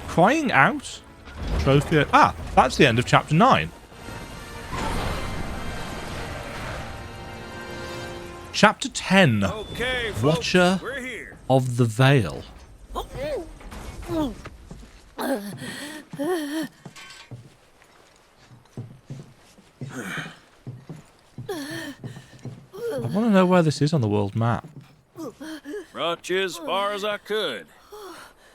Crying out? Trophy. Ah, that's the end of chapter 9. Chapter 10. Okay, folks, Watcher we're here. of the Vale. I want to know where this is on the world map. Brought you as far as I could.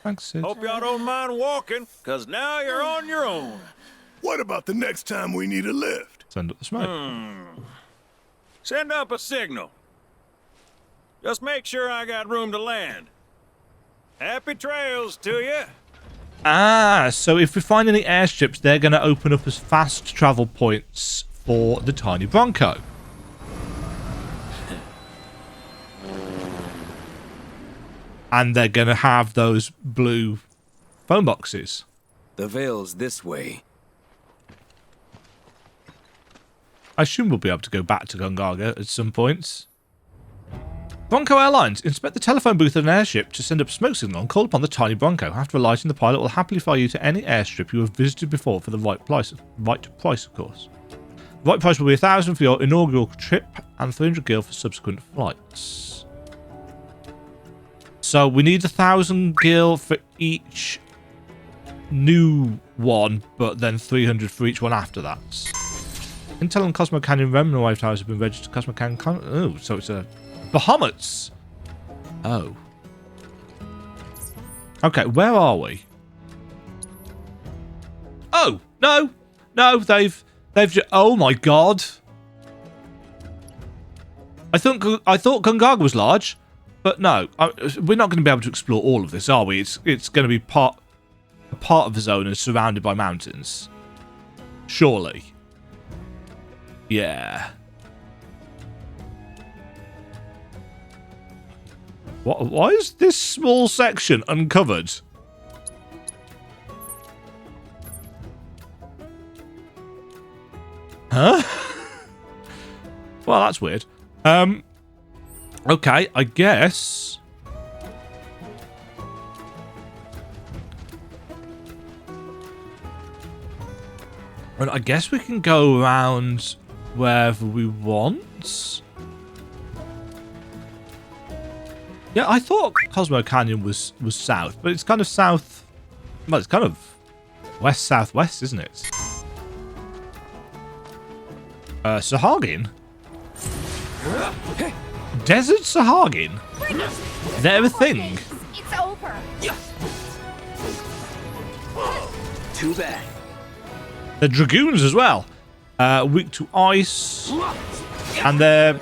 Thanks, Sid. Hope y'all don't mind walking, because now you're on your own. What about the next time we need a lift? Send up the smoke. Send up a signal. Just make sure I got room to land. Happy trails to you. Ah, so if we find any airstrips, they're going to open up as fast travel points for the tiny Bronco. And they're going to have those blue phone boxes. The Vale's this way. I assume we'll be able to go back to Gungaga at some points. Bronco Airlines. Inspect the telephone booth of an airship to send up a smoke signal and call upon the tiny Bronco. After alighting, the pilot will happily fly you to any airstrip you have visited before for the right price, of course. The right price will be 1,000 for your inaugural trip and 300 gil for subsequent flights. So we need 1,000 gil for each new one, but then 300 for each one after that. Intel and Cosmo Canyon Remnant Wave Towers have been registered to Cosmo Canyon. Oh, so it's a Bahamut's. Oh. Okay, where are we? Oh, no. No, they've oh my god. I thought Gungaga was large, but no. We're not going to be able to explore all of this, are we? It's going to be a part of the zone and surrounded by mountains. Surely. Yeah. Why is this small section uncovered? Huh? Well, that's weird. Okay, I guess. Well, I guess we can go around wherever we want. Yeah, I thought Cosmo Canyon was south, but it's kind of south. Well, it's kind of west-southwest, isn't it? Sahagin? Desert Sahagin? They're a thing. It's over. Too bad. They're dragoons as well. Weak to ice. And they're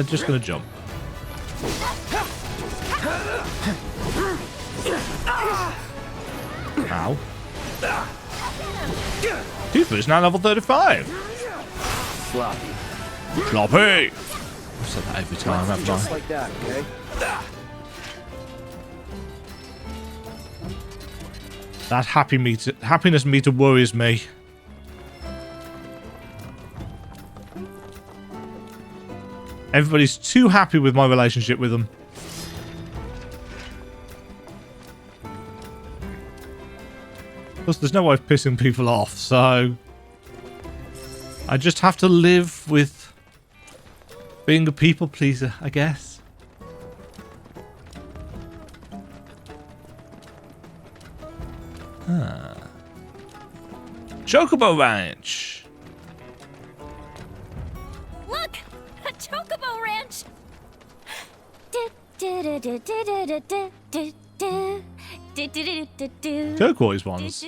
just going to jump. Ow. Tifa is now level 35. Sloppy. Sloppy. I've said that every time, haven't Just I? like that, okay? That happiness meter worries me. Everybody's too happy with my relationship with them. Plus, there's no way of pissing people off, so I just have to live with being a people pleaser, I guess. Chocobo Ranch. Look! A chocobo ranch! Turquoise ones.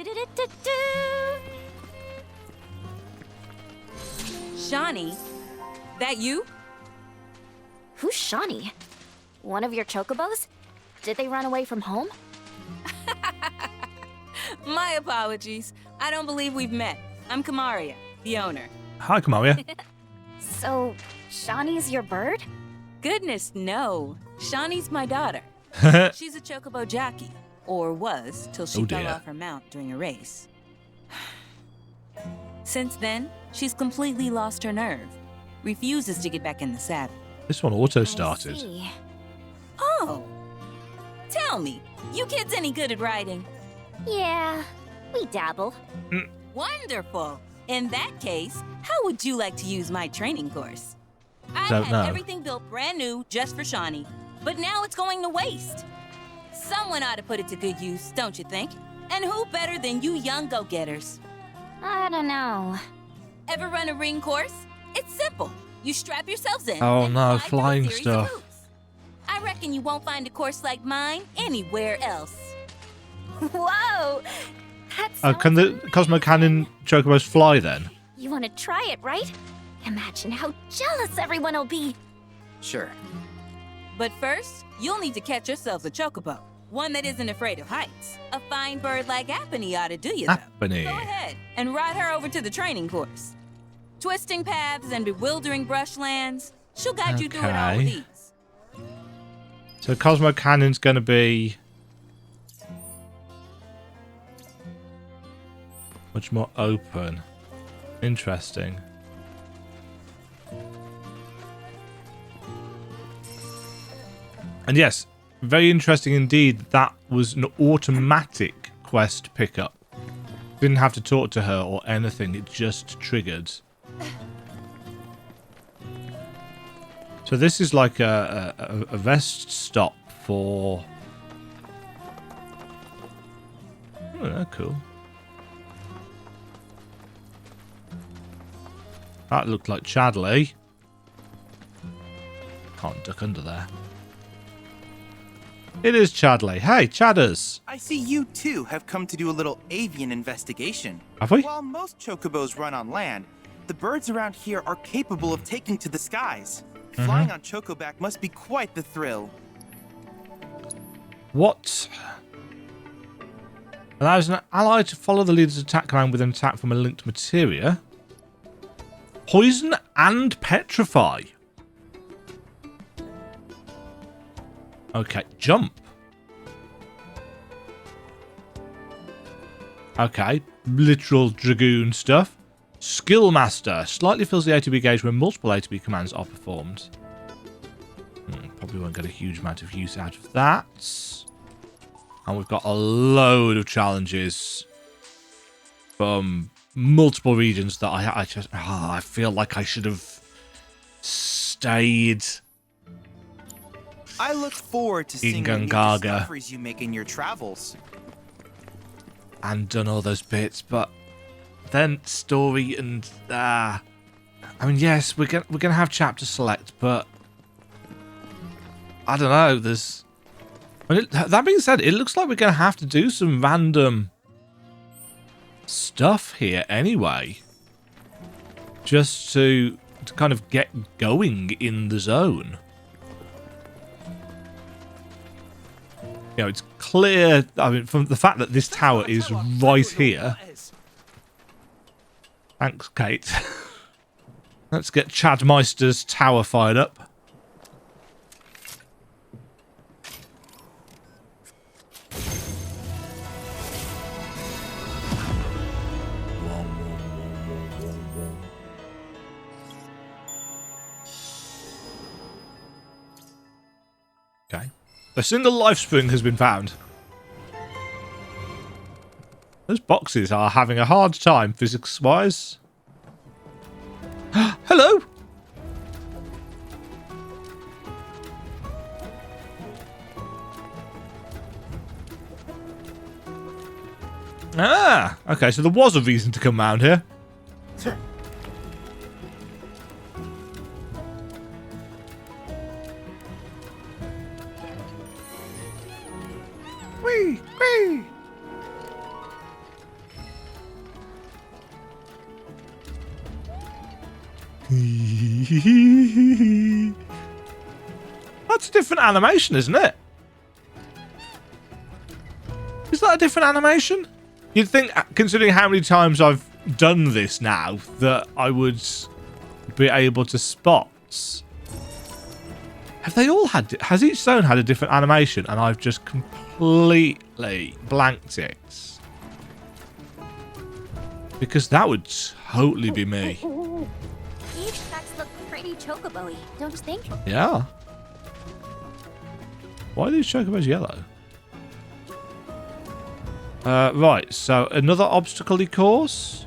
Shawnee? That you? Who's Shawnee? One of your chocobos? Did they run away from home? My apologies. I don't believe we've met. I'm Kamaria, the owner. Hi, Kamaria. So, Shawnee's your bird? Goodness, no. Shawnee's my daughter. She's a chocobo jockey. Or was, till she fell off her mount during a race. Since then, she's completely lost her nerve. Refuses to get back in the saddle. This one auto started. I see. Oh! Tell me, you kids any good at riding? Yeah, we dabble. Wonderful. In that case, how would you like to use my training course? I Don't had know. everything built brand new just for Shawnee, but now it's going to waste. Someone ought to put it to good use, don't you think? And who better than you young go-getters? I don't know. Ever run a ring course? It's simple. You strap yourselves in. Oh and no, fly through a flying series of stuff. hoops. I reckon you won't find a course like mine anywhere else. Whoa! That's Oh, can the Cosmo Cannon chocobos fly then? You want to try it, right? Imagine how jealous everyone will be. Sure. But first, you'll need to catch yourselves a chocobo. One that isn't afraid of heights. A fine bird like Apony ought to do you, though. Apony. Go ahead and ride her over to the training course. Twisting paths and bewildering brushlands. She'll guide you through it all with Okay. ease. So Cosmo Cannon's going to be much more open. Interesting. And yes, very interesting indeed. That was an automatic quest pickup. Didn't have to talk to her or anything. It just triggered. So this is like a rest stop for... Oh, cool. That looked like Chadley. Can't duck under there. It is Chadley. Hey, Chadders. I see you too have come to do a little avian investigation. Have we? While most chocobos run on land, the birds around here are capable of taking to the skies. Flying on Chocoback must be quite the thrill. What? Allows an ally to follow the leader's attack command with an attack from a linked materia. Poison and petrify. Okay, jump. Okay, literal dragoon stuff. Skill Master. Slightly fills the ATB gauge when multiple ATB commands are performed. Probably won't get a huge amount of use out of that. And we've got a load of challenges from multiple regions that I feel like I should have stayed. I look forward to seeing the new Gungaga. discoveries you make in your travels. And done all those bits, but then story and I mean, yes, we're gonna have chapter select, but I don't know. There's that being said, it looks like we're gonna have to do some random stuff here anyway, just to kind of get going in the zone. You know, it's clear. I mean, from the fact that this tower is right here. Thanks, Kate. Let's get Chad Meister's tower fired up. Okay. A single life spring has been found. Those boxes are having a hard time physics-wise. Hello! Ah! Okay, so there was a reason to come round here. Whee! Whee! That's a different animation, isn't it? Is that a different animation? You'd think, considering how many times I've done this now, that I would be able to spot. Have they all had... Has each zone had a different animation and I've just completely blanked it? Because that would totally be me. These tracks look pretty chocobo-y, don't you think? Yeah. Why are these chocobos yellow? Right, so another obstacle course.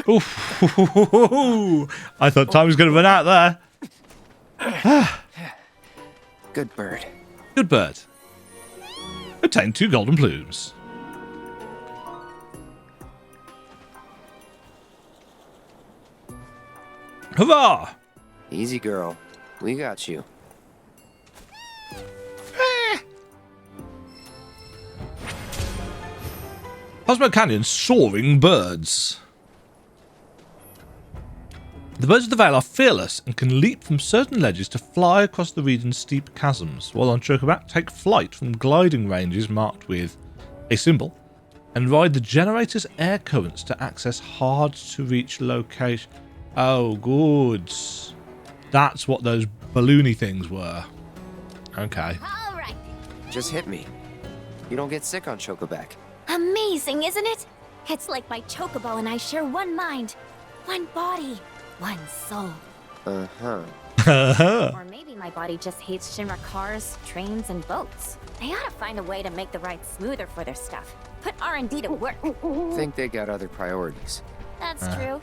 Oof. I thought time was going to run out there. Good bird. Good bird. Obtain 2 golden plumes. Hurrah! Easy, girl. We got you. Cosmo Canyon soaring birds. The birds of the Vale are fearless and can leap from certain ledges to fly across the region's steep chasms, while on Chocoback take flight from gliding ranges marked with a symbol and ride the generator's air currents to access hard-to-reach location. Oh, good. That's what those balloony things were. Okay. All right. Just hit me. You don't get sick on Chocoback. Amazing, isn't it? It's like my chocobo and I share one mind, one body, one soul. Uh-huh. Or maybe my body just hates Shinra cars, trains, and boats. They ought to find a way to make the ride smoother for their stuff. Put R&D to work. Think they got other priorities. That's true.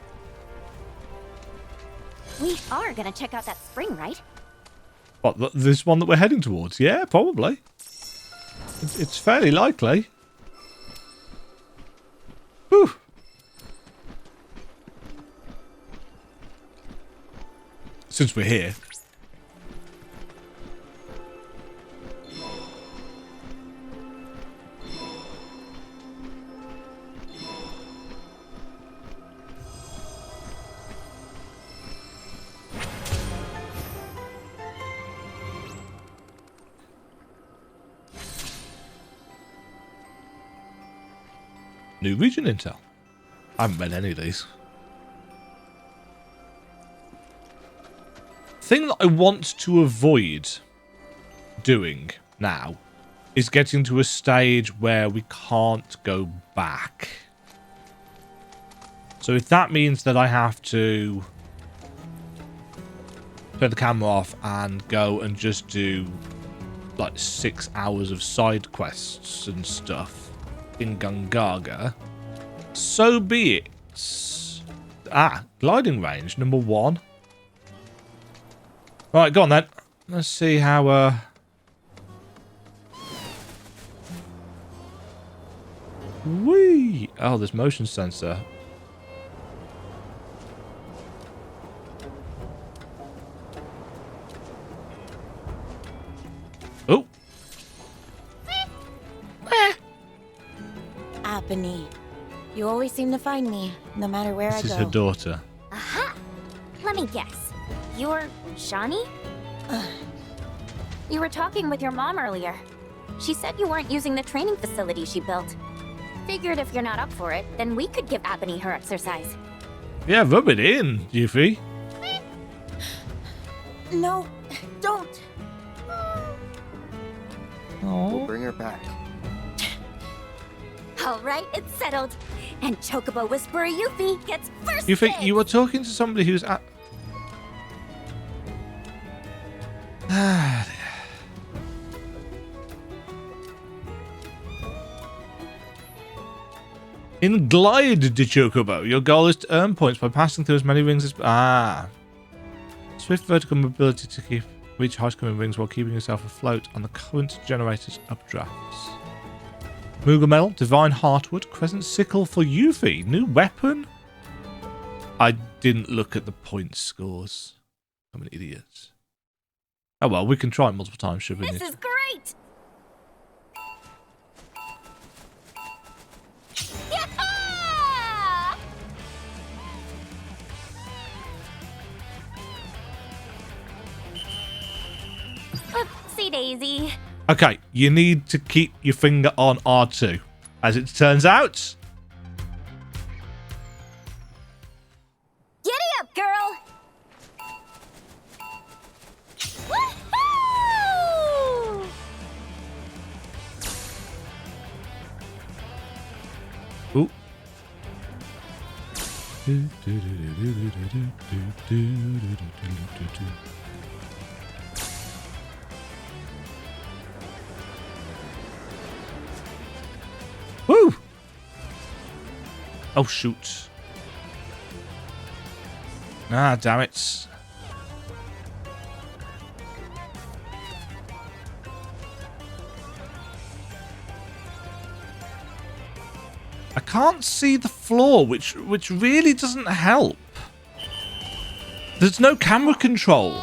We are gonna check out that spring, right? What, this one that we're heading towards? Yeah, probably. It's fairly likely. Whew. Since we're here. New region intel. I haven't read any of these. Thing that I want to avoid doing now is getting to a stage where we can't go back. So if that means that I have to turn the camera off and go and just do like 6 hours of side quests and stuff in Gungaga, so be it. Gliding range number 1. Right, go on then. Let's see how Whee! Oh, there's motion sensor. Oh. Apony. You always seem to find me, no matter where This I is go. her daughter. Aha! Let me guess. You're Shani? You were talking with your mom earlier. She said you weren't using the training facility she built. Figured if you're not up for it, then we could give Apony her exercise. Yeah, rub it in, Yuffie. No, don't. We'll bring her back. All right, it's settled. And Chocobo Whisperer Yuffie gets first You think dibs. you were talking to somebody who's at... In Glide de Chocobo, your goal is to earn points by passing through as many rings as... Swift vertical mobility to reach high-scoring rings while keeping yourself afloat on the current generator's updrafts. Moogle Medal, Divine Heartwood, Crescent Sickle for Yuffie. New weapon? I didn't look at the point scores. I'm an idiot. Oh well, we can try it multiple times, should we? This is great! Yah-ha! Oopsie daisy. Okay, you need to keep your finger on R2. As it turns out, Ooh. Woo! Oh, shoot. Ah, damn it. I can't see the floor, which really doesn't help. There's no camera control.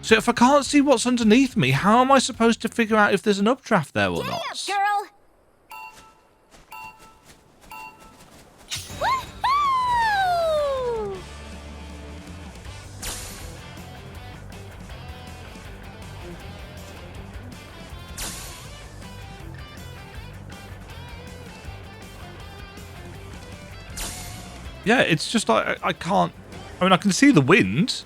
So if I can't see what's underneath me, how am I supposed to figure out if there's an updraft there or not? Get up, girl! Woohoo! Yeah, it's just like I can't. I mean, I can see the wind.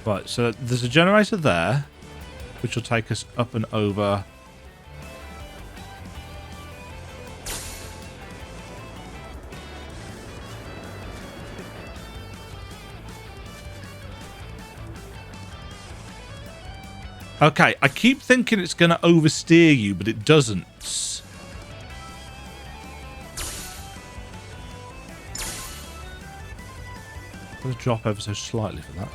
Right, so there's a generator there, which will take us up and over. Okay, I keep thinking it's going to oversteer you, but it doesn't. I'm going to drop ever so slightly for that.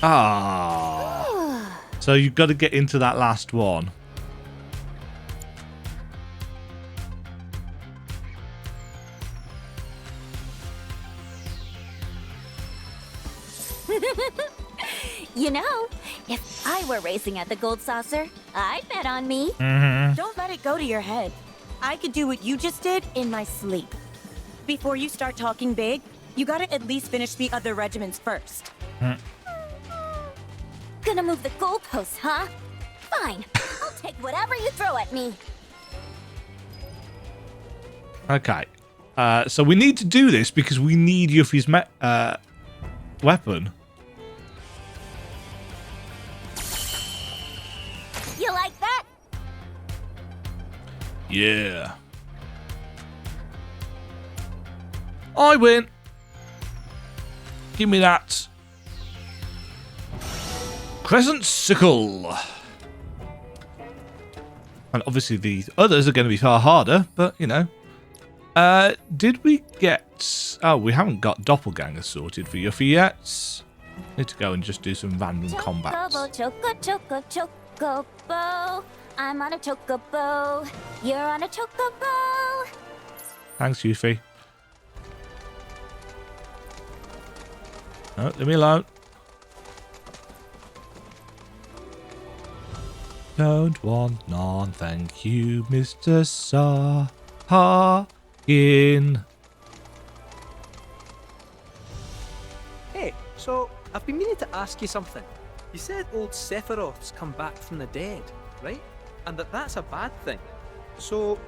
Ah. So you've got to get into that last one. You know, if I were racing at the Gold Saucer, I'd bet on me. Don't let it go to your head. I could do what you just did in my sleep. Before you start talking big, you gotta at least finish the other regiments first. Gonna move the goalposts, huh? Fine. I'll take whatever you throw at me. Okay. So we need to do this because we need Yuffie's weapon. You like that? Yeah. I win. Give me that. Crescent Sickle. And obviously the others are going to be far harder, but you know. Did we get... Oh, we haven't got Doppelganger sorted for Yuffie yet. Need to go and just do some random combats. Chocobo. I'm on a chocobo. You're on a chocobo. Thanks, Yuffie. Oh, leave me alone. Don't want none, thank you, Mr. Sahin. Hey, so I've been meaning to ask you something. You said old Sephiroth's come back from the dead, right? And that's a bad thing. So,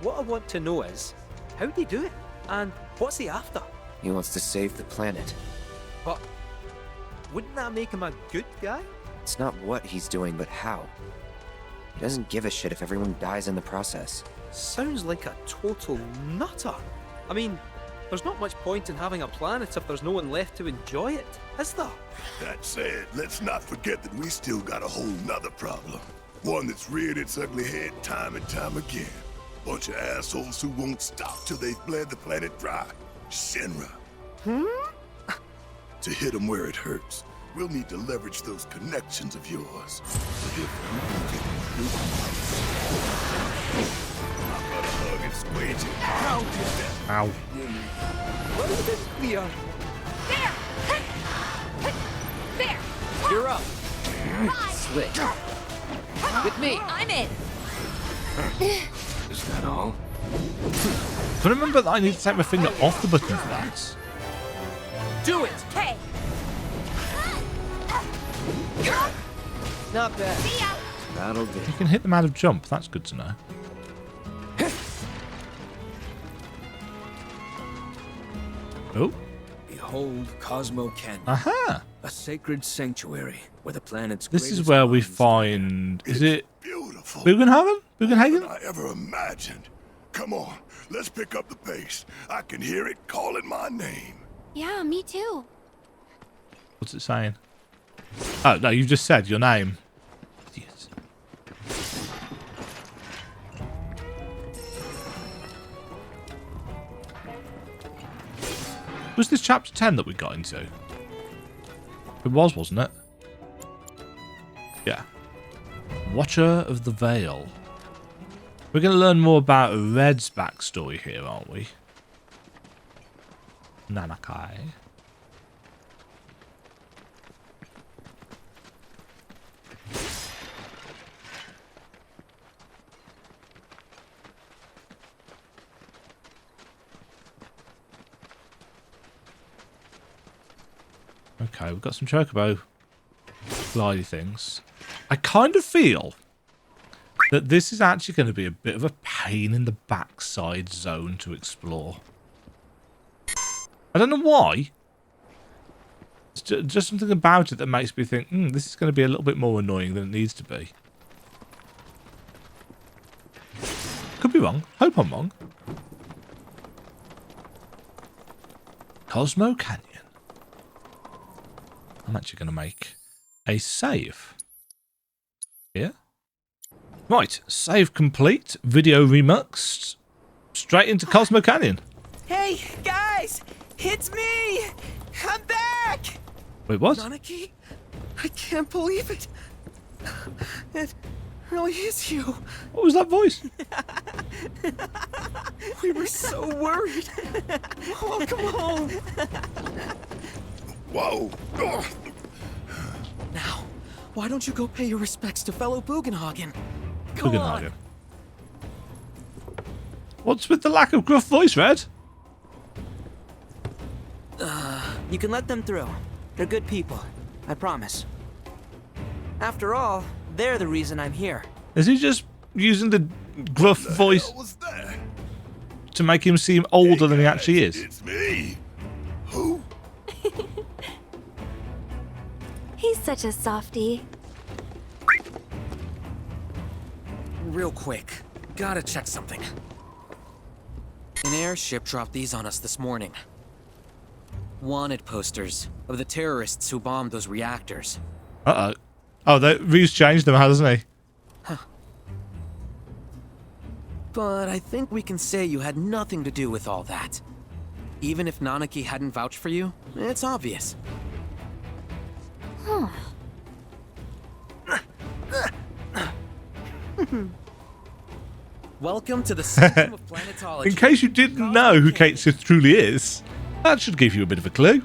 what I want to know is, how'd he do it? And what's he after? He wants to save the planet. But wouldn't that make him a good guy? It's not what he's doing, but how. He doesn't give a shit if everyone dies in the process. Sounds like a total nutter. I mean, there's not much point in having a planet if there's no one left to enjoy it, is there? That said, let's not forget that we still got a whole nother problem. One that's reared its ugly head time and time again. Bunch of assholes who won't stop till they've bled the planet dry. Shinra. To hit them where it hurts, we'll need to leverage those connections of yours. If you can get through. I'm gonna hug and squeeze it. How did that? Ow. What is it, Leon? There! There! You're up. Slick. With me. I'm in. Is that all? But remember that I need to take my finger off the button for that. Do it. Hey. Not bad. See ya. That'll do. You can hit them out of jump. That's good to know. Oh. Behold Cosmo Canyon. Aha. A sacred sanctuary where the planet's This is greatest where we minds find... Is it Beautiful. Bugenhagen? Than Bugenhagen? I ever imagined. Come on, let's pick up the pace. I can hear it calling my name. Yeah, me too. What's it saying? Oh, no, you just said your name. Idiot. Was this chapter 10 that we got into? It was, wasn't it? Yeah. Watcher of the Vale. We're going to learn more about Red's backstory here, aren't we? Nanakai. Okay, we've got some chocobo glidey things. I kind of feel that this is actually going to be a bit of a pain in the backside zone to explore. I don't know why. It's just something about it that makes me think, this is going to be a little bit more annoying than it needs to be. Could be wrong. Hope I'm wrong. Cosmo Canyon. I'm actually going to make a save. Here. Right, save complete. Video remuxed. Straight into Cosmo Canyon. Hey, guys! It's me! I'm back! Wait, what? Nanaki? I can't believe it. It really is you. What was that voice? We were so worried. Welcome home. Whoa! Ugh. Now, why don't you go pay your respects to fellow Bugenhagen? Go on. Bugenhagen. What's with the lack of gruff voice, Red? You can let them through. They're good people. I promise. After all, they're the reason I'm here. Is he just using the gruff voice What was that? to make him seem older than he actually is? It's me. Who? He's such a softie. Real quick. Gotta check something. An airship dropped these on us this morning. Wanted posters of the terrorists who bombed those reactors. Uh-oh. Oh, Ryu's changed them, hasn't he? But I think we can say you had nothing to do with all that. Even if Nanaki hadn't vouched for you, it's obvious. Welcome to the System of Planetology. In case you didn't know who Kate Sith truly is, that should give you a bit of a clue.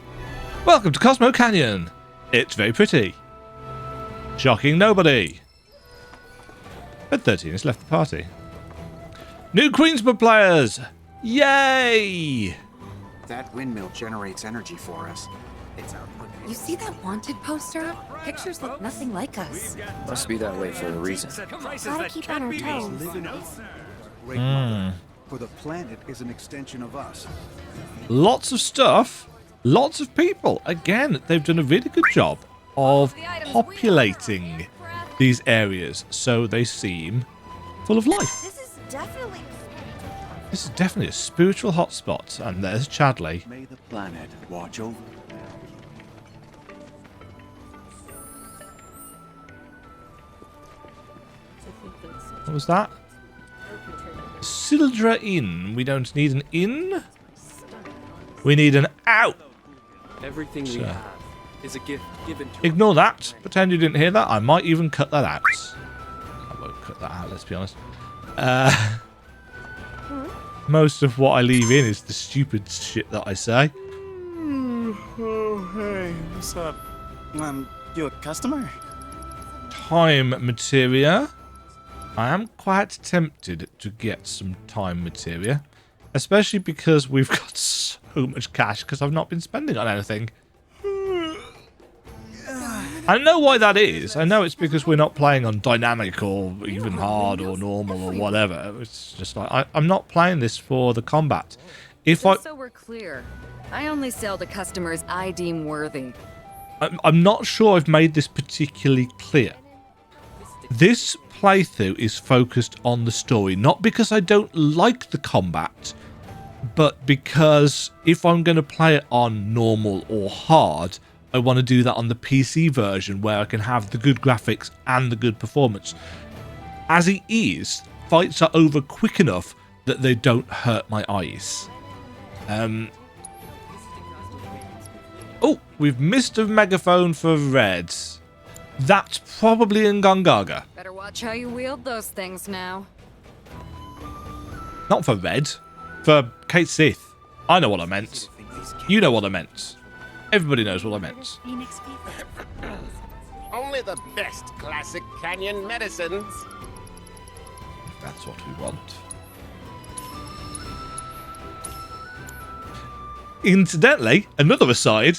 Welcome to Cosmo Canyon. It's very pretty. Shocking nobody. Red 13 has left the party. New Queensborough players! Yay! That windmill generates energy for us. Its output. You see that wanted poster? Pictures look nothing like us. Must be that way for a reason. Gotta keep on our toes. Great mother, for the planet is an extension of us. Lots of stuff. Lots of people. Again, they've done a really good job of populating these areas so they seem full of life. This is definitely a spiritual hotspot. And there's Chadley. May the planet watch over. What was that? Sildra Inn. We don't need an inn. We need an out. Everything we have is a gift given to Ignore that. Pretend you didn't hear that. I might even cut that out. I won't cut that out, let's be honest. Most of what I leave in is the stupid shit that I say. Oh, hey, what's up? You a customer? time materia. I am quite tempted to get some time materia, especially because we've got so much cash because I've not been spending on anything. I know why that is. I know it's because we're not playing on dynamic or even hard or normal or whatever. It's just like I'm not playing this for the combat. Just so we're clear, I only sell to customers I deem worthy. I'm not sure I've made this particularly clear. This playthrough is focused on the story, not because I don't like the combat, but because if I'm going to play it on normal or hard, I want to do that on the PC version where I can have the good graphics and the good performance. As it is, fights are over quick enough that they don't hurt my eyes. Oh, we've missed a megaphone for Red. That's probably in Gongaga. Better watch how you wield those things now. Not for Red. For Kate Sith. I know what I meant. You know what I meant. Everybody knows what I meant. Only the best classic canyon medicines. That's what we want. Incidentally, another aside,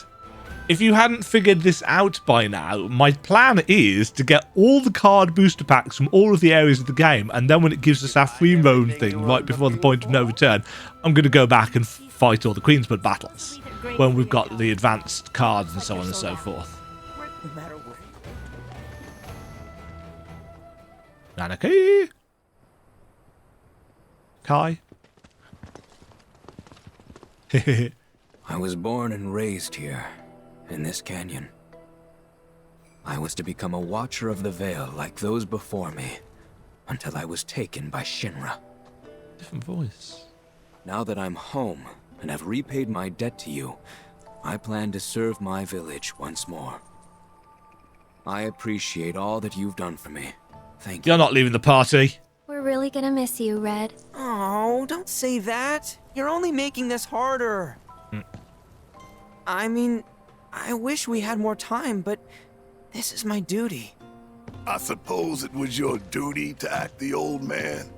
if you hadn't figured this out by now, my plan is to get all the card booster packs from all of the areas of the game, and then when it gives us our free roam thing right before the point of no return, I'm going to go back and fight all the Queensbird battles when we've got the advanced cards and so on and so forth. Nanaki? Kai? I was born and raised here, in this canyon. I was to become a watcher of the Vale like those before me, until I was taken by Shinra. Different voice. Now that I'm home and have repaid my debt to you, I plan to serve my village once more. I appreciate all that you've done for me. Thank you. You're not leaving the party. We're really gonna miss you, Red. Oh, don't say that. You're only making this harder. I mean, I wish we had more time, but this is my duty. I suppose it was your duty to act the old man.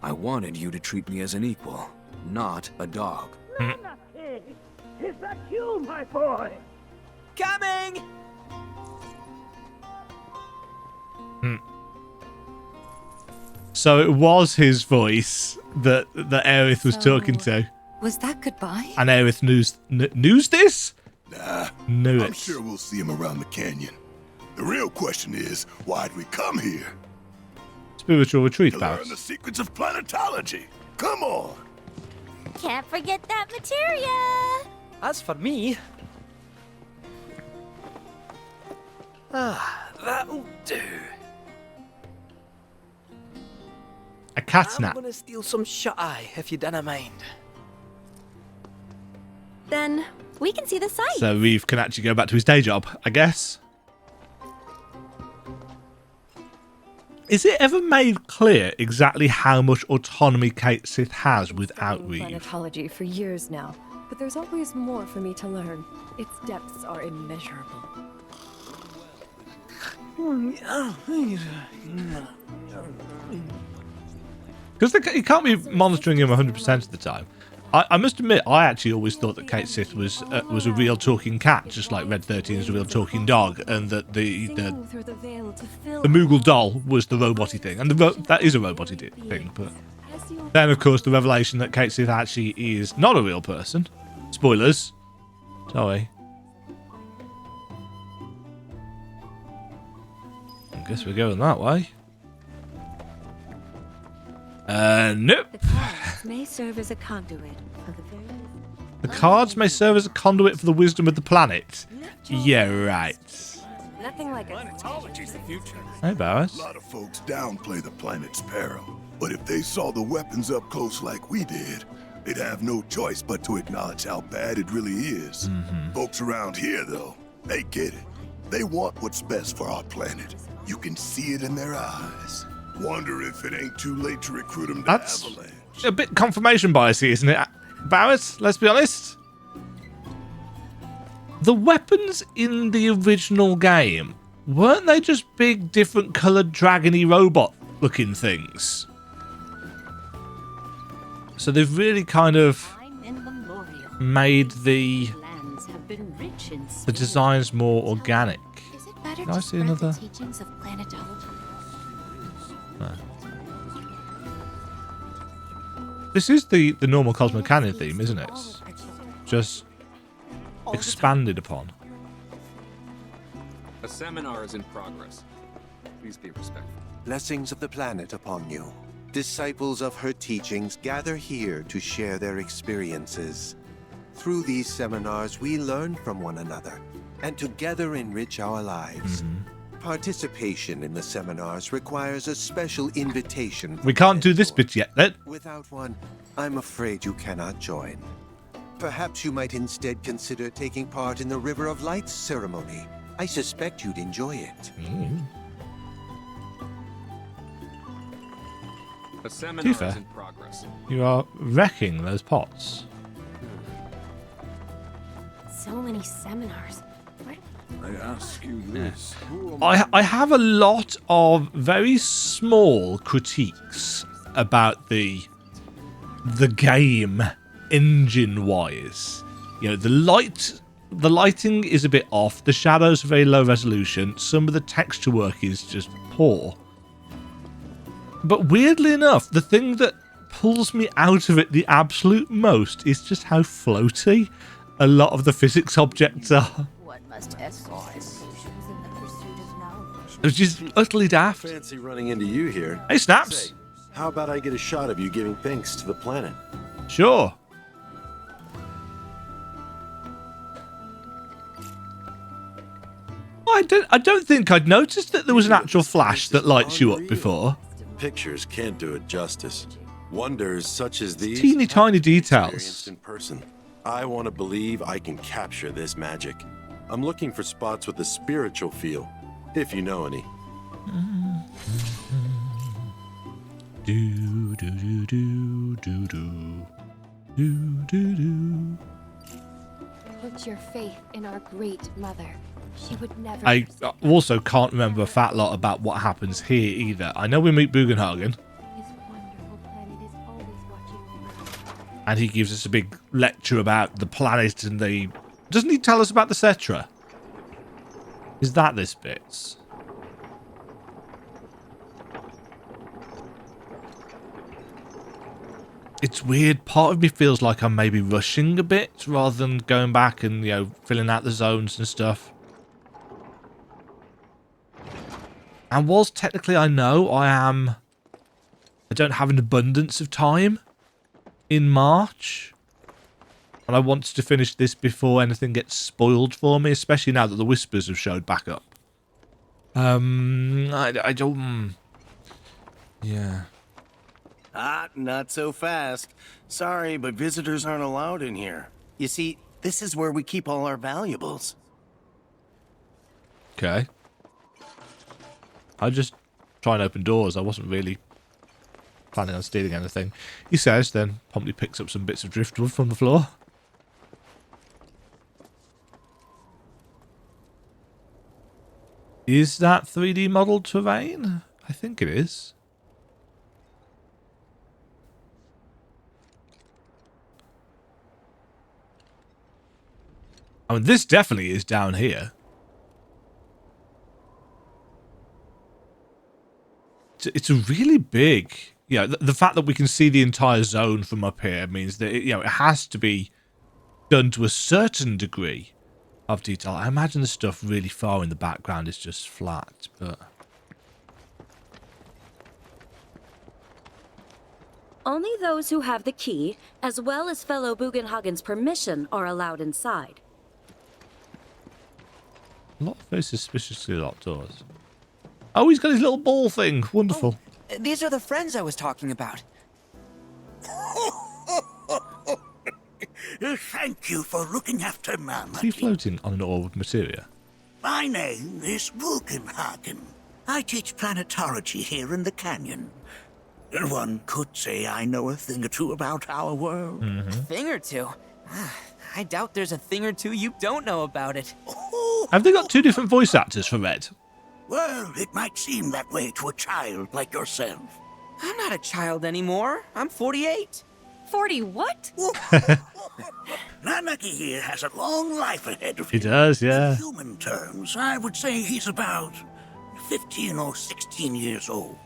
I wanted you to treat me as an equal, not a dog. Is that you, my boy? Coming! So it was his voice that Aerith was talking to. Was that goodbye? And Aerith knows this? Nah, Knew I'm it. sure we'll see him around the canyon. The real question is, why'd we come here? Spiritual retreat, To Barret. learn the secrets of planetology. Come on! Can't forget that materia. As for me... that'll do. A cat's I'm nap. gonna steal some shut-eye, if you dinna mind. Then we can see the site. So Reeve can actually go back to his day job, I guess. Is it ever made clear exactly how much autonomy Kate Sith has without Reeve? Planetology for years now, but there's always more for me to learn. Its depths are immeasurable. Because you can't be monitoring him 100% of the time. I must admit, I actually always thought that Kate Sith was a real talking cat, just like Red 13 is a real talking dog, and that the Moogle doll was the robot-y thing, and that is a robot-y thing. But then, of course, the revelation that Kate Sith actually is not a real person. Spoilers. Sorry. I guess we're going that way. Nope. The cards may serve as a conduit for the very... The cards may serve as a conduit for the wisdom of the planet. Yeah, right. Nothing like Planetology's the future. Hey, Barret. A lot of folks downplay the planet's peril, but if they saw the weapons up close like we did, they'd have no choice but to acknowledge how bad it really is. Folks around here, though, they get it. They want what's best for our planet. You can see it in their eyes. Wonder if it ain't too late to recruit them to Avalanche. A bit confirmation biasy, isn't it, Barret? Let's be honest. The weapons in the original game weren't they just big, different coloured, dragony robot-looking things? So they've really kind of made the designs more organic. Is it better Can I to see spread another? the teachings of planetology? No. This is the normal Cosmo Canyon theme, isn't it? Just expanded upon. A seminar is in progress. Please be respectful. Blessings of the planet upon you. Disciples of her teachings gather here to share their experiences. Through these seminars, we learn from one another and together enrich our lives. Participation in the seminars requires a special invitation. We can't do this bit yet, then. Without one, I'm afraid you cannot join. Perhaps you might instead consider taking part in the River of Lights ceremony. I suspect you'd enjoy it. A seminar is Tifa, in progress. you are wrecking those pots. So many seminars. I ask you this. I have a lot of very small critiques about the game engine-wise. You know, the lighting is a bit off. The shadows are very low resolution. Some of the texture work is just poor. But weirdly enough, the thing that pulls me out of it the absolute most is just how floaty a lot of the physics objects are. One must escort solutions in the pursuit of knowledge. It's just utterly daft. Fancy running into you here. Hey, Snaps. Say, how about I get a shot of you giving thanks to the planet? Sure. I don't think I'd noticed that there was an actual flash that lights you up before. Pictures can't do it justice. Wonders such as these Teeny tiny details. experienced in person. I want to believe I can capture this magic. I'm looking for spots with a spiritual feel, if you know any. Do do do do do do do do. Put your faith in our great mother. She would never. I also can't remember a fat lot about what happens here either. I know we meet Bugenhagen, and he gives us a big lecture about the planet and the... Doesn't he tell us about the Cetra? Is that this bit? It's weird. Part of me feels like I'm maybe rushing a bit rather than going back and, you know, filling out the zones and stuff. And whilst technically I know I don't have an abundance of time in March, and I want to finish this before anything gets spoiled for me, especially now that the Whispers have showed back up. I don't... Yeah. Not so fast. Sorry, but visitors aren't allowed in here. You see, this is where we keep all our valuables. Okay. I just try and open doors. I wasn't really planning on stealing anything. He says, then promptly picks up some bits of driftwood from the floor. Is that 3D modelled terrain? I think it is. I mean, this definitely is down here. It's a really big... Yeah, the fact that we can see the entire zone from up here means that it has to be done to a certain degree of detail. I imagine the stuff really far in the background is just flat, but... Only those who have the key, as well as fellow Bugenhagen's permission, are allowed inside. A lot of very suspiciously locked doors. Oh, he's got his little ball thing. Wonderful. Oh, these are the friends I was talking about. Thank you for looking after Mama. Is he floating on an orb of materia? My name is Bugenhagen. I teach planetology here in the canyon. One could say I know a thing or two about our world. A thing or two? I doubt there's a thing or two you don't know about it. Have they got two different voice actors for Red? Well, it might seem that way to a child like yourself. I'm not a child anymore. I'm 48. 40 what? Nanaki here has a long life ahead of He him. does, yeah. In human terms, I would say he's about 15 or 16 years old.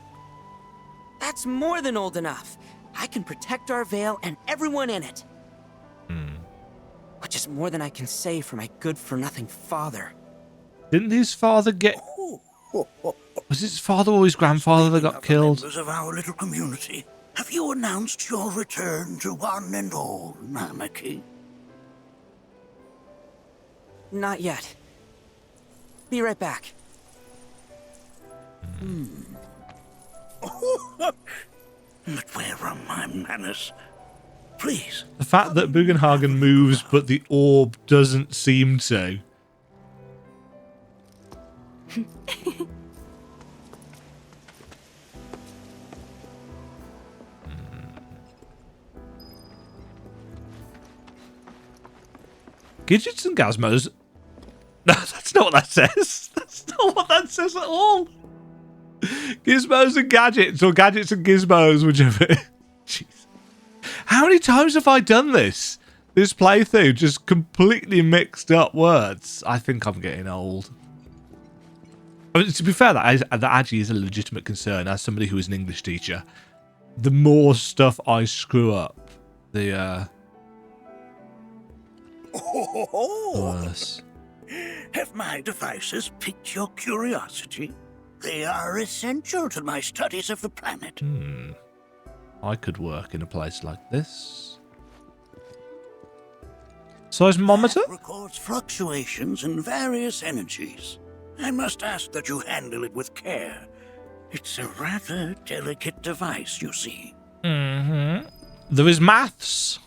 That's more than old enough. I can protect our Vale and everyone in it. Which is more than I can say for my good-for-nothing father. Didn't his father get... Was his father or his grandfather that got killed? Members of our little community, have you announced your return to one and all, Nanaki? Not yet. Be right back. But where are my manners? Please. The fact that Bugenhagen moves but the orb doesn't seem to. Gadgets and Gazmos. No, that's not what that says. That's not what that says at all. Gizmos and gadgets, or gadgets and gizmos, whichever. Jeez. How many times have I done this? This playthrough, just completely mixed up words. I think I'm getting old. I mean, to be fair, that actually is a legitimate concern as somebody who is an English teacher. The more stuff I screw up, the worse. Have my devices piqued your curiosity? They are essential to my studies of the planet. I could work in a place like this. Seismometer? That records fluctuations in various energies. I must ask that you handle it with care. It's a rather delicate device, you see. There is maths.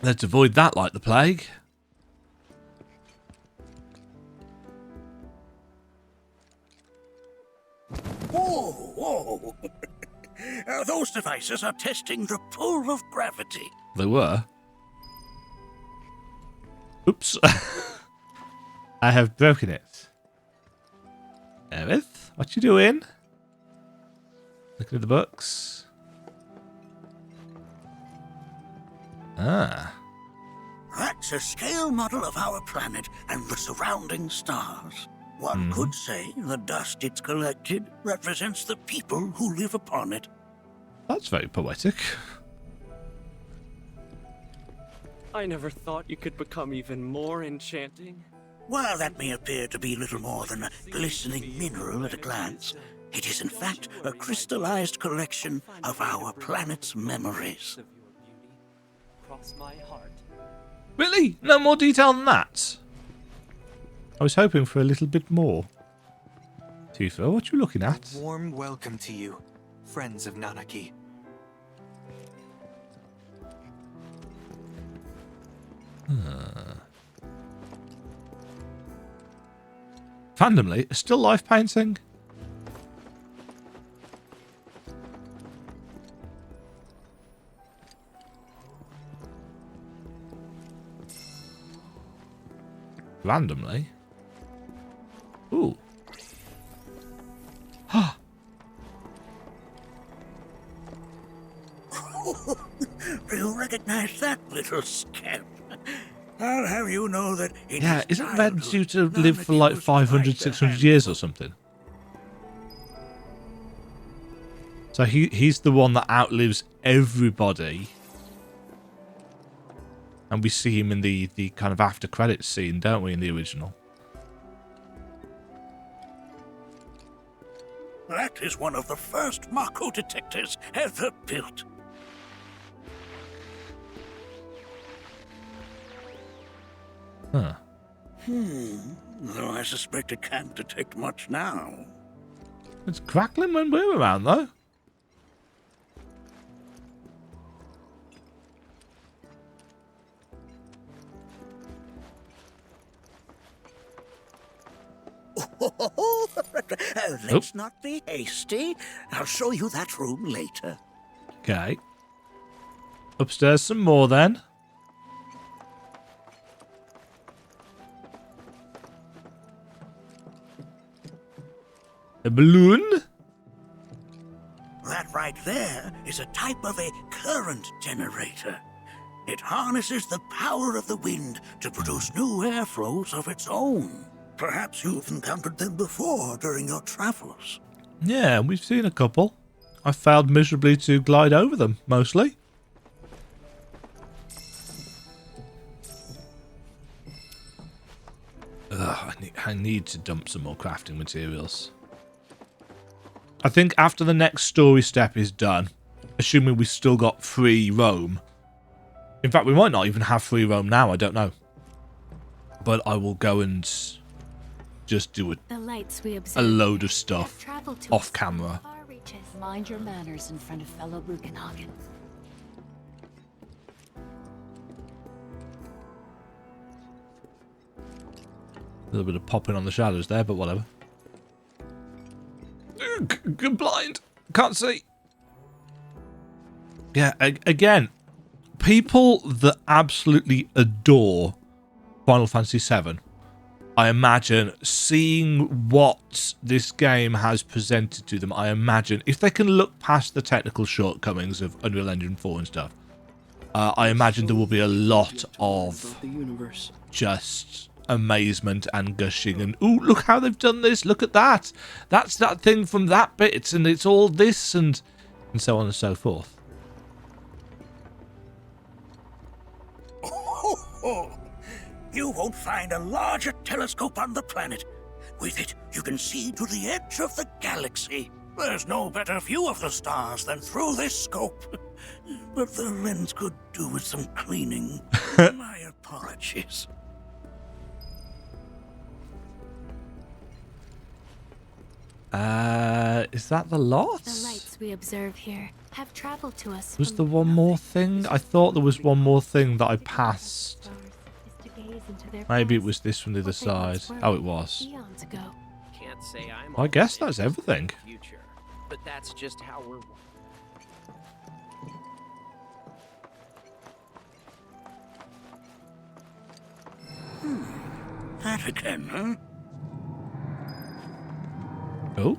Let's avoid that like the plague. Whoa! Those devices are testing the pull of gravity. They were. Oops. I have broken it. Aerith, what you doing? Looking at the books. Ah. That's a scale model of our planet and the surrounding stars. One could say the dust it's collected represents the people who live upon it. That's very poetic. I never thought you could become even more enchanting. While that may appear to be little more than a glistening mineral at a glance, it is in fact a crystallized collection of our planet's memories. Cross my heart. Really? No more detail than that? I was hoping for a little bit more. Tifa, what you looking at? Warm welcome to you, friends of Nanaki. Randomly, a still life painting? Randomly? Ooh. Do you recognize that little scamp? I'll have you know that it Yeah, is isn't Red due to childhood live for like Nanaki was 500, 600 years or something? So he's the one that outlives everybody. And we see him in the kind of after credits scene, don't we, in the original? That is one of the first Mako detectors ever built. Huh. Though I suspect it can't detect much now. It's crackling when we're around, though. Let's not be hasty. I'll show you that room later. Okay. Upstairs some more, then. A balloon? That right there is a type of a current generator. It harnesses the power of the wind to produce new airflows of its own. Perhaps you've encountered them before during your travels. Yeah, we've seen a couple. I failed miserably to glide over them, mostly. Ugh, I need to dump some more crafting materials. I think after the next story step is done, assuming we've still got free roam. In fact, we might not even have free roam now, I don't know. But I will go and just do a load of stuff off camera. Mind your manners in front of fellow Buchenhagen. A little bit of popping on the shadows there, but whatever. Blind. Can't see. Yeah, again, people that absolutely adore Final Fantasy VII, I imagine, seeing what this game has presented to them, I imagine, if they can look past the technical shortcomings of Unreal Engine 4 and stuff, I imagine there will be a lot of just amazement and gushing and, ooh, look how they've done this, look at that. That's that thing from that bit, and it's all this, and so on and so forth. You won't find a larger telescope on the planet. With it, you can see to the edge of the galaxy. There's no better view of the stars than through this scope. But the lens could do with some cleaning. My apologies. Is that the lot? The lights we observe here have traveled to us. Was there one more thing? I thought there was one more thing that I passed. Maybe it was this from the other side. Oh, it was. Can't say I'm I guess that's everything. future, but that's just how we're. That again, huh? Oh.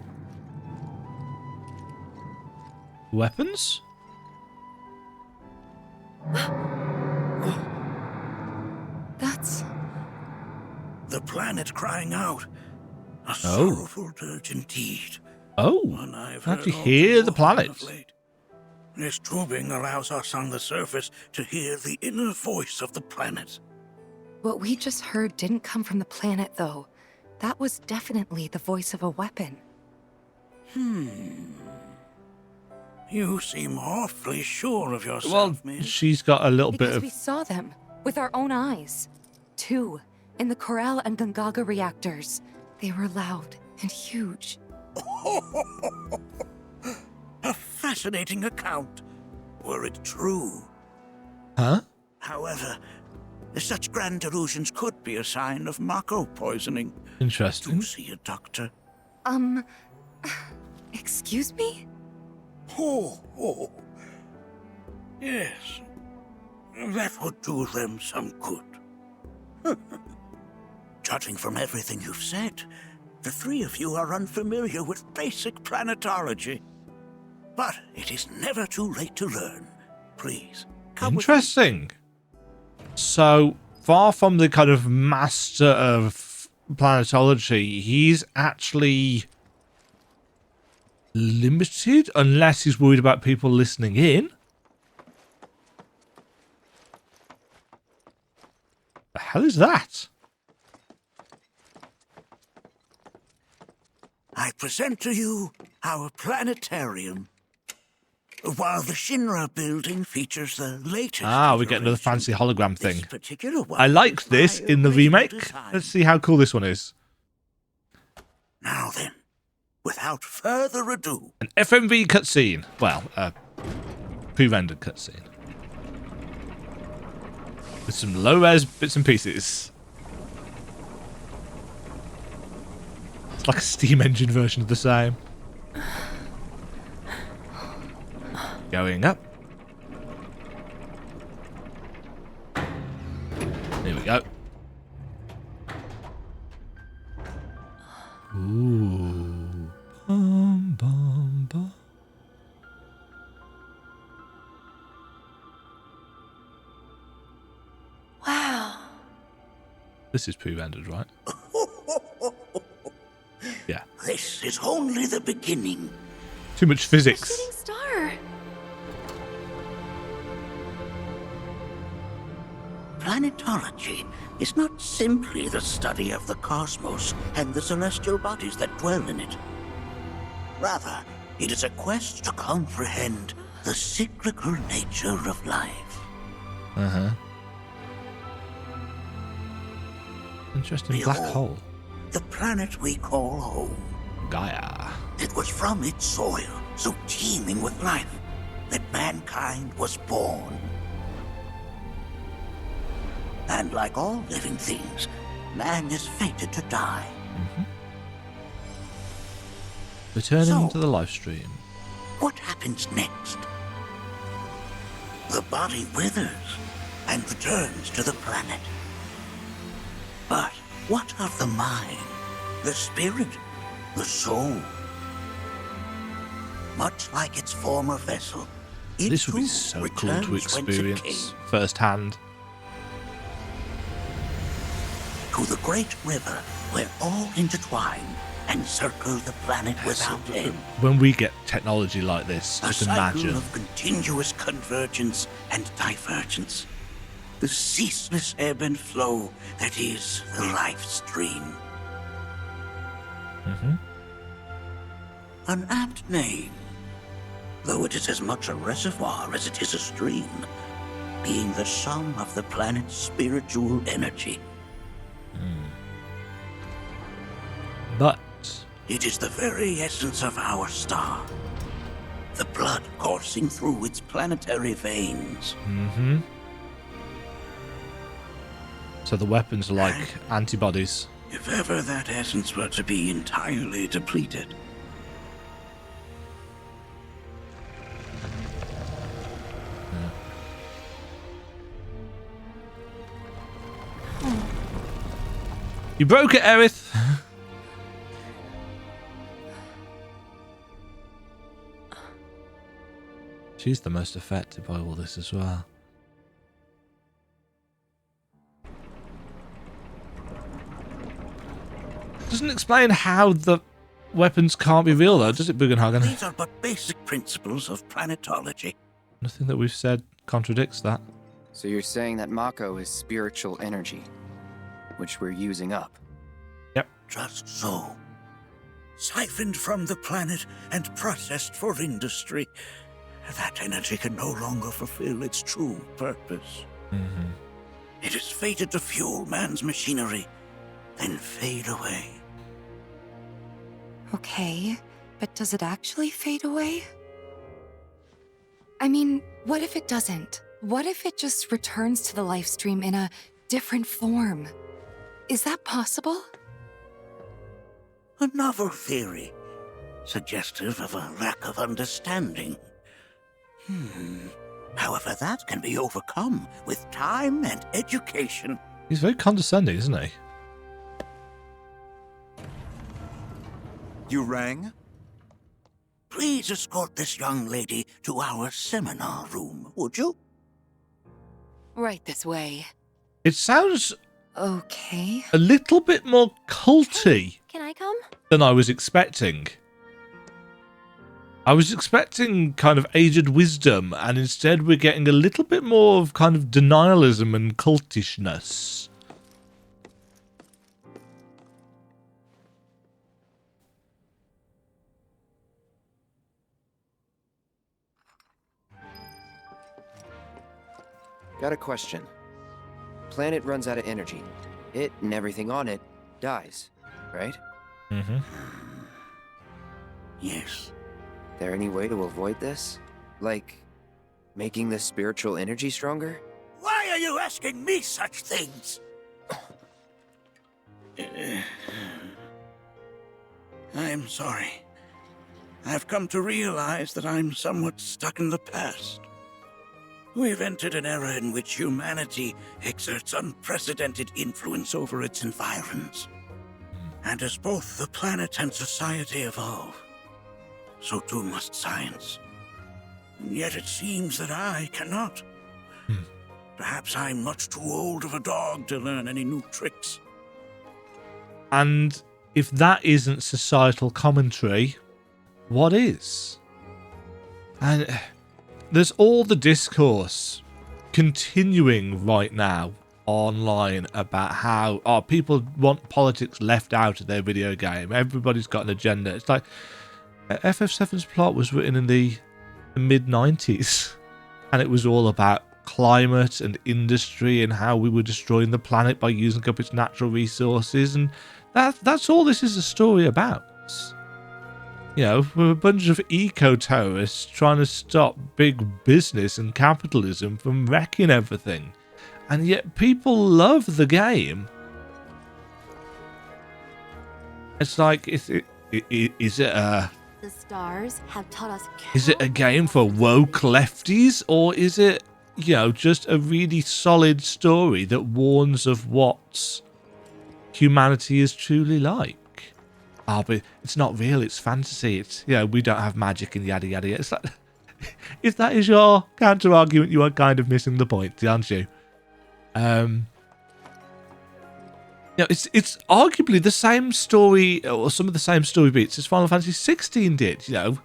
Weapons? That's the planet crying out. A sorrowful dirge indeed. Oh. One I've How'd heard you all hear too the often planet? of late. This tubing allows us on the surface to hear the inner voice of the planet. What we just heard didn't come from the planet, though. That was definitely the voice of a weapon. You seem awfully sure of yourself, Well, miss. she's got a little bit Because of... we saw them with our own eyes. 2 in the Corel and Gungaga reactors. They were loud and huge. A fascinating account, were it true. Huh? However, such grand delusions could be a sign of Mako poisoning. Interesting. Do see a doctor. Excuse me? Oh. Yes. That would do them some good. Judging from everything you've said, the 3 of you are unfamiliar with basic planetology. But it is never too late to learn. Please, come with me. Interesting. So, far from the kind of master of planetology, he's actually limited, unless he's worried about people listening in. The hell is that? I present to you our planetarium. While the Shinra building features the latest... We get another fancy hologram thing. particular one I liked this in the remake. Let's see how cool this one is. Now then, without further ado... An FMV cutscene. Well, pre-rendered cutscene. With some low-res bits and pieces. It's like a Steam engine version of the same. Going up. Here we go. Ooh. This is pre-rendered, right? Yeah. This is only the beginning. Too much physics. Shooting star. Planetology is not simply the study of the cosmos and the celestial bodies that dwell in it. Rather, it is a quest to comprehend the cyclical nature of life. Uh-huh. Interesting black hole. The planet we call home. Gaia. It was from its soil, so teeming with life, that mankind was born. And like all living things, man is fated to die. Returning to the live stream. What happens next? The body withers and returns to the planet. But what of the mind, the spirit, the soul? Much like its former vessel, it This would be too so cool returns to whence it experience came. firsthand. To the great river where all intertwine and circle the planet without end. When we get technology like this, A just cycle imagine. of continuous convergence and divergence. The ceaseless ebb and flow that is the life stream. An apt name, though it is as much a reservoir as it is a stream, being the sum of the planet's spiritual energy. But it is the very essence of our star. The blood coursing through its planetary veins. So the weapons are like antibodies. If ever that essence were to be entirely depleted. You broke it, Aerith! She's the most affected by all this as well. Doesn't explain how the weapons can't be real, though, does it, Bugenhagen? These are but basic principles of planetology. Nothing that we've said contradicts that. So you're saying that Mako is spiritual energy, which we're using up? Yep. Just so. Siphoned from the planet and processed for industry. That energy can no longer fulfill its true purpose. It is fated to fuel man's machinery, then fade away. Okay, but does it actually fade away? I mean, what if it doesn't? What if it just returns to the life stream in a different form? Is that possible? A novel theory, suggestive of a lack of understanding. However, that can be overcome with time and education. He's very condescending, isn't he? You rang? Please escort this young lady to our seminar room, would you? Right this way. It sounds Okay. a little bit more culty Can I come? than I was expecting. I was expecting kind of aged wisdom, and instead we're getting a little bit more of kind of denialism and cultishness. Got a question. Planet runs out of energy. It and everything on it dies, right? Yes. There any way to avoid this? Like, making the spiritual energy stronger? Why are you asking me such things? I'm sorry. I've come to realize that I'm somewhat stuck in the past. We've entered an era in which humanity exerts unprecedented influence over its environs. And as both the planet and society evolve, so too must science. And yet it seems that I cannot. Perhaps I'm much too old of a dog to learn any new tricks. And if that isn't societal commentary, what is? And there's all the discourse continuing right now online about how people want politics left out of their video game. Everybody's got an agenda. It's like FF7's plot was written in the mid-90s, and it was all about climate and industry and how we were destroying the planet by using up its natural resources, and that's all this is a story about. You know, we're a bunch of eco-terrorists trying to stop big business and capitalism from wrecking everything. And yet people love the game. It's like, is it a... The stars have taught us. Is it a game for woke lefties? Or is it, you know, just a really solid story that warns of what humanity is truly like? Oh, but it's not real, it's fantasy. It's, you know, we don't have magic and yada yada yada. It's like, if that is your counter-argument, you are kind of missing the point, aren't you? You know, it's arguably the same story, or some of the same story beats as Final Fantasy XVI did. You know,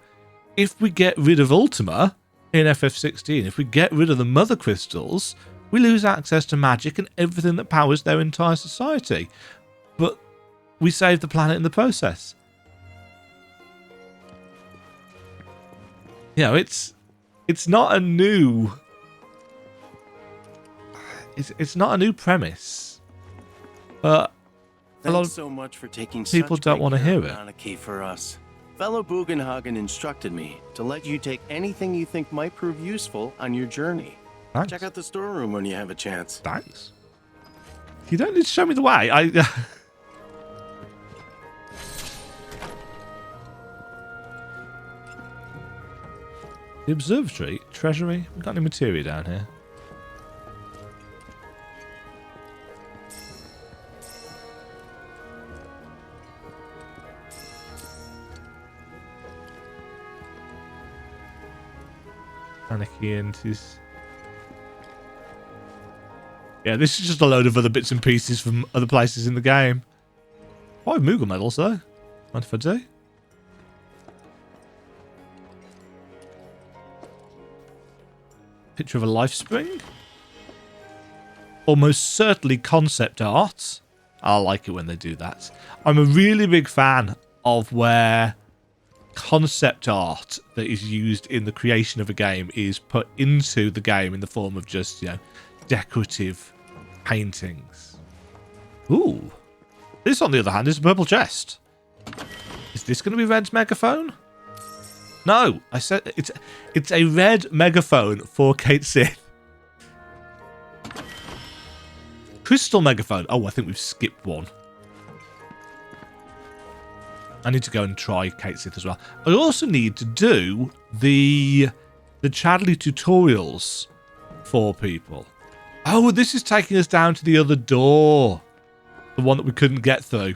if we get rid of Ultima in FF16, if we get rid of the Mother Crystals, we lose access to magic and everything that powers their entire society. But we save the planet in the process. You know, it's not a new... It's not a new premise, but a lot of so much for taking people don't want to hear it. For us. Fellow Bugenhagen instructed me to let you take anything you think might prove useful on your journey. Thanks. Check out the storeroom when you have a chance. Thanks. You don't need to show me the way. The observatory, treasury. We've got any materia down here? Anarchy and his... Yeah, this is just a load of other bits and pieces from other places in the game. 5 Moogle medals though. Mind if I do? Picture of a life spring. Almost certainly concept art. I like it when they do that. I'm a really big fan of where concept art that is used in the creation of a game is put into the game in the form of just, you know, decorative paintings. Ooh. This, on the other hand, is a purple chest. Is this going to be Red's megaphone? No, I said it's a red megaphone for Kate Sith. Crystal megaphone. Oh, I think we've skipped one. I need to go and try Kate Sith as well. I also need to do the Chadley tutorials for people. Oh, this is taking us down to the other door. The one that we couldn't get through.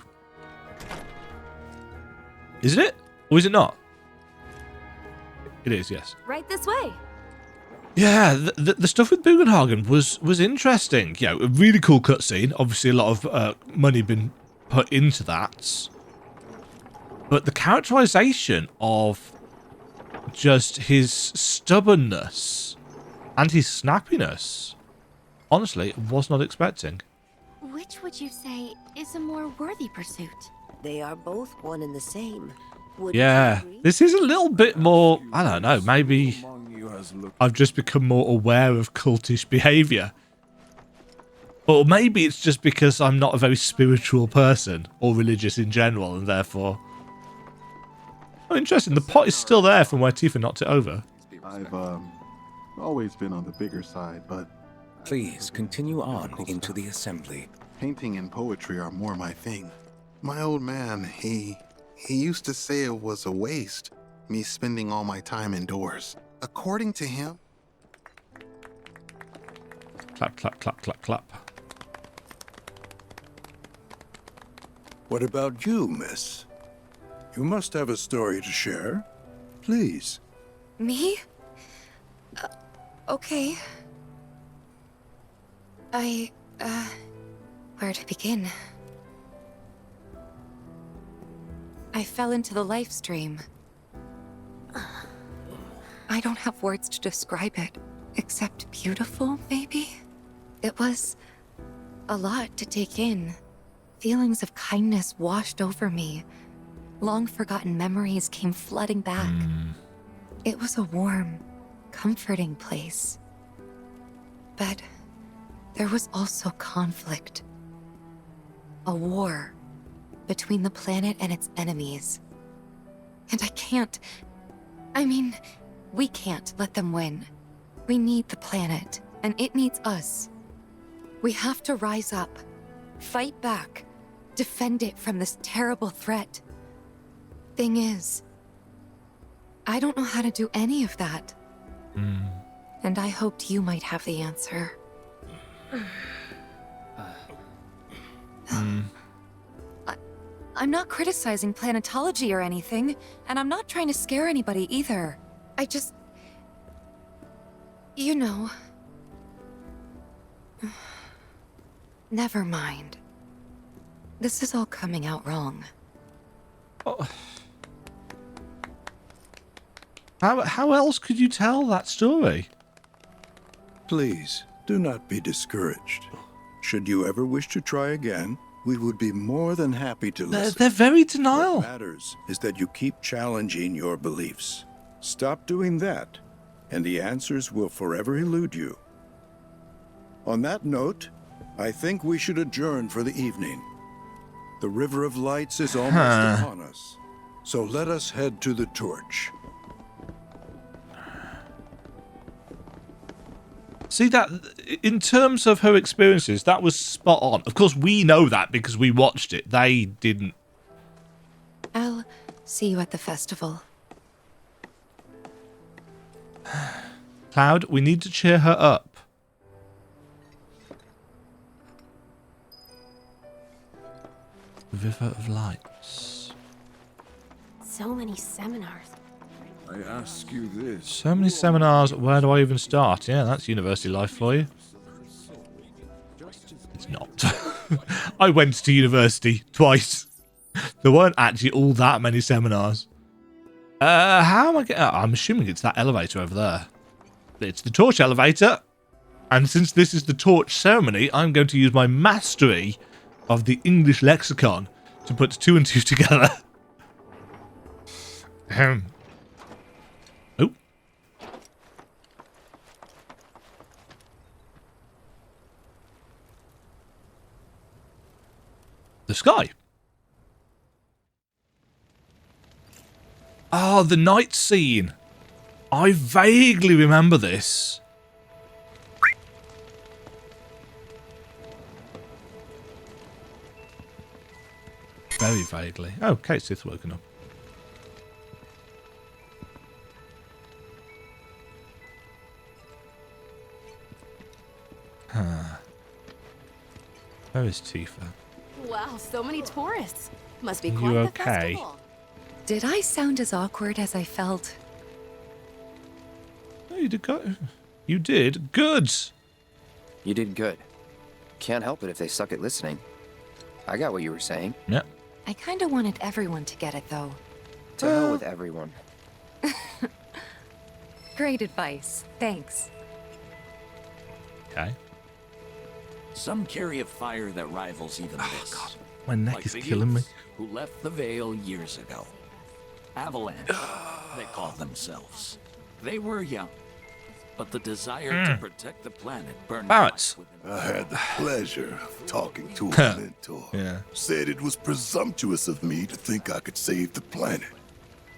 Is it? Or is it not? It is, yes. Right this way. Yeah, the stuff with Bugenhagen was interesting. You know, a really cool cutscene. Obviously, a lot of money been put into that. But the characterization of just his stubbornness and his snappiness, honestly, was not expecting. Which would you say is a more worthy pursuit? They are both one and the same. Yeah, this is a little bit more, I don't know, maybe I've just become more aware of cultish behaviour. Or maybe it's just because I'm not a very spiritual person, or religious in general, and therefore... Oh, interesting, the pot is still there from where Tifa knocked it over. I've always been on the bigger side, but... Please, continue on into the assembly. Painting and poetry are more my thing. My old man, he used to say it was a waste, me spending all my time indoors. According to him... Clap, clap, clap, clap, clap. What about you, miss? You must have a story to share. Please. Me? Okay. Where to begin? I fell into the life stream. I don't have words to describe it, except beautiful, maybe? It was a lot to take in. Feelings of kindness washed over me. Long-forgotten memories came flooding back. It was a warm, comforting place. But there was also conflict. A war between the planet and its enemies. And we can't let them win. We need the planet, and it needs us. We have to rise up, fight back, defend it from this terrible threat. Thing is, I don't know how to do any of that. And I hoped you might have the answer. I'm not criticizing planetology or anything, and I'm not trying to scare anybody either. I just... You know... Never mind. This is all coming out wrong. Oh. How else could you tell that story? Please, do not be discouraged. Should you ever wish to try again, we would be more than happy to listen. They're very denial. What matters is that you keep challenging your beliefs. Stop doing that, and the answers will forever elude you. On that note, I think we should adjourn for the evening. The River of Lights is almost upon us, so let us head to the torch. See, that in terms of her experiences, that was spot on. Of course, we know that because we watched it. They didn't. I'll see you at the festival. Cloud, we need to cheer her up. River of Lights. So many seminars. I ask you this. So many seminars, where do I even start? Yeah, that's university life for you. It's not. I went to university twice. There weren't actually all that many seminars. How am I getting... I'm assuming it's that elevator over there. It's the torch elevator. And since this is the torch ceremony, I'm going to use my mastery of the English lexicon to put 2 and 2 together. Oh. The sky. Oh, the night scene. I vaguely remember this. Very vaguely. Oh, Kate Sith's woken up. Where is Tifa? Wow, so many tourists. Must be Are quite you the okay? festival. Did I sound as awkward as I felt? Oh, you did good. You did good. You did good. Can't help it if they suck at listening. I got what you were saying. Yeah. I kind of wanted everyone to get it, though. To hell with everyone. Great advice. Thanks. Okay. Some carry a fire that rivals even this. God, my neck like is the killing me. youths who left the Vale years ago. Avalanche, they call themselves. They were young, but the desire to protect the planet burned Barret. I had the pleasure of talking to a mentor. Yeah. Said it was presumptuous of me to think I could save the planet.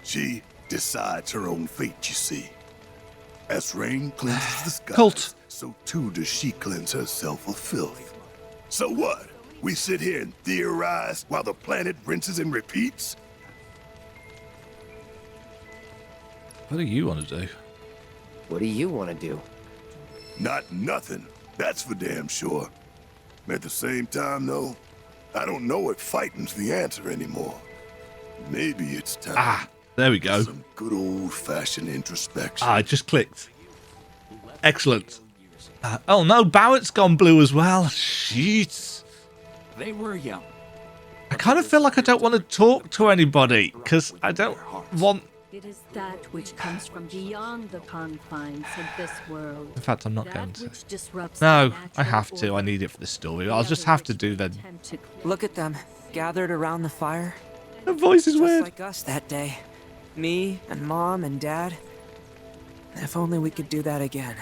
She decides her own fate, you see. As rain cleanses the skies, Cult. so too does she cleanse herself of filth. So what? We sit here and theorize while the planet rinses and repeats? What do you want to do? What do you want to do? Not nothing. That's for damn sure. At the same time, though, I don't know if fighting's the answer anymore. Maybe it's time. Ah, there we go. Some good old-fashioned introspection. Ah, it just clicked. Excellent. Oh no, Barrett's gone blue as well. Jeez. They were young. I kind of feel like I don't want to talk to anybody because I don't want. It is that which comes from beyond the confines of this world. In fact, I'm not going to. Which disrupts No, the I have natural to. I order. need it for the story. I'll just have to do the. Look at them, gathered around the fire. Her voice is Just weird. like us that day. Me and Mom and Dad. If only we could do that again.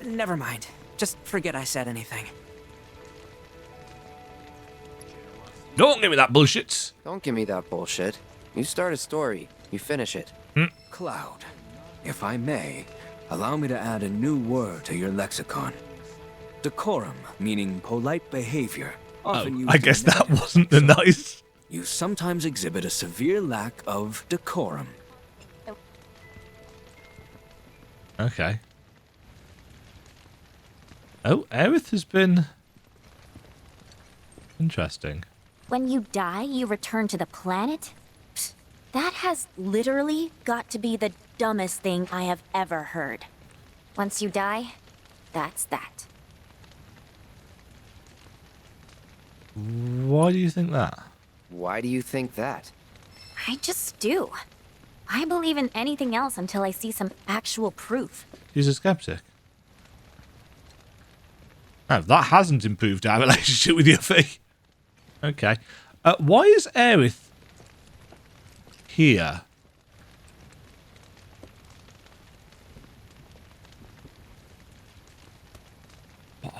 Never mind. Just forget I said anything. Don't give me that bullshit. Don't give me that bullshit. You start a story, you finish it. Cloud, if I may, allow me to add a new word to your lexicon. Decorum, meaning polite behavior. Often used I in guess a that negative wasn't the nice. You sometimes exhibit a severe lack of decorum. Okay. Oh, Aerith has been interesting. When you die, you return to the planet? Psst, that has literally got to be the dumbest thing I have ever heard. Once you die, that's that. Why do you think that? Why do you think that? I just do. I believe in anything else until I see some actual proof. She's a skeptic. Oh, that hasn't improved our relationship with Yuffie. Okay. Why is Aerith here?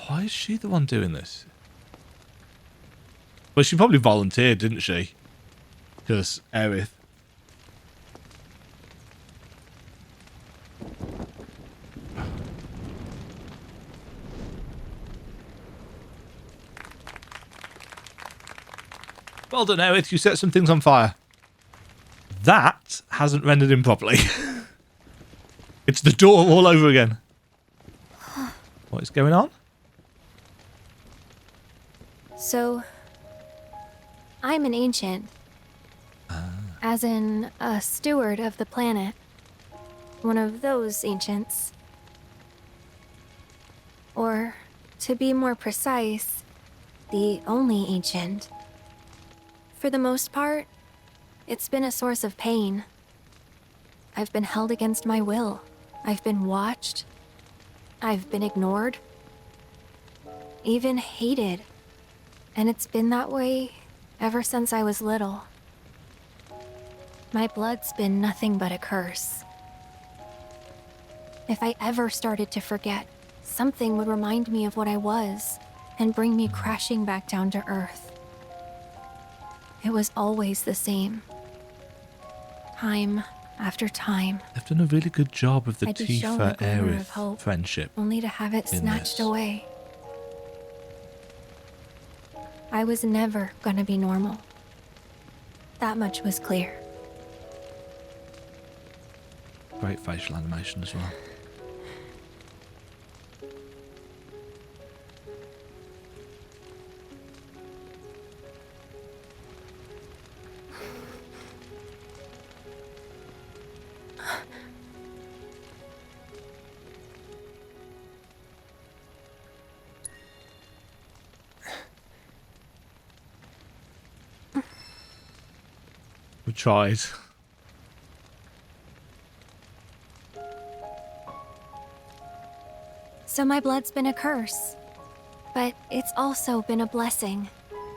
Why is she the one doing this? Well, she probably volunteered, didn't she? Because Aerith. Well done, Aerith. You set some things on fire. That hasn't rendered in properly. It's the door all over again. What is going on? So, I'm an ancient. As in, a steward of the planet. One of those ancients. Or, to be more precise, the only ancient. For the most part, it's been a source of pain. I've been held against my will. I've been watched. I've been ignored. Even hated. And it's been that way ever since I was little. My blood's been nothing but a curse. If I ever started to forget, something would remind me of what I was and bring me crashing back down to earth. It was always the same. Time after time. They've done a really good job of the I'd be shown a Tifa glimmer of hope, Aerith friendship. only to have it in snatched this. away. I was never gonna be normal. That much was clear. Great facial animation as well. We tried. So my blood's been a curse. But it's also been a blessing.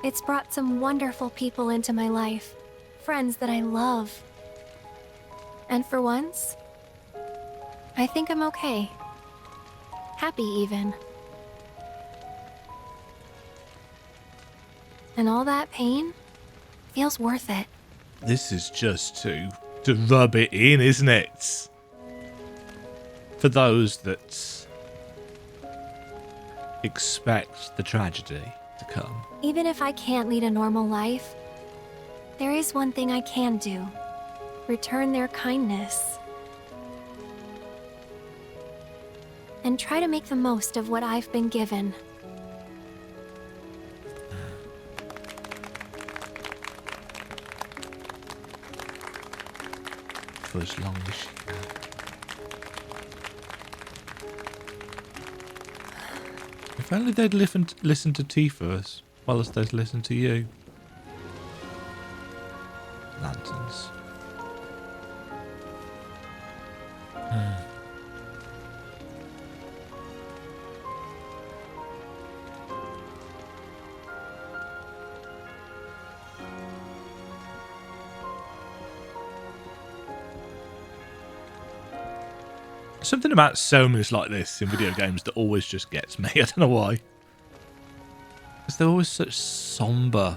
It's brought some wonderful people into my life. Friends that I love. And for once, I think I'm okay. Happy even. And all that pain feels worth it. This is just to rub it in, isn't it? For those that expect the tragedy to come. Even if I can't lead a normal life, there is one thing I can do. Return their kindness. And try to make the most of what I've been given. For as long as she can. If only they'd listened to Tifa's well as those listen to you. Lanterns. Something about ceremonies like this in video games that always just gets me. I don't know why. Because they're always such somber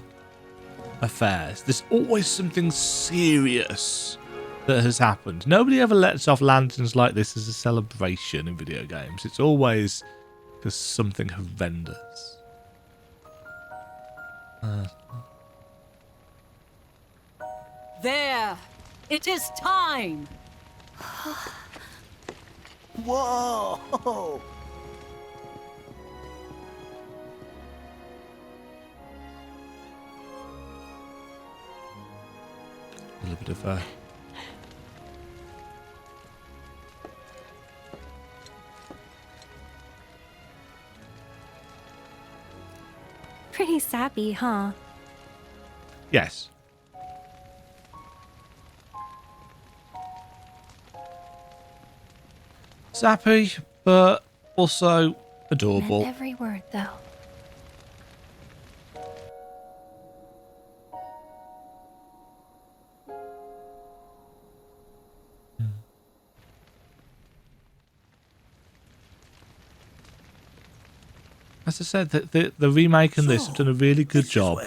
affairs. There's always something serious that has happened. Nobody ever lets off lanterns like this as a celebration in video games. It's always because something horrendous. There! It is time! Whoa! A little bit of Pretty sappy, huh? yes. Sappy, but also adorable. Meant every word, though. As I said, the remake and this have done a really good job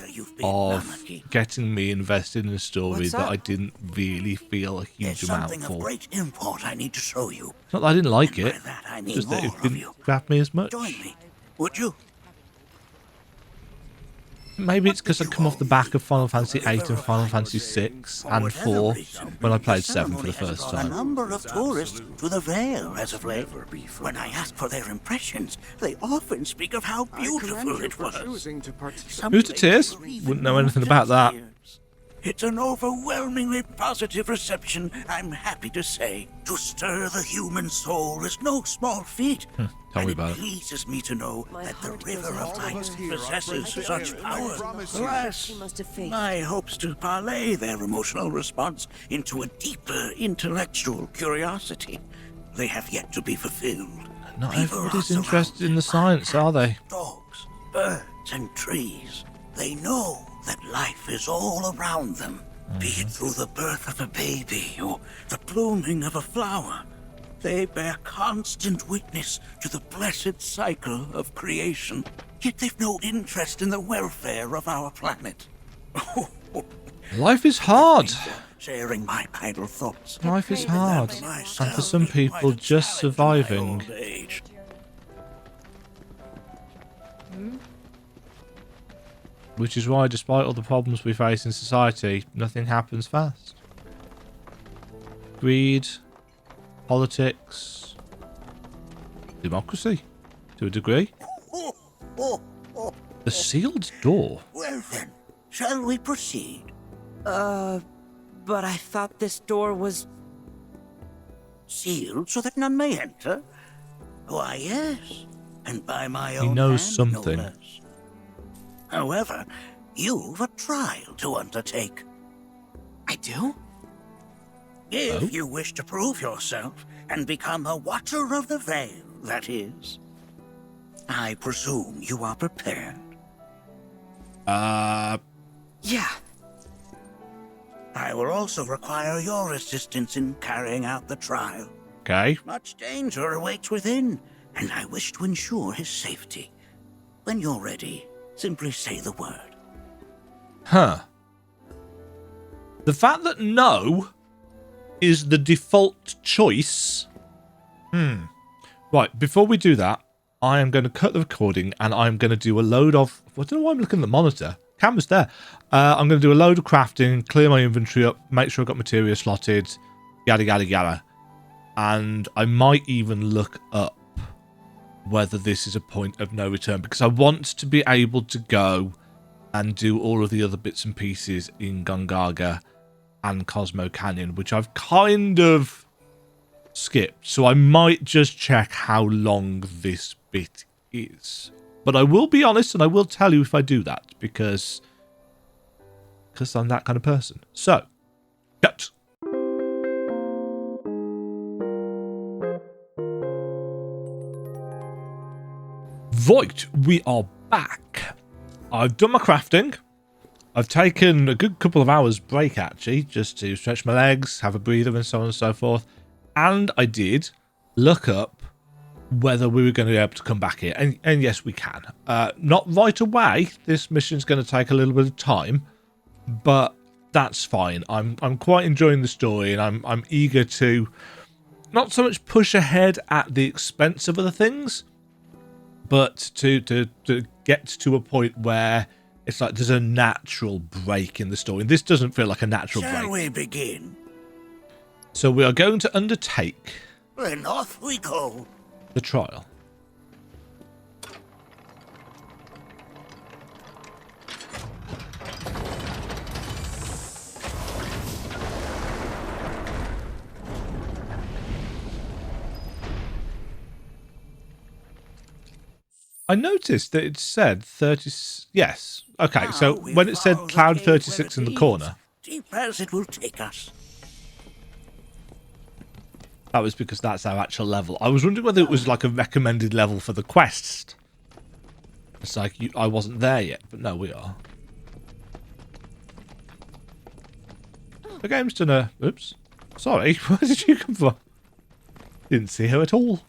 of getting me invested in a story that I didn't really feel a huge amount Something for. of great import I need to show you. It's not that I didn't like it, I mean just that it more of didn't you. grab me as much. Join me, would you? Maybe it's because I come off the back of Final Fantasy VIII and Final Fantasy VI and 4 when I played 7 for the first A time. number of tourists to the Vale as of late. When I ask for their impressions, they often speak of how beautiful it was. Who's the Tears? Wouldn't know anything about that. It's an overwhelmingly positive reception, I'm happy to say. To stir the human soul is no small feat. Tell me about it. Pleases me to know that the River of Light possesses such power. Alas, my hopes to parlay their emotional response into a deeper intellectual curiosity. They have yet to be fulfilled. Not everybody's interested in the science, are they? Dogs, birds, and trees. They know that life is all around them, be it through the birth of a baby or the blooming of a flower. They bear constant witness to the blessed cycle of creation, yet they've no interest in the welfare of our planet. Life is hard. Sharing my idle thoughts. Life is hard. And for some people, just surviving. Which is why, despite all the problems we face in society, nothing happens fast. Greed, politics, democracy, to a degree. The sealed door. Well then, shall we proceed? But I thought this door was... Sealed so that none may enter? Why, yes. And by my own He knows hand, something. no less. However, you've a trial to undertake. I do? If you wish to prove yourself and become a Watcher of the Vale, that is. I presume you are prepared. Yeah. I will also require your assistance in carrying out the trial. Okay. Much danger awaits within, and I wish to ensure his safety. When you're ready, simply say the word. Huh. The fact that no is the default choice. Right, before we do that, I am going to cut the recording and I'm going to do a load of... I don't know why I'm looking at the monitor. Camera's there. I'm going to do a load of crafting, clear my inventory up, make sure I've got material slotted, yada, yada, yada. And I might even look up whether this is a point of no return, because I want to be able to go and do all of the other bits and pieces in Gungaga and Cosmo Canyon, which I've kind of skipped. So I might just check how long this bit is. But I will be honest and I will tell you if I do that because I'm that kind of person. So, cut. Right, we are back. I've done my crafting. I've taken a good couple of hours break actually, just to stretch my legs, have a breather and so on and so forth. And I did look up whether we were going to be able to come back here. And yes, we can. Not right away. This mission's going to take a little bit of time, but that's fine. I'm quite enjoying the story, and I'm eager to not so much push ahead at the expense of other things, but to get to a point where it's like there's a natural break in the story. And this doesn't feel like a natural break. Shall we begin? So we are going to undertake Then off we go. the trial. I noticed that it said 30... Yes. Okay, so when it said Cloud 36 in the corner... Deep as it will take us. That was because that's our actual level. I was wondering whether it was like a recommended level for the quest. It's like, I wasn't there yet, but no, we are. The game's done a... Oops. Sorry, where did you come from? Didn't see her at all.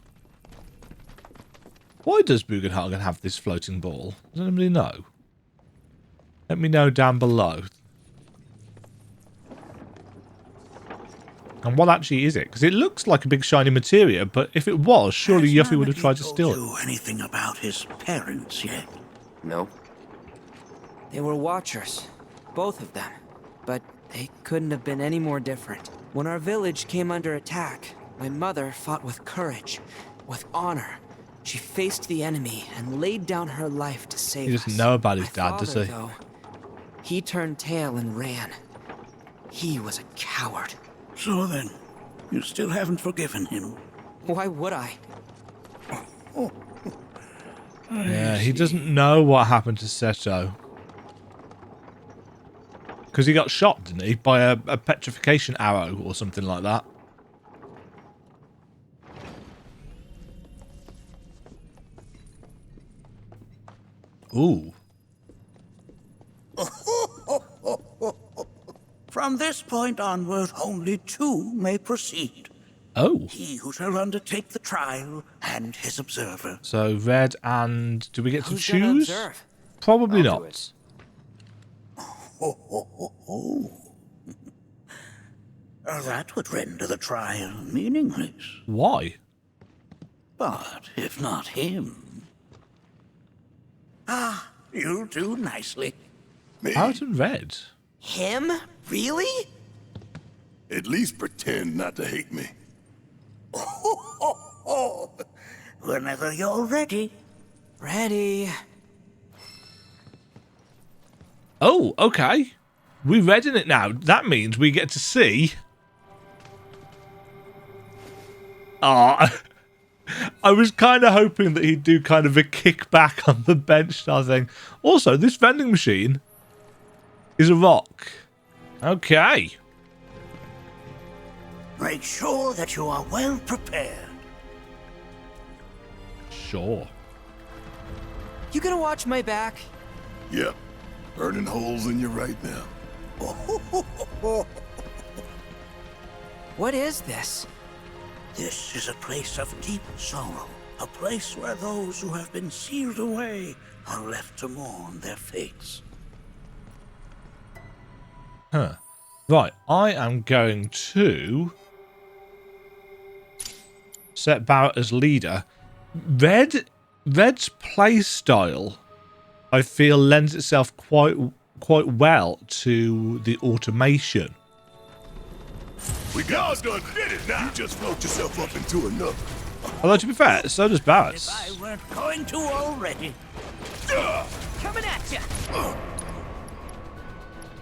Why does Bugenhagen have this floating ball? Does anybody know? Let me know down below. And what actually is it? Because it looks like a big shiny materia, but if it was, surely Yuffie would have tried to steal it. Do anything about his parents yet? No. They were Watchers, both of them, but they couldn't have been any more different. When our village came under attack, my mother fought with courage, with honor. She faced the enemy and laid down her life to save us. He doesn't know about his dad, does he? Though, he turned tail and ran. He was a coward. So then, you still haven't forgiven him? Why would I? Yeah, he doesn't know what happened to Seto. Because he got shot, didn't he? By a petrification arrow or something like that. Ooh. From this point onward, only two may proceed. Oh. He who shall undertake the trial and his observer. So Red and... Do we get to Who's gonna choose? observe? Probably I'll do not. That would render the trial meaningless. Why? But if not him... Ah, you'll do nicely. Out and Red. Him? Really? At least pretend not to hate me. Whenever you're ready. Ready. Oh, okay. We're Red in it now. That means we get to see... Ah, I was kind of hoping that he'd do kind of a kickback on the bench style thing. Also, this vending machine is a rock. Okay. Make sure that you are well prepared. Sure. You gonna watch my back? Yep. Burning holes in you right now. What is this? This is a place of deep sorrow. A place where those who have been sealed away are left to mourn their fates. Huh. Right, I am going to set Barret as leader. Red's play style, I feel, lends itself quite well to the automation. We got done did it now. You just float yourself up into another. Although, to be fair, so does Barret's. If I weren't going to already. Coming at you.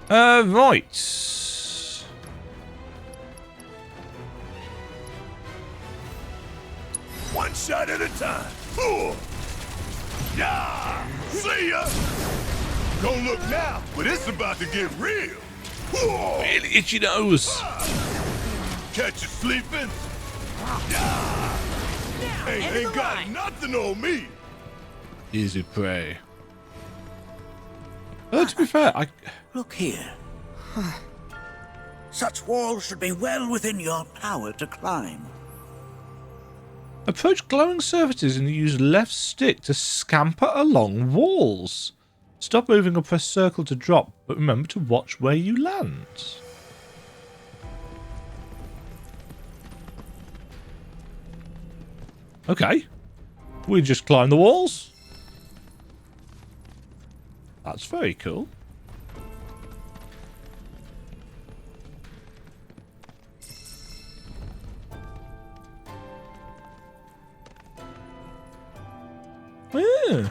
Right. One shot at a time. Ooh. Yeah! See ya! Don't look now, but it's about to get real. Whoa. Really itchy nose. Catch you sleeping? Yeah. Ain't got nothing on me. Easy prey. To be fair, Look here. Such walls should be well within your power to climb. Approach glowing surfaces and use left stick to scamper along walls. Stop moving or press circle to drop, but remember to watch where you land. Okay. We just climb the walls. That's very cool. Yeah.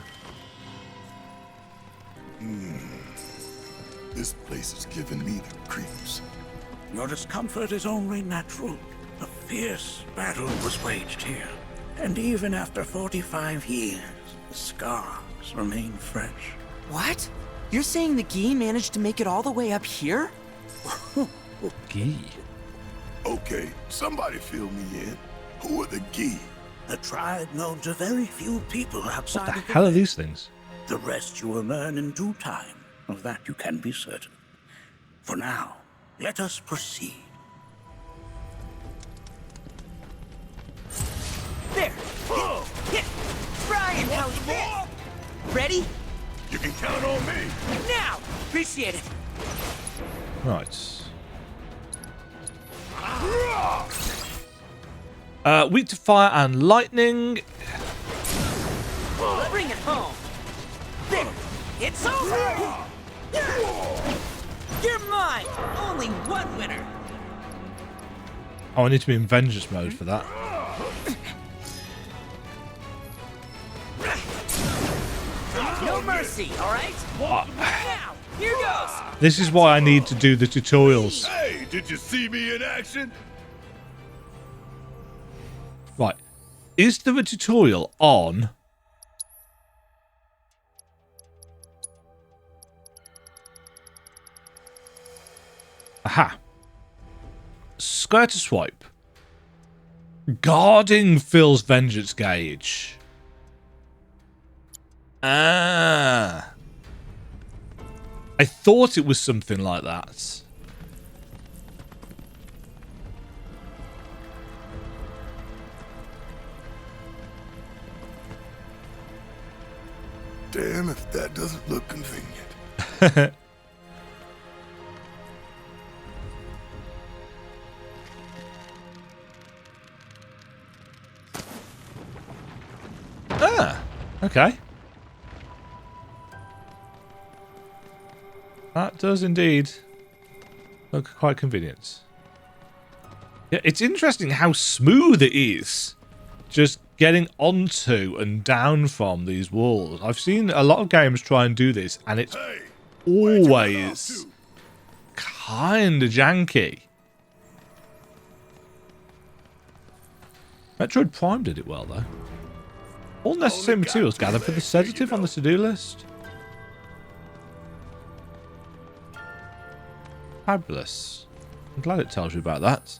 This place is giving me the creeps. Your discomfort is only natural. A fierce battle was waged here. And even after 45 years, the scars remain fresh. What? You're saying the Gi managed to make it all the way up here? Gi? Okay, somebody fill me in. Who are the Gi? A tribe known to very few people outside What the of hell are these things? The rest you will learn in due time. Of that you can be certain. For now, let us proceed. There! Hit! Brian, how's this? Ready? You can count on me. Now! Appreciate it. Right. Weak to fire and lightning. Bring it home. There! It's over! You're mine! Only one winner! Oh, I need to be in vengeance mode for that. No mercy, alright? Now, here goes! This is why I need to do the tutorials. Hey, did you see me in action? Right. Is there a tutorial on... Aha. Square to swipe. Guarding fills vengeance gauge. Ah. I thought it was something like that. Damn if that doesn't look convenient. Ah, okay. That does indeed look quite convenient. Yeah, it's interesting how smooth it is just getting onto and down from these walls. I've seen a lot of games try and do this, and it's always kind of janky. Metroid Prime did it well, though. All necessary materials gathered for the sedative on the to-do list. Fabulous. I'm glad it tells you about that.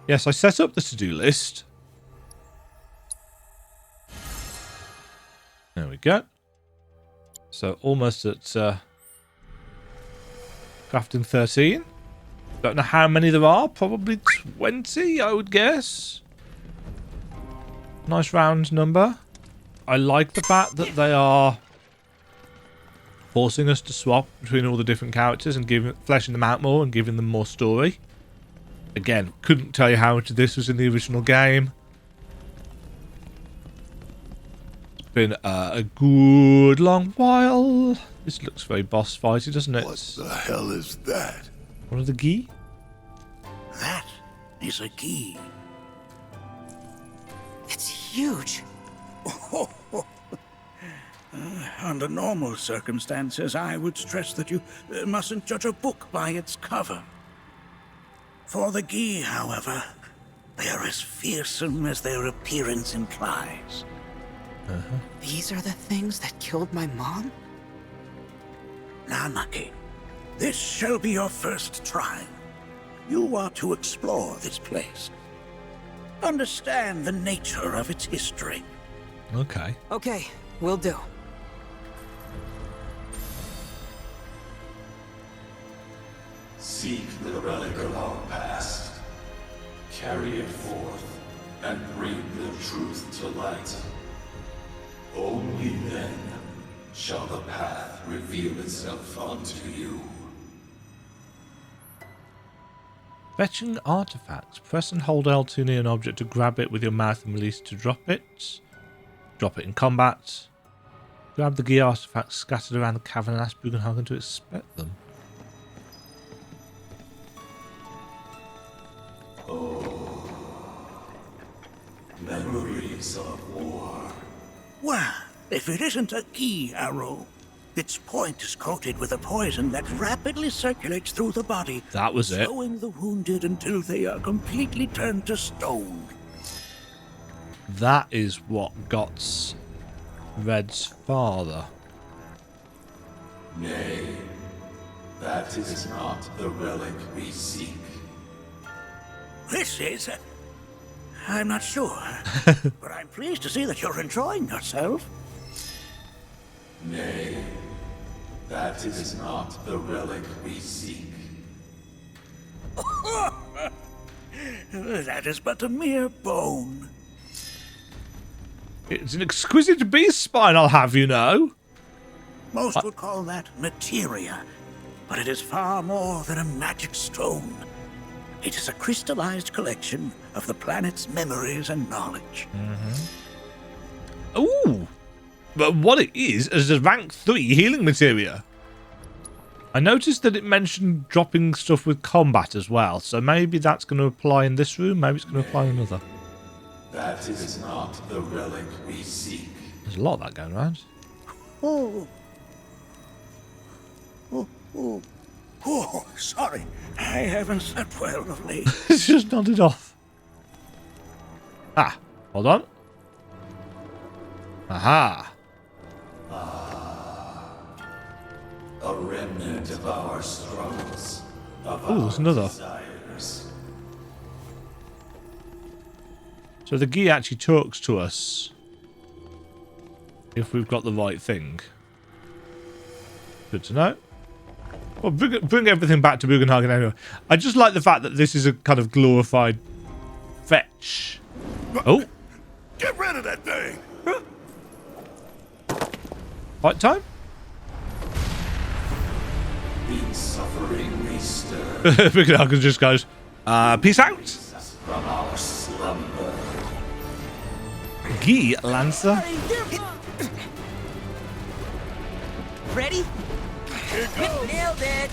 Yes, I set up the to-do list. There we go. So almost at crafting 13. Don't know how many there are. Probably 20, I would guess. Nice round number. I like the fact that they are forcing us to swap between all the different characters and fleshing them out more and giving them more story. Again, couldn't tell you how much of this was in the original game. It's been a good long while. This looks very boss fighty, doesn't it? What the hell is that? One of the Gi? That is a Gi. It's huge. Under normal circumstances, I would stress that you mustn't judge a book by its cover. For the Gi, however, they are as fearsome as their appearance implies. These are the things that killed my mom? Namaki, this shall be your first try. You are to explore this place. Understand the nature of its history. Okay. Okay, will do. Seek the relic of our past. Carry it forth and bring the truth to light. Only then shall the path reveal itself unto you. Fetching artifacts. Press and hold L2 near an object to grab it with your mouth and release to drop it. Drop it in combat. Grab the gear artifacts scattered around the cavern and ask Bugenhagen to inspect them. Oh, memories of war. Well, if it isn't a key arrow, its point is coated with a poison that rapidly circulates through the body, That was it. slowing the wounded until they are completely turned to stone. That is what got Red's father. Nay, that is not the relic we seek. This is... I'm not sure, but I'm pleased to see that you're enjoying yourself. Nay, that is not the relic we seek. That is but a mere bone. It's an exquisite beast spine, I'll have you know. Most would call that materia, but it is far more than a magic stone. It is a crystallized collection of the planet's memories and knowledge. Ooh! But what it is a rank 3 healing materia. I noticed that it mentioned dropping stuff with combat as well, so maybe that's going to apply in this room, maybe it's going to apply in another. That is not the relic we seek. There's a lot of that going around. Oh. Oh, sorry. I haven't slept well of late. It's just nodded off. Ah, hold on. Aha. A remnant of our struggles. Oh, there's another. Desires. So the Gi actually talks to us if we've got the right thing. Good to know. Well, bring everything back to Bugenhagen anyway. I just like the fact that this is a kind of glorified fetch. Oh. Get rid of that thing! Fight time? In suffering we stir. Bugenhagen just goes, peace out. From our slumber. Gi Lancer. Ready? Nailed it!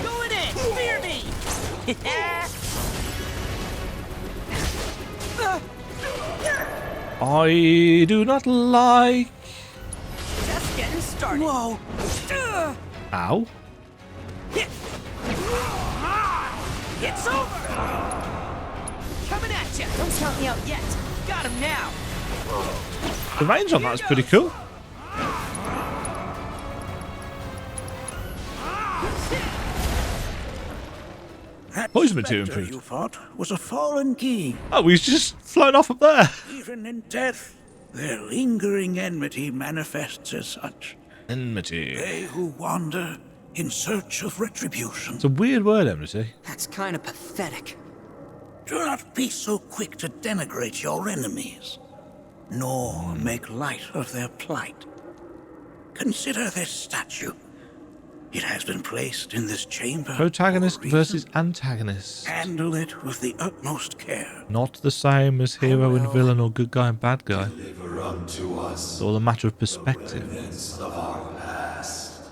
Going in! Fear me! I do not like... Just getting started. Whoa! Ow. It's over! Coming at you! Don't count me out yet! Got him now! The range on that's pretty cool. That Poison material spectre improved. you fought was a fallen key. Oh, he's just flown off up there. Even in death, their lingering enmity manifests as such. Enmity. They who wander in search of retribution. It's a weird word, enmity. That's kind of pathetic. Do not be so quick to denigrate your enemies, nor make light of their plight. Consider this statue. It has been placed in this chamber. Protagonist versus antagonist. Handle it with the utmost care. Not the same as hero and villain or good guy and bad guy. Deliver unto us It's all a matter of perspective. remnants of our past.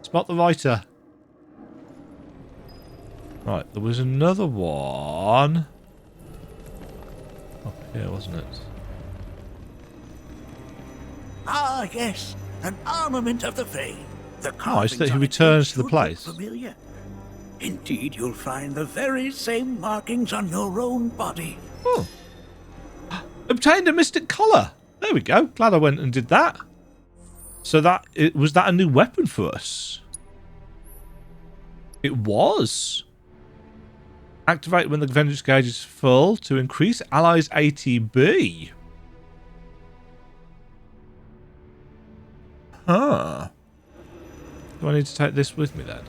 Spot the writer. Right, there was another one. Up here, wasn't it? Ah, yes, an armament of the Vale. The Oh, it's that he carvings on its returns edge to the should place. look familiar. Indeed, you'll find the very same markings on your own body. Oh. Obtained a mystic collar. There we go. Glad I went and did that. So was that a new weapon for us? It was. Activate when the vengeance gauge is full to increase allies' ATB. Huh. Do I need to take this with me then?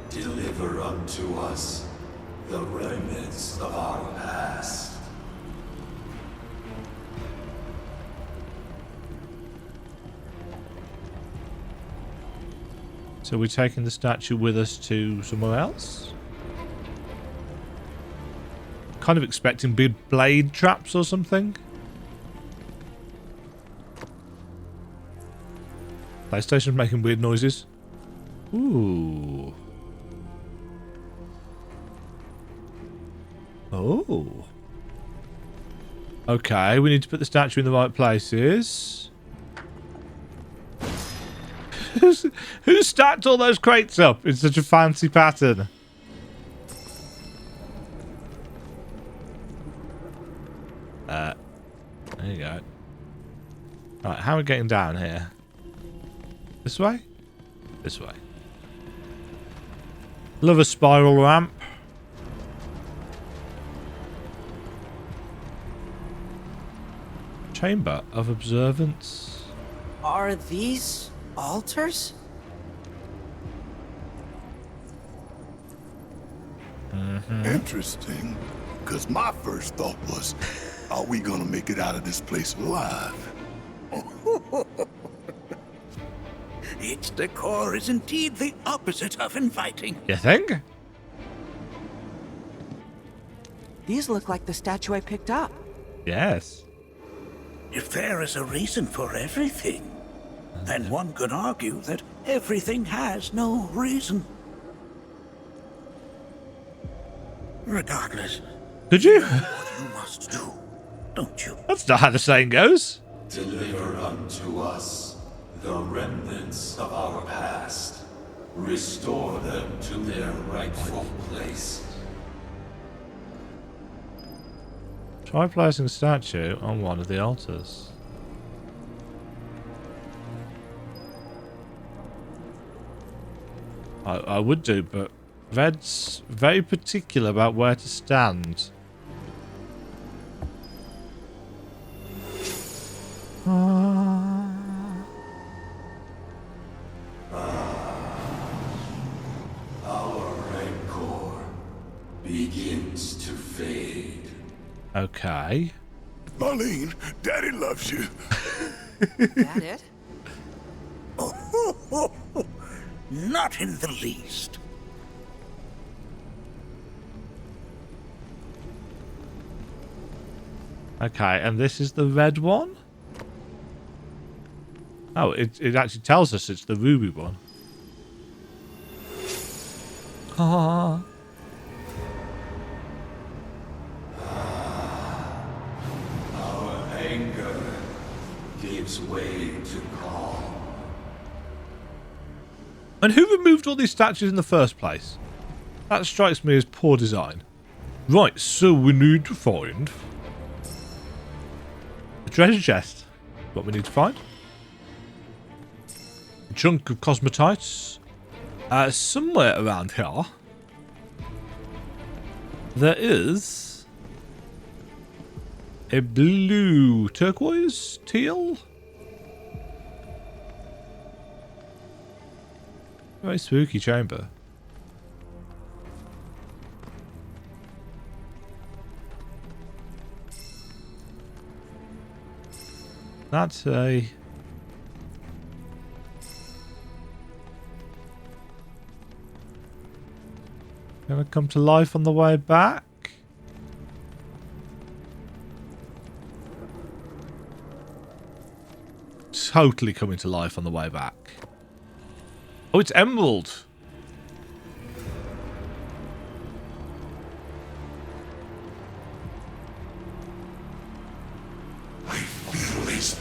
Deliver unto us the remnants of our past. So we're taking the statue with us to somewhere else? Kind of expecting big blade traps or something. PlayStation's making weird noises. Ooh. Oh. Okay, we need to put the statue in the right places. Who stacked all those crates up in such a fancy pattern? There you go. Right, how are we getting down here? This way? This way. Love a spiral ramp. Chamber of Observance. Are these altars? Interesting. Because my first thought was, are we gonna make it out of this place alive? Its decor is indeed the opposite of inviting. You think? These look like the statue I picked up. Yes. If there is a reason for everything, then one could argue that everything has no reason. Regardless. Could you? What you must do, don't you? That's not how the saying goes. Deliver unto us the remnants of our past. Restore them to their rightful place. Try placing a statue on one of the altars. I would do, but Red's very particular about where to stand. Our rancor begins to fade. Okay. Marlene, Daddy loves you. That it? Not in the least. Okay, and this is the red one? Oh, it actually tells us it's the ruby one. Ah. Our anger gives way to calm. And who removed all these statues in the first place? That strikes me as poor design. Right, so we need to find the treasure chest. What we need to find. A chunk of cosmetites. Somewhere around here there is a blue, turquoise, teal. Very spooky chamber. That's a... Gonna come to life on the way back. Totally coming to life on the way back. Oh, it's emerald.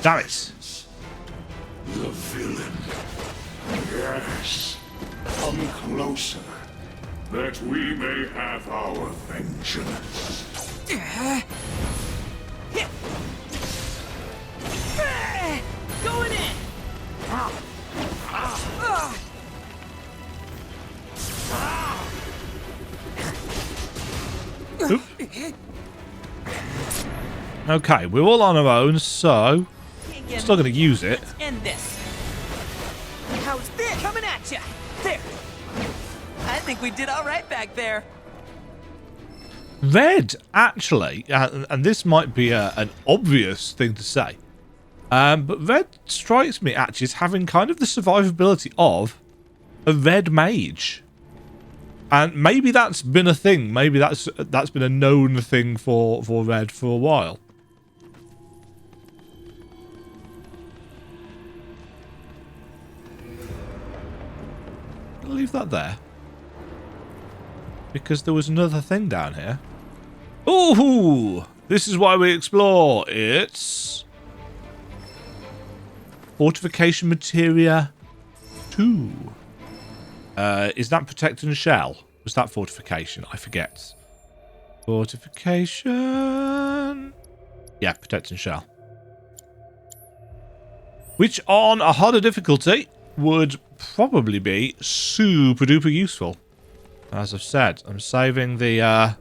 Damn it. The villain. Yes. Come closer, that we may have our vengeance. Oop. Okay, we're all on our own, so still going to use it. Let's end this. How's this? Coming at ya. There. I think we did all right back there. Red, actually, and this might be an obvious thing to say, but Red strikes me actually as having kind of the survivability of a red mage. And maybe that's been a thing. Maybe that's been a known thing for Red for a while. I'll leave that there. Because there was another thing down here. Ooh! This is why we explore. It's Fortification Materia 2. Is that Protect and Shell? Was that Fortification? I forget. Fortification. Yeah, Protect and Shell. Which on a harder difficulty would probably be super duper useful. As I've said, I'm saving the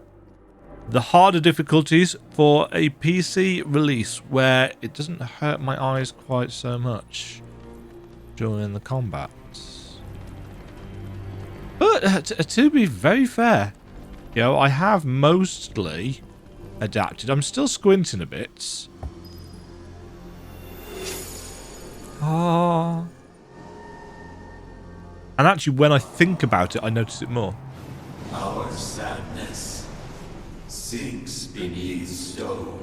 harder difficulties for a PC release where it doesn't hurt my eyes quite so much during the combat. But to be very fair, you know, I have mostly adapted. I'm still squinting a bit. Ah. And actually, when I think about it, I notice it more. Our sadness sinks beneath stone.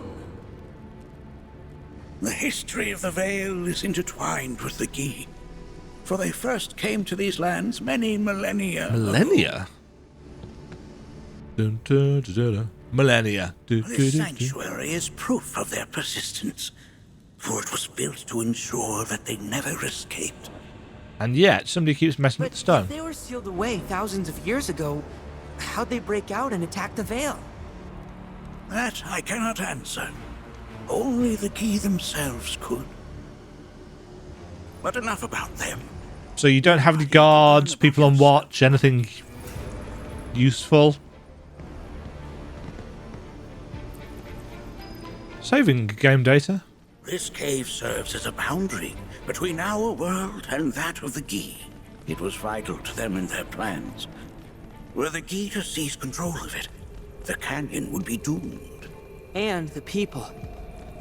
The history of the Vale is intertwined with the Gi, for they first came to these lands many millennia Millennia? Dun, dun, dun, dun, dun. Millennia. ago. This sanctuary is proof of their persistence, for it was built to ensure that they never escaped. And yet, somebody keeps messing with the stone. If they were sealed away thousands of years ago, how'd they break out and attack the Vale? That I cannot answer. Only the Gi themselves could. But enough about them. So you don't have any guards, people on watch, anything useful? Saving game data. This cave serves as a boundary between our world and that of the Gi. It was vital to them in their plans. Were the Gi to seize control of it, the canyon would be doomed. And the people.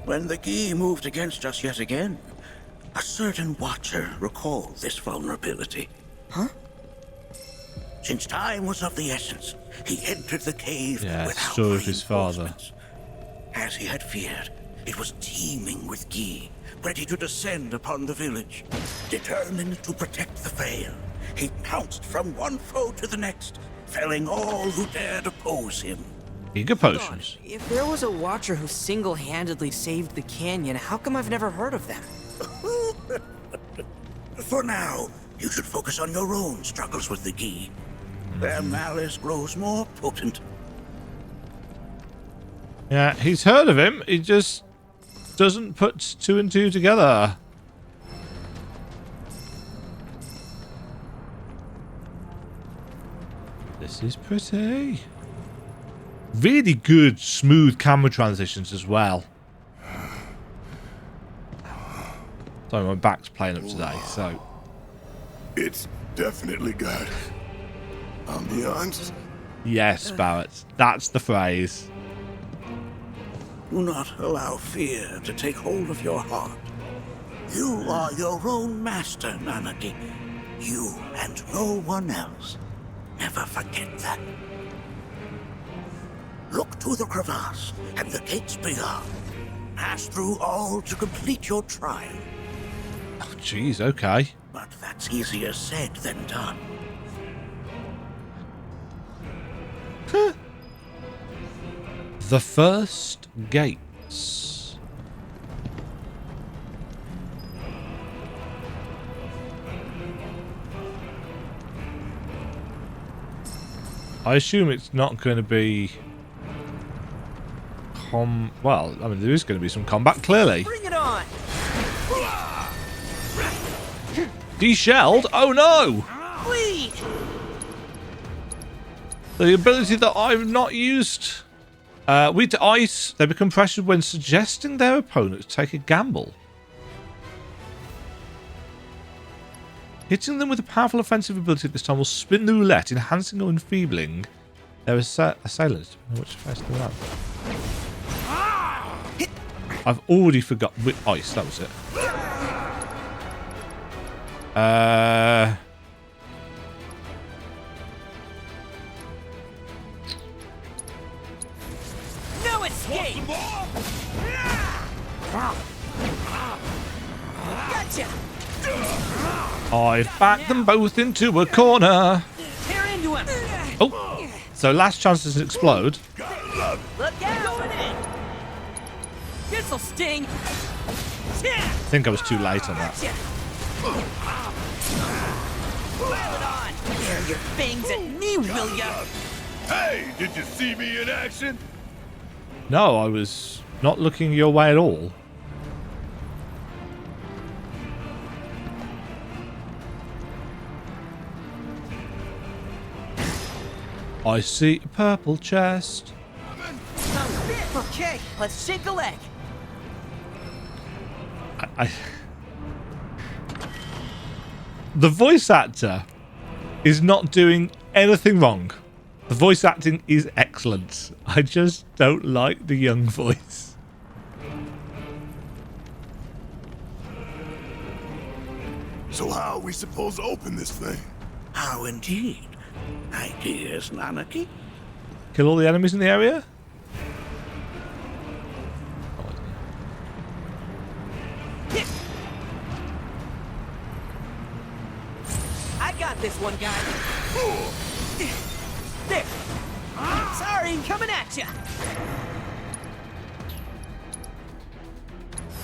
When the Gi moved against us yet again, a certain Watcher recalled this vulnerability. Huh? Since time was of the essence, he entered the cave without so of his father. reinforcements. As he had feared, it was teeming with Gi, ready to descend upon the village. Determined to protect the Vale, he pounced from one foe to the next, felling all who dared oppose him. Eager potions. If there was a Watcher who single-handedly saved the canyon, how come I've never heard of them? For now, you should focus on your own struggles with the Gi. Their malice grows more potent. Yeah, he's heard of him. He just doesn't put two and two together. This is pretty. Really good, smooth camera transitions as well. Sorry, my back's playing up today, so... It's definitely got ambiance. Yes, Barret. That's the phrase. Do not allow fear to take hold of your heart. You are your own master, Nanaki. You and no one else. Never forget that. Look to the crevasse and the gates beyond. Pass through all to complete your trial. Oh, jeez, okay. But that's easier said than done. The first gates. I assume it's not going to be... Well, I mean, there is going to be some combat, clearly. Bring it on! De-shelled? Oh no! Whee! The ability that I've not used. Weak to ice, they become pressured when suggesting their opponent take a gamble. Hitting them with a powerful offensive ability at this time will spin the roulette, enhancing or enfeebling their assailant. Which face do that? I've already forgot. With ice, that was it. No escape! Gotcha! I've backed them both into a corner. Tear into him! Oh, so last chance doesn't explode. Look out! Going in! This'll sting! I think I was too late on that. Pile it on! Tear your fangs at me, will ya? Hey, did you see me in action? No, I was not looking your way at all. I see a purple chest. Okay, let's shake a leg. The voice actor is not doing anything wrong. The voice acting is excellent. I just don't like the young voice. So how are we supposed to open this thing? How indeed? Ideas, Nanaki? Kill all the enemies in the area? I got this one, guy. There. Sorry, coming at ya.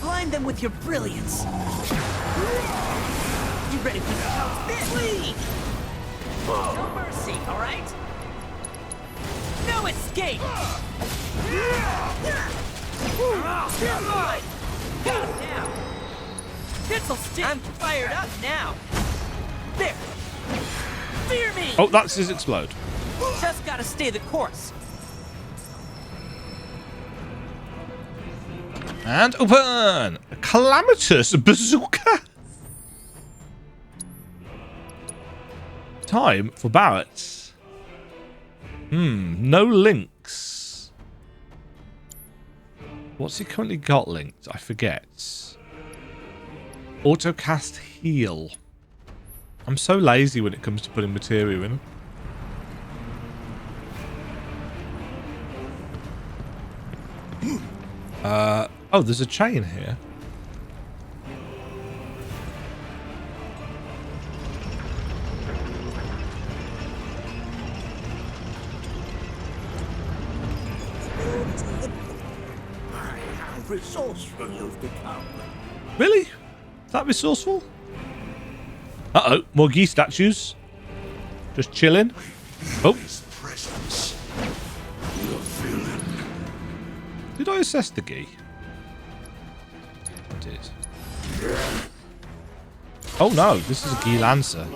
Blind them with your brilliance. You ready for the house this? No mercy, all right? No escape. You're mine. Got him now. This'll stick. I'm fired up now. There. Fear me. Oh, that's his explode. Just gotta stay the course. And open! A calamitous bazooka! Time for Barret. No links. What's he currently got linked? I forget. Autocast heal. I'm so lazy when it comes to putting material in. Oh, there's a chain here. How resourceful you've become. Really? Is that resourceful? Uh-oh, more Gi statues. Just chilling. Oh. Did I assess the Gi? I did. Oh no, this is a Gi Lancer.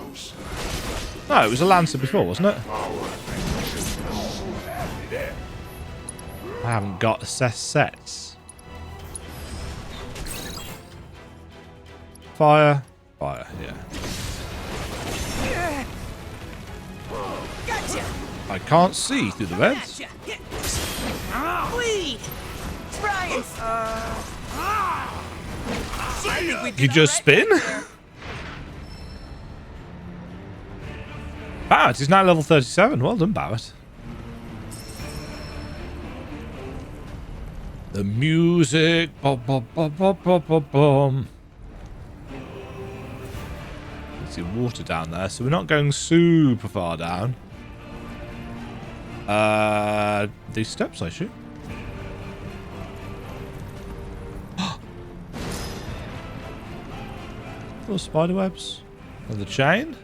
No, it was a Lancer before, wasn't it? I haven't got assessed sets. Fire. Fire, yeah. Gotcha. I can't see through the vents. Bleed. Try it. You just spin? Barret is now level 37. Well done, Barret. The music. Bum, bum, bum, bum, bum, bum, bum. Let's see water down there, so we're not going super far down. These steps, I shoot. Little spider webs. And the chain.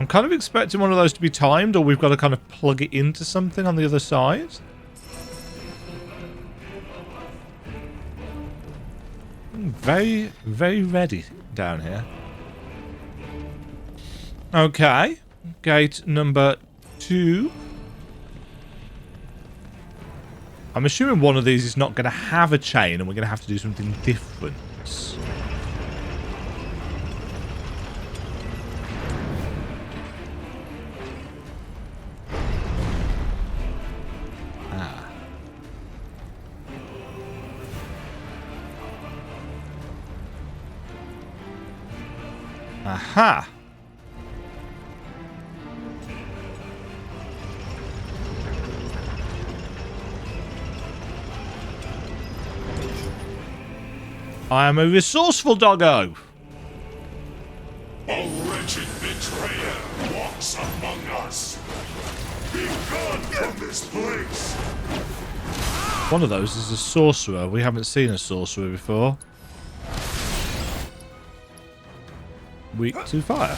I'm kind of expecting one of those to be timed, or we've got to kind of plug it into something on the other side. Very, very ready down here. Okay. Gate number 2. I'm assuming one of these is not going to have a chain, and we're going to have to do something different. Aha! I am a resourceful doggo. A wretched betrayer walks among us. Be gone from this place. One of those is a sorcerer. We haven't seen a sorcerer before. Weak to fire.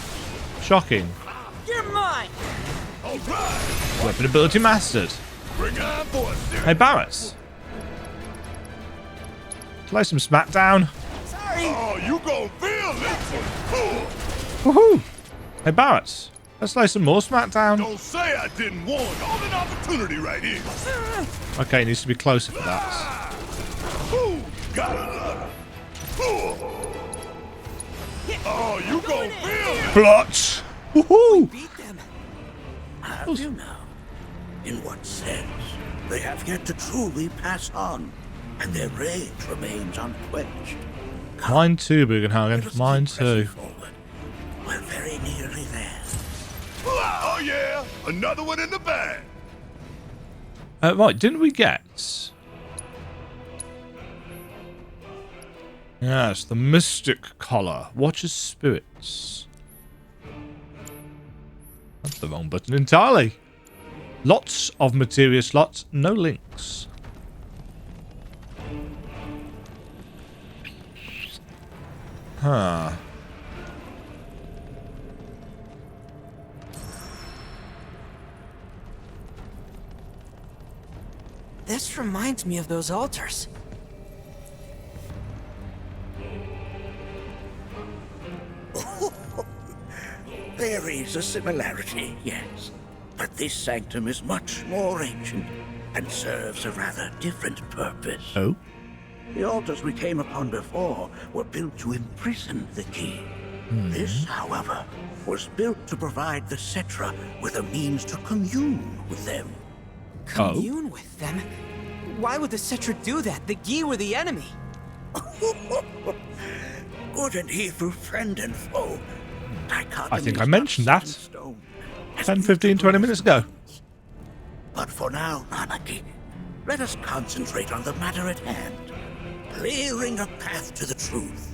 Shocking. You're mine. All right. Weapon ability mastered. Bring on board. Hey, Barret. Play some Smackdown. Sorry. Oh, you gon' feel this. Woohoo! Hey, Barret. Let's play some more Smackdown. Don't say I didn't warn. Hold an opportunity right here. Okay, it needs to be closer for that. Ooh, gotta love it. Oh, you gon' feel it. Blotch. Woohoo! Beat them. Have you now? In what sense? They have yet to truly pass on, and their rage remains unquenched. Mine too, Bugenhagen. Mine too. We're very nearly there. Oh yeah, another one in the bag. Right, didn't we get? Yes, the Mystic Collar. Watches spirits. That's the wrong button entirely. Lots of materia slots, no links. Huh. This reminds me of those altars. There is a similarity, yes. But this sanctum is much more ancient and serves a rather different purpose. Oh? The altars we came upon before were built to imprison the key. This, however, was built to provide the Cetra with a means to commune with them. Commune with them? Why would the Cetra do that? The Gi were the enemy. Good and evil, friend and foe. I think I mentioned that 10, 15, 20 minutes ago. But for now, Nanaki, let us concentrate on the matter at hand. Clearing a path to the truth.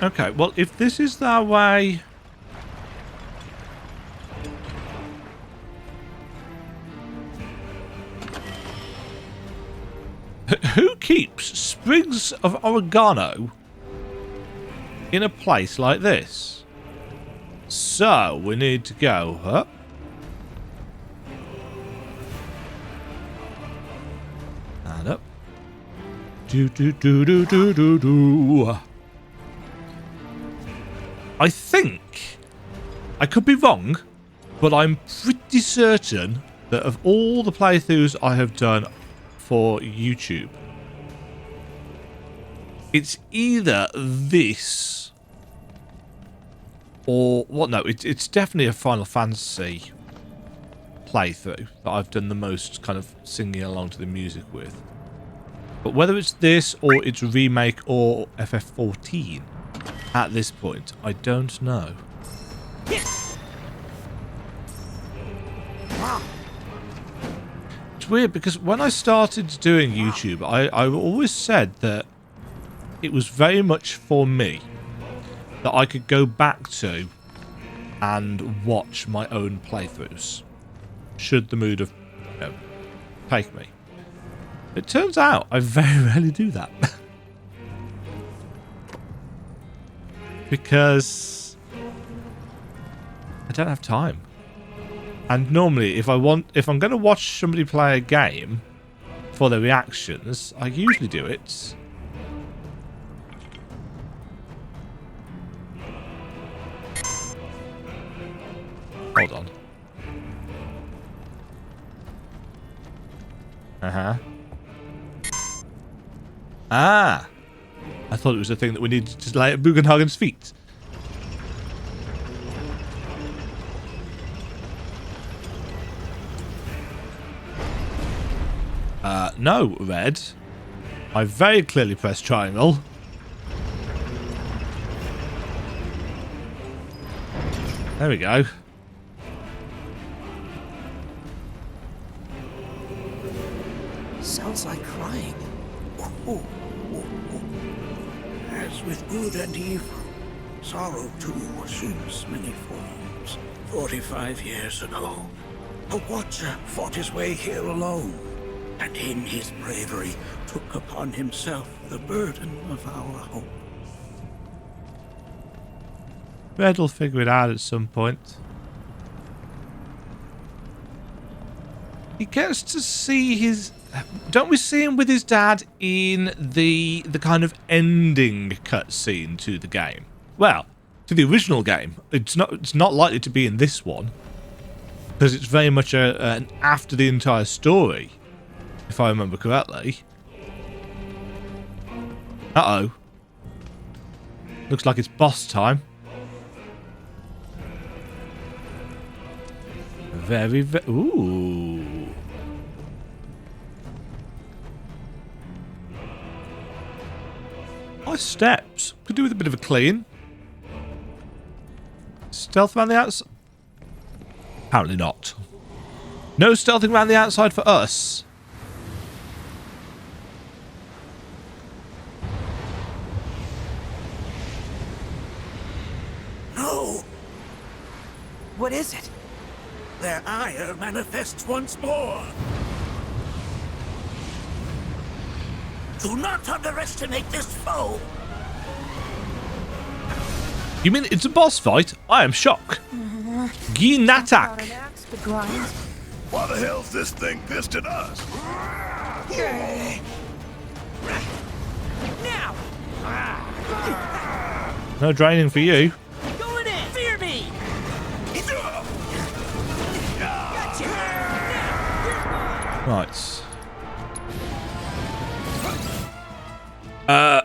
Okay, well, if this is their way... Who keeps sprigs of oregano in a place like this? So, we need to go up. And up. Do do do do do do do. I think, I could be wrong, but I'm pretty certain that of all the playthroughs I have done for YouTube, it's either this or what? No, it's definitely a Final Fantasy playthrough that I've done the most kind of singing along to the music with. But whether it's this or it's Remake or FF14 at this point, I don't know. It's weird because when I started doing YouTube, I always said that it was very much for me, that I could go back to and watch my own playthroughs should the mood of, take me. It turns out I very rarely do that. because I don't have time. And normally, if I'm going to watch somebody play a game for their reactions, I usually do it. Hold on. Ah! I thought it was a thing that we needed to lay at Bugenhagen's feet. No, Red. I very clearly pressed triangle. There we go. Sounds like crying. As with good and evil, sorrow too assumes many forms. 45 years ago, a Watcher fought his way here alone, and in his bravery took upon himself the burden of our hope. Red will figure it out at some point. He gets to see his... Don't we see him with his dad in the kind of ending cutscene to the game? Well, to the original game. It's not likely to be in this one, because it's very much an after the entire story, if I remember correctly. Uh-oh. Looks like it's boss time. Very... Ooh. Nice steps. Could do with a bit of a clean. Stealth around the outside? Apparently not. No stealthing around the outside for us. No! What is it? Their ire manifests once more. Do not underestimate this foe. You mean it's a boss fight? I am shocked. Ginatak. Why the hell's this thing pissed at us? Now! No draining for you. Going in! Fear me! Gotcha! Right.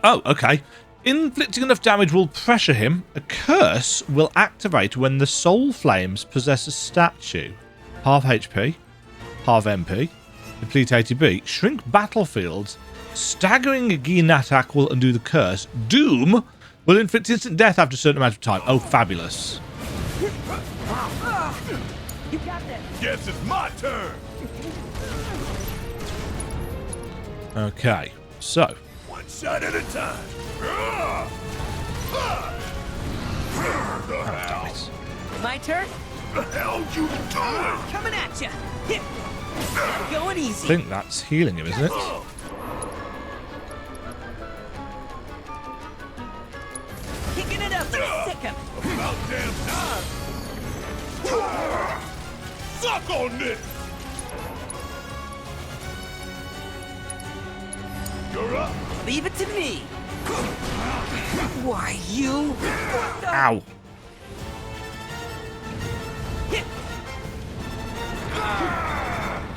Oh, okay. Inflicting enough damage will pressure him. A curse will activate when the soul flames possess a statue. Half HP, half MP, deplete ATB, shrink battlefields, staggering Gin attack will undo the curse. Doom will inflict instant death after a certain amount of time. Oh, fabulous. You got this! Guess it's my turn! Okay, so. One shot at a time. My turn? The hell you doing? Coming at you! Going I easy. think that's healing him, isn't it? Kicking it up for the sick of. About damn time! Suck on this! You're up! Leave it to me! Why, you? Ow.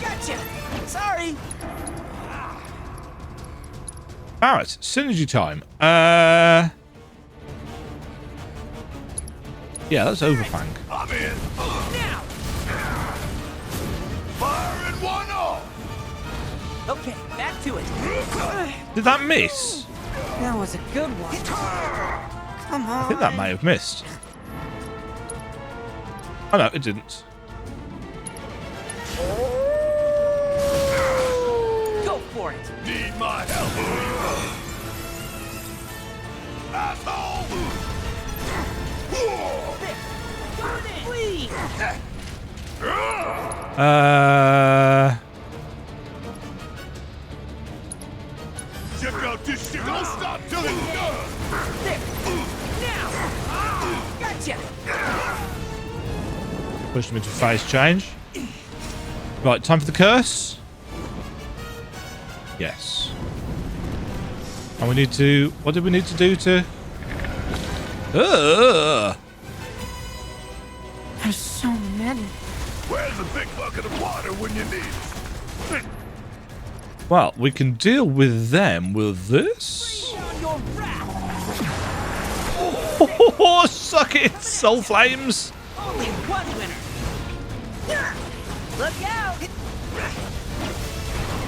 Gotcha! Sorry! Barret, synergy time. Yeah, that's Overfang. I'm in! Now! Fire in one off! Okay, back to it. Did that miss? That was a good one. Come on. I think that may have missed. Oh no, it didn't. Go for it. Need my help. Asshole! Please. Check out this shit. Don't stop till it's done. There. Now. Push them into phase change. Right, time for the curse. Yes. And we need to... What did we need to do to... There's so many. Where's the big bucket of water when you need it? Well, we can deal with them with this. Oh, suck it, soul flames. Only one winner. Look out!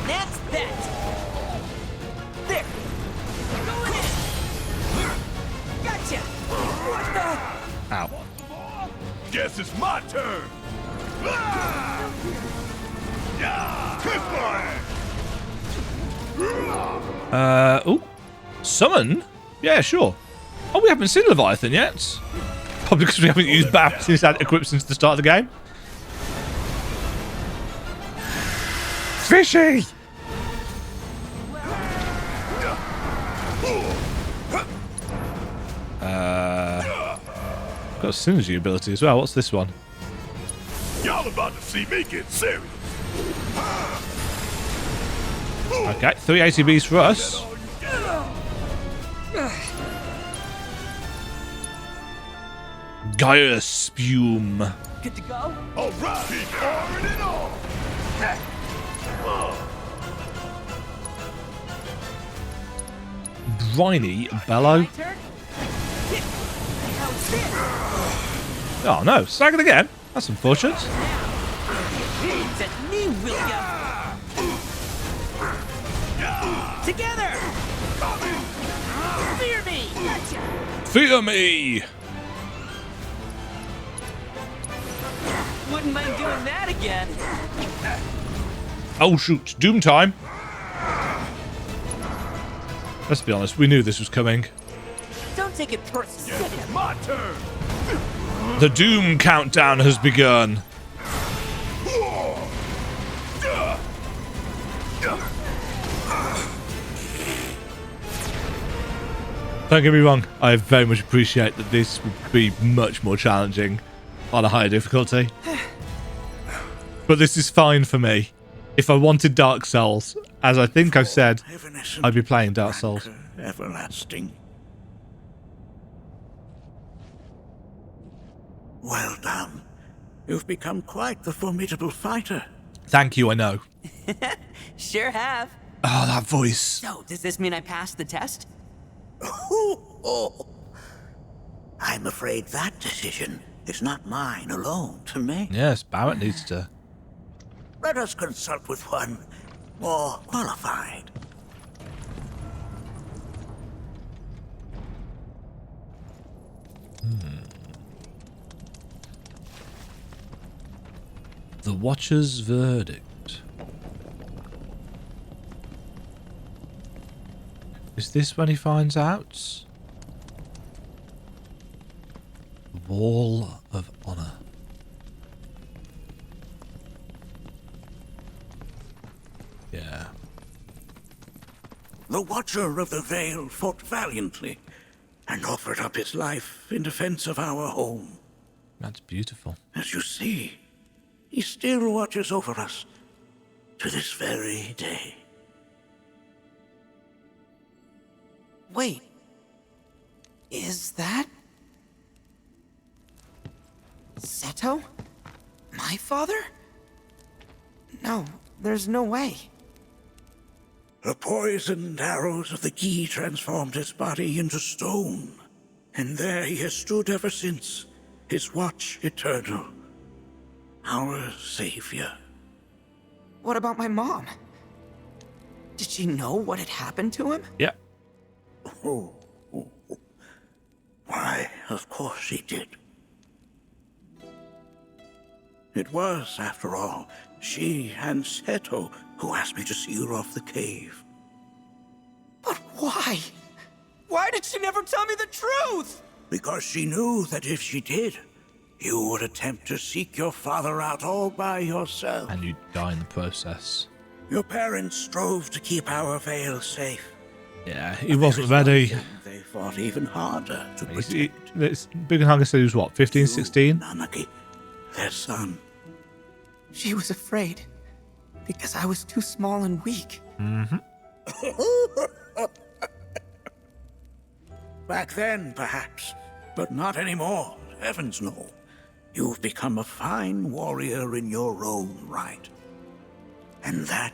That's that. There. Going in. Gotcha. What the? Ow. Guess it's my turn. Ah! Yeah! Oh. Summon? Yeah, sure. Oh, we haven't seen Leviathan yet. Probably because we haven't used Barret since it had equipped since the start of the game. Fishy! Got a synergy ability as well. What's this one? Y'all about to see me get serious. Okay, 3 ATBs for us. Gaia Spume. Good to go? All right, keep arming it on. Briny Bellow. Oh no, staggered again. That's unfortunate. It's at me, William. Together. Fear me. Fear me. Wouldn't mind doing that again. Oh shoot, Doom time. Let's be honest, we knew this was coming. Don't take it personally. It's my turn. The Doom countdown has begun. Don't get me wrong, I very much appreciate that this would be much more challenging on a higher difficulty. But this is fine for me. If I wanted Dark Souls, as I think I've said, I'd be playing Dark Souls. Everlasting. Well done. You've become quite the formidable fighter. Thank you, I know. Sure have. Oh, that voice. So, does this mean I passed the test? I'm afraid that decision is not mine alone to make. Yes, Barret needs to. Let us consult with one more qualified. The Watcher's Verdict. Is this when he finds out? The Wall of Honor. Yeah. The Watcher of the Vale fought valiantly and offered up his life in defense of our home. That's beautiful. As you see, he still watches over us to this very day. Wait. Is that... Seto? My father? No, there's no way. The poisoned arrows of the key transformed his body into stone, and there he has stood ever since, his watch eternal, our savior. What about my mom? Did she know what had happened to him? Yeah. Why, of course she did. It was, after all, she and Seto who asked me to seal off the cave. But why? Why did she never tell me the truth? Because she knew that if she did, you would attempt to seek your father out all by yourself. And you'd die in the process. Your parents strove to keep our Vale safe. Yeah, he wasn't ready. They fought even harder to protect. Big and Hanger said he was what, 15, 16? Nanaki their son. She was afraid because I was too small and weak. Mm-hmm. Back then, perhaps, but not anymore. Heavens no. You've become a fine warrior in your own right. And that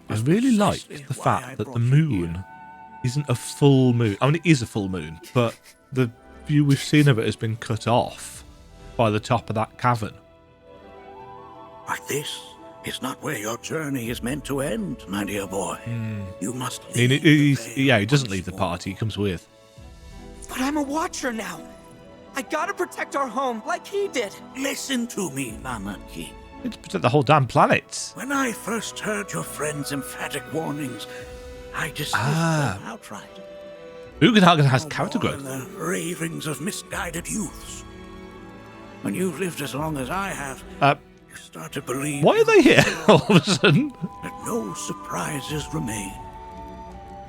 I really like the fact that the moon isn't a full moon. I mean, it is a full moon, but the view we've seen of it has been cut off by the top of that cavern. But this is not where your journey is meant to end, my dear boy. You must I mean, he doesn't leave the party, he comes with. But I'm a watcher now. I gotta protect our home like he did. Listen to me, Nanaki. It's protect the whole damn planet. When I first heard your friend's emphatic warnings, I dismissed them outright. Bugenhagen has character More growth. than the ravings of misguided youths. When you've lived as long as I have, you start to believe. Why are they here all of a sudden? That no surprises remain.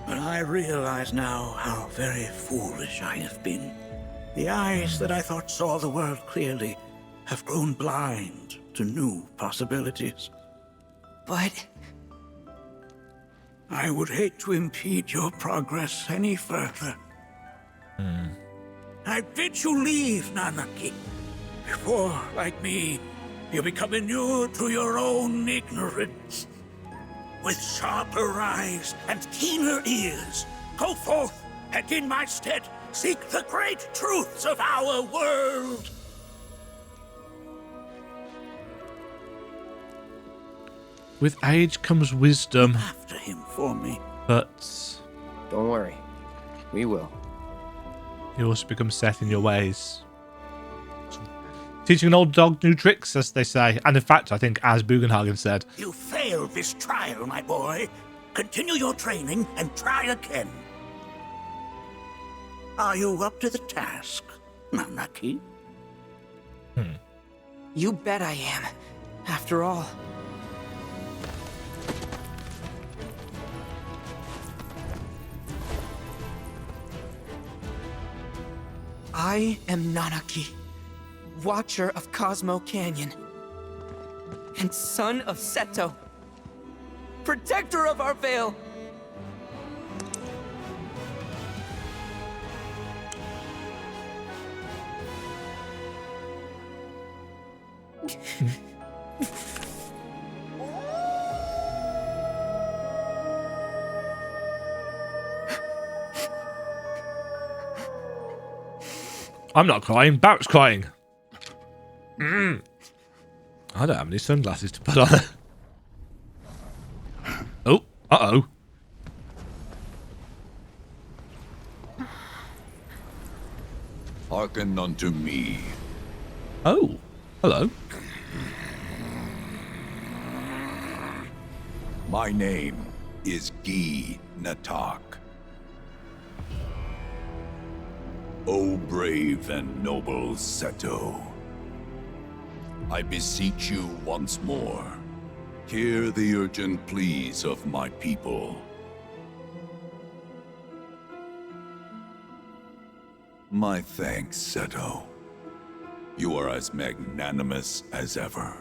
But I realize now how very foolish I have been. The eyes that I thought saw the world clearly have grown blind to new possibilities. But I would hate to impede your progress any further. I bid you leave, Nanaki, before, like me, you become inured to your own ignorance. With sharper eyes and keener ears, go forth and in my stead seek the great truths of our world. With age comes wisdom. After him for me. But don't worry, we will. You also become set in your ways. Teaching an old dog new tricks, as they say. And in fact, I think, as Bugenhagen said, You failed this trial, my boy. Continue your training and try again. Are you up to the task, Nanaki? you bet I am. After all. I am Nanaki, Watcher of Cosmo Canyon, and son of Seto, protector of our Vale. I'm not crying, Barret's crying. I don't have any sunglasses to put on. Oh, uh-oh. Hearken unto me. Oh, hello. My name is Gi Natak. O brave and noble Seto, I beseech you once more, hear the urgent pleas of my people. My thanks, Seto. You are as magnanimous as ever.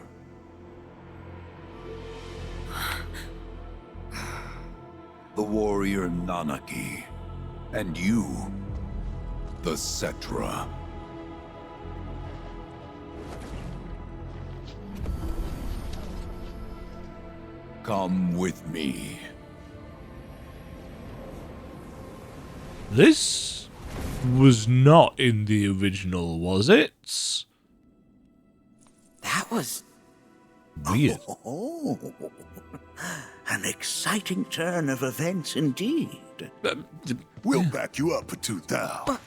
The warrior Nanaki, and you, the Cetra. Come with me. This was not in the original, was it? That was weird. Oh, an exciting turn of events indeed. We'll back you up for 2,000.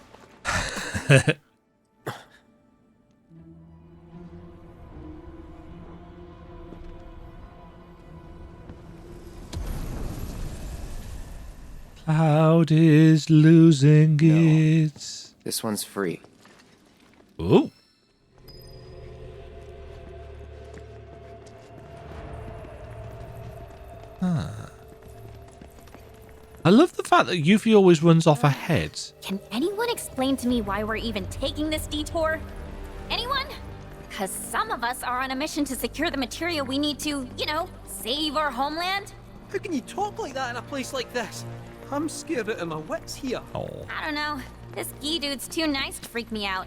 Cloud is losing it. This one's free. Oh. I love the fact that Yuffie always runs off ahead. Can anyone explain to me why we're even taking this detour? Anyone? Because some of us are on a mission to secure the material we need to, you know, save our homeland. How can you talk like that in a place like this? I'm scared out of my wits here. Oh. I don't know. This Gi dude's too nice to freak me out.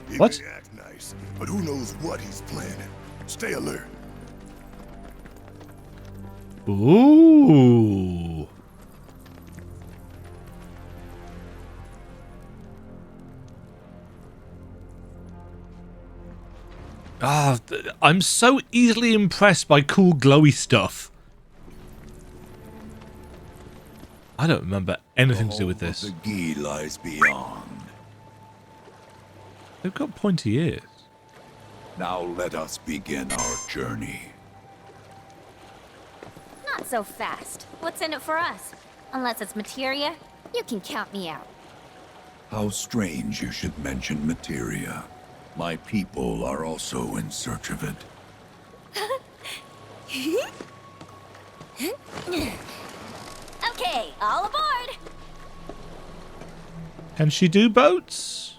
He What? may act nice, but who knows what he's planning. Stay alert. Ooh. I'm so easily impressed by cool glowy stuff. I don't remember anything to do with this. The Gi lies beyond. They've got pointy ears. Now let us begin our journey. Not so fast. What's in it for us? Unless it's materia, you can count me out. How strange you should mention materia. My people are also in search of it. Okay, all aboard! Can she do boats?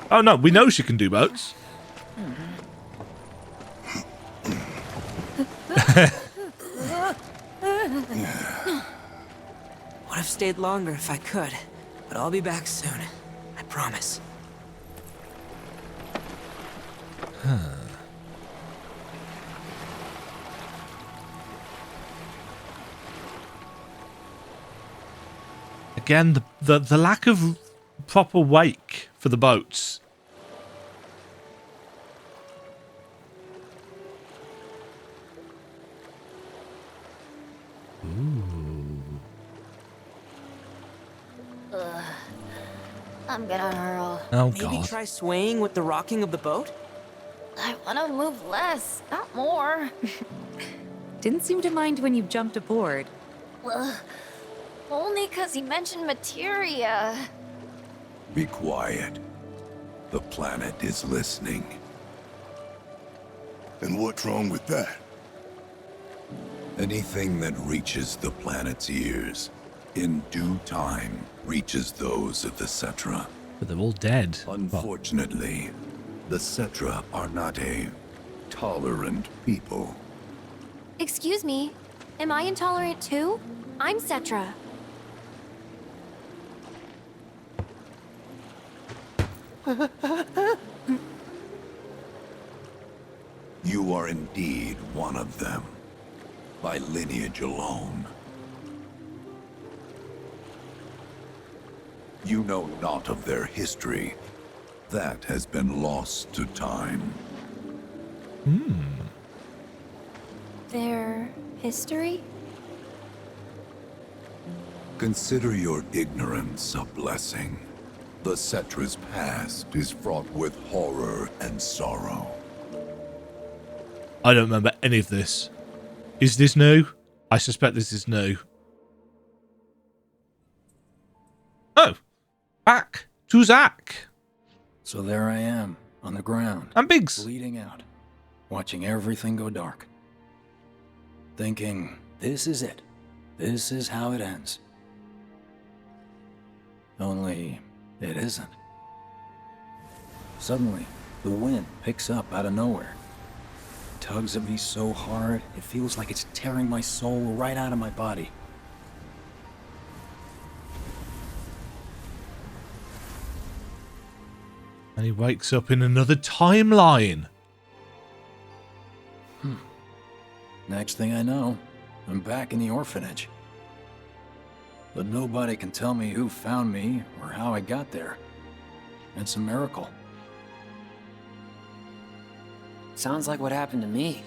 Oh no, we know she can do boats. Would have stayed longer if I could, but I'll be back soon. I promise. Again, the lack of proper wake for the boats. Ugh. I'm gonna hurl. Oh Maybe god. try swaying with the rocking of the boat? I wanna move less, not more. Didn't seem to mind when you jumped aboard. Ugh. Only 'cause he mentioned materia. Be quiet. The planet is listening. And what's wrong with that? Anything that reaches the planet's ears, in due time, reaches those of the Cetra. But they're all dead. Unfortunately, the Cetra are not a tolerant people. Excuse me, am I intolerant too? I'm Cetra. You are indeed one of them, by lineage alone. You know not of their history. That has been lost to time. Their history? Consider your ignorance a blessing. The Cetra's past is fraught with horror and sorrow. I don't remember any of this. Is this new? I suspect this is new. Oh, back to Zach. So there I am, on the ground. And Biggs. Bleeding out, watching everything go dark. Thinking, this is it. This is how it ends. Only, it isn't. Suddenly, the wind picks up out of nowhere. It tugs at me so hard, it feels like it's tearing my soul right out of my body. And he wakes up in another timeline. Next thing I know, I'm back in the orphanage. But nobody can tell me who found me or how I got there. It's a miracle. Sounds like what happened to me.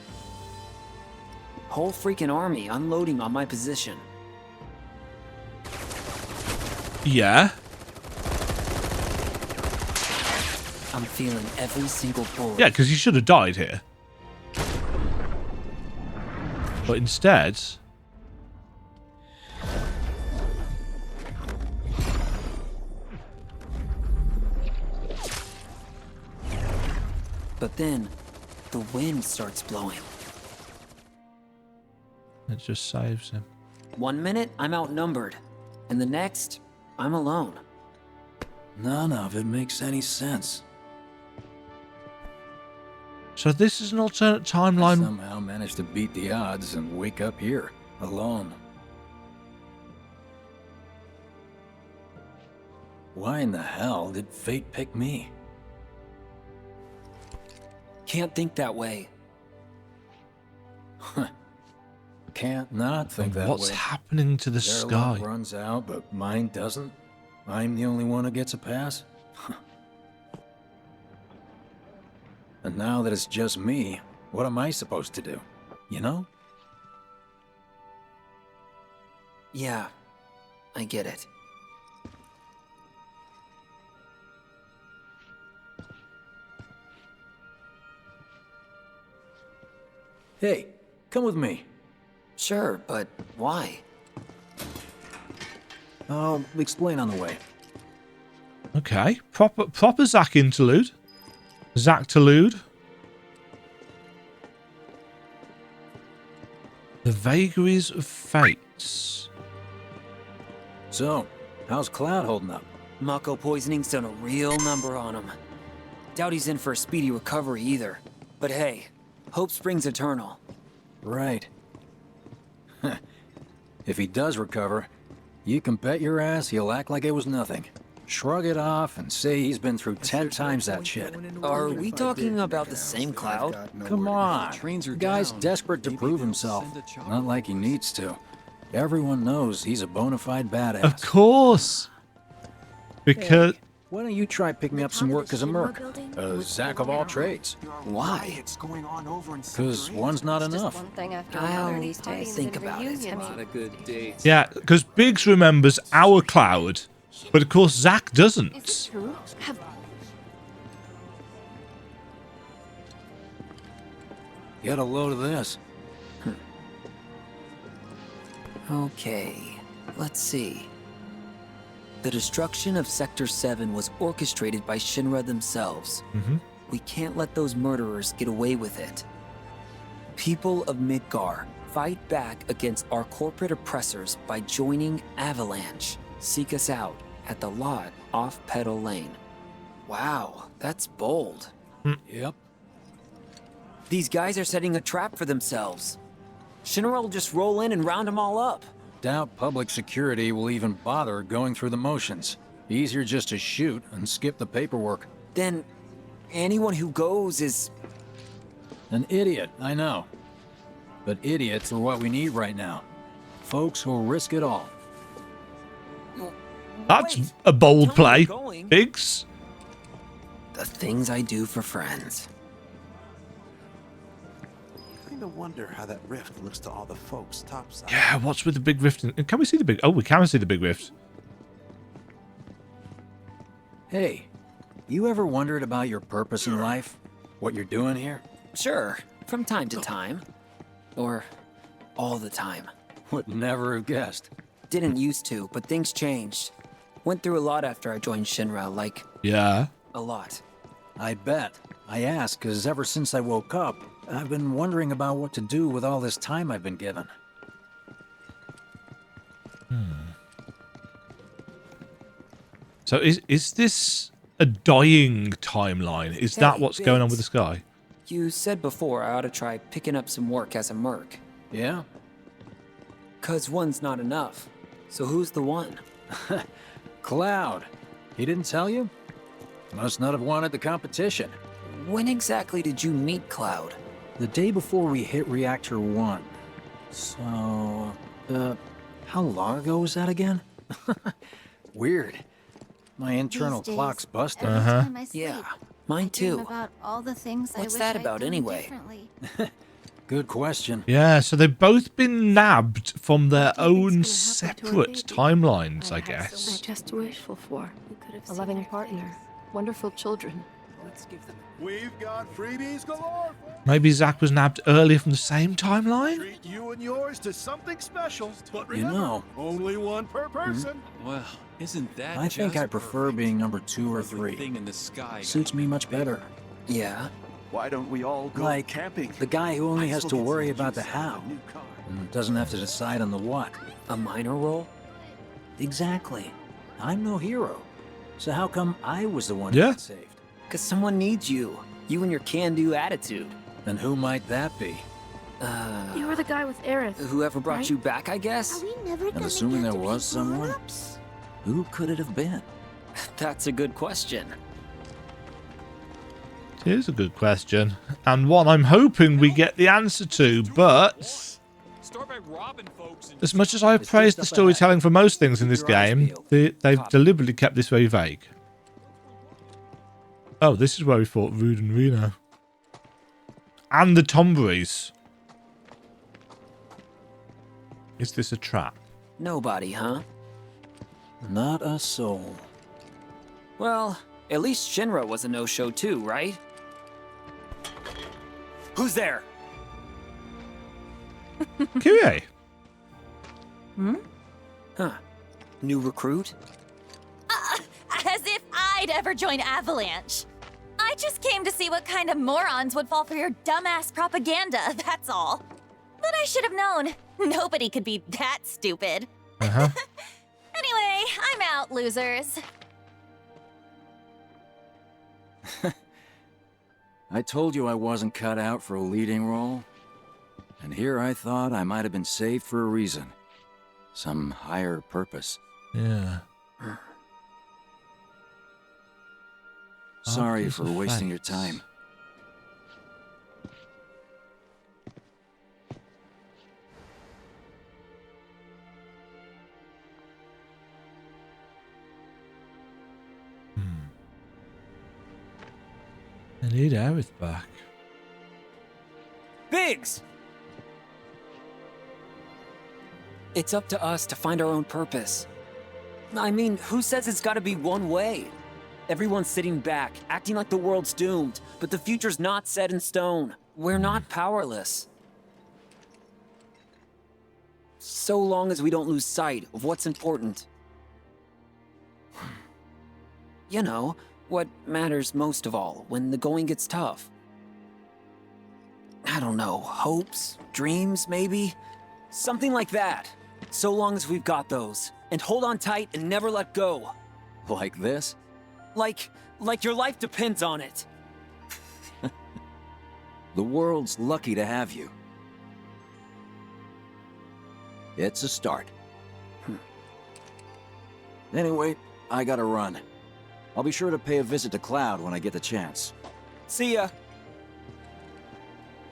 Whole freaking army unloading on my position. Yeah. I'm feeling every single bullet. Yeah, because you should have died here. But instead... But then, the wind starts blowing. It just saves him. 1 minute, I'm outnumbered. And the next, I'm alone. None of it makes any sense. So this is an alternate I timeline. somehow managed to beat the odds and wake up here, alone. Why in the hell did fate pick me? Can't think that way. Can't not think that What's way. happening to the Their sky? luck runs out, but mine doesn't. I'm the only one who gets a pass. And now that it's just me, what am I supposed to do? You know? Yeah, I get it. Hey, come with me. Sure, but why? I'll explain on the way. Okay, proper Zack interlude. Zack-tolude. The vagaries of fates. So, how's Cloud holding up? Mako poisoning's done a real number on him. Doubt he's in for a speedy recovery either. But hey, hope springs eternal. Right. If he does recover, you can bet your ass he'll act like it was nothing. Shrug it off and say he's been through 10 times that shit. Are we talking about the same Cloud? Come on, the guy's desperate to prove himself. Not like he needs to. Everyone knows he's a bona fide badass. Of course. Because... Why don't you try picking up some work as a merc? A Zack of all trades. Why? Because one's not enough. I'll think about it. Not a good date. Yeah, because Biggs remembers our Cloud, but of course Zack doesn't. Get a load of this. Okay, let's see. The destruction of Sector 7 was orchestrated by Shinra themselves. We can't let those murderers get away with it. People of Midgar, fight back against our corporate oppressors by joining Avalanche. Seek us out at the lot off Petal Lane. Wow, that's bold. Yep. These guys are setting a trap for themselves. Shinra will just roll in and round them all up. Doubt public security will even bother going through the motions. Easier just to shoot and skip the paperwork. Then anyone who goes is... An idiot, I know. But idiots are what we need right now. Folks who'll risk it all. That's a bold play, Biggs. The things I do for friends. I wonder how that rift looks to all the folks topside. Yeah, what's with the big rift? Can we see the big... Oh, we can see the big rift. Hey, you ever wondered about your purpose in life? What you're doing here? Sure, from time to time. Or all the time. Would never have guessed. Didn't used to, but things changed. Went through a lot after I joined Shinra, like... Yeah. A lot. I bet. I ask because ever since I woke up, I've been wondering about what to do with all this time I've been given. So is this a dying timeline? Is that what's going on with the sky? You said before I ought to try picking up some work as a merc. Yeah? 'Cause one's not enough. So who's the one? Cloud. He didn't tell you? Must not have wanted the competition. When exactly did you meet Cloud? The day before we hit Reactor 1. So, how long ago was that again? Weird. My internal clock's busted. Yeah, mine too. About all the things What's I that wish about I'd done anyway? differently. Good question. Yeah, so they've both been nabbed from their own separate timelines, I guess. Just wishful for a loving partner, wonderful children. Let's give them. We've got freebies galore. Maybe Zack was nabbed earlier from the same timeline? Treat you and yours to something special. But You remember, know. only one per person. Well, isn't that I think I prefer being number 2 or 3. thing in the sky? Suits me much better. Yeah. Why don't we all go Like camping? the guy who only has to Still get worry some about the juice out of how a new car. and doesn't have to decide on the what. A minor role? Exactly. I'm no hero. So how come I was the one Yeah. who got saved? 'Cause someone needs you. You and your can-do attitude. And who might that be? You were the guy with Aerith. Whoever brought right? you back, I guess? Are we never And gonna assuming get there to was be someone, grown-ups? who could it have been? That's a good question. It is a good question, and one I'm hoping we get the answer to, but as much as I've praised the storytelling for most things in this game, they've deliberately kept this very vague. Oh, this is where we fought Rude and Reno. And the Tomberries. Is this a trap? Nobody, huh? Not a soul. Well, at least Shinra was a no-show too, right? Who's there? Kyrie. Huh. New recruit? As if I'd ever join Avalanche. I just came to see what kind of morons would fall for your dumbass propaganda, that's all. But I should have known. Nobody could be that stupid. Uh-huh. Anyway, I'm out, losers. I told you I wasn't cut out for a leading role. And here I thought I might have been saved for a reason. Some higher purpose. Yeah. Sorry Obvious for wasting your effects. time. I need Aerith back. Biggs! It's up to us to find our own purpose. I mean, who says it's gotta be one way? Everyone's sitting back, acting like the world's doomed, but the future's not set in stone. We're not powerless. So long as we don't lose sight of what's important. You know, what matters most of all when the going gets tough. I don't know, hopes, dreams, maybe? Something like that. So long as we've got those. And hold on tight and never let go. Like this? Like your life depends on it. The world's lucky to have you. It's a start. Anyway, I gotta run. I'll be sure to pay a visit to Cloud when I get the chance. See ya.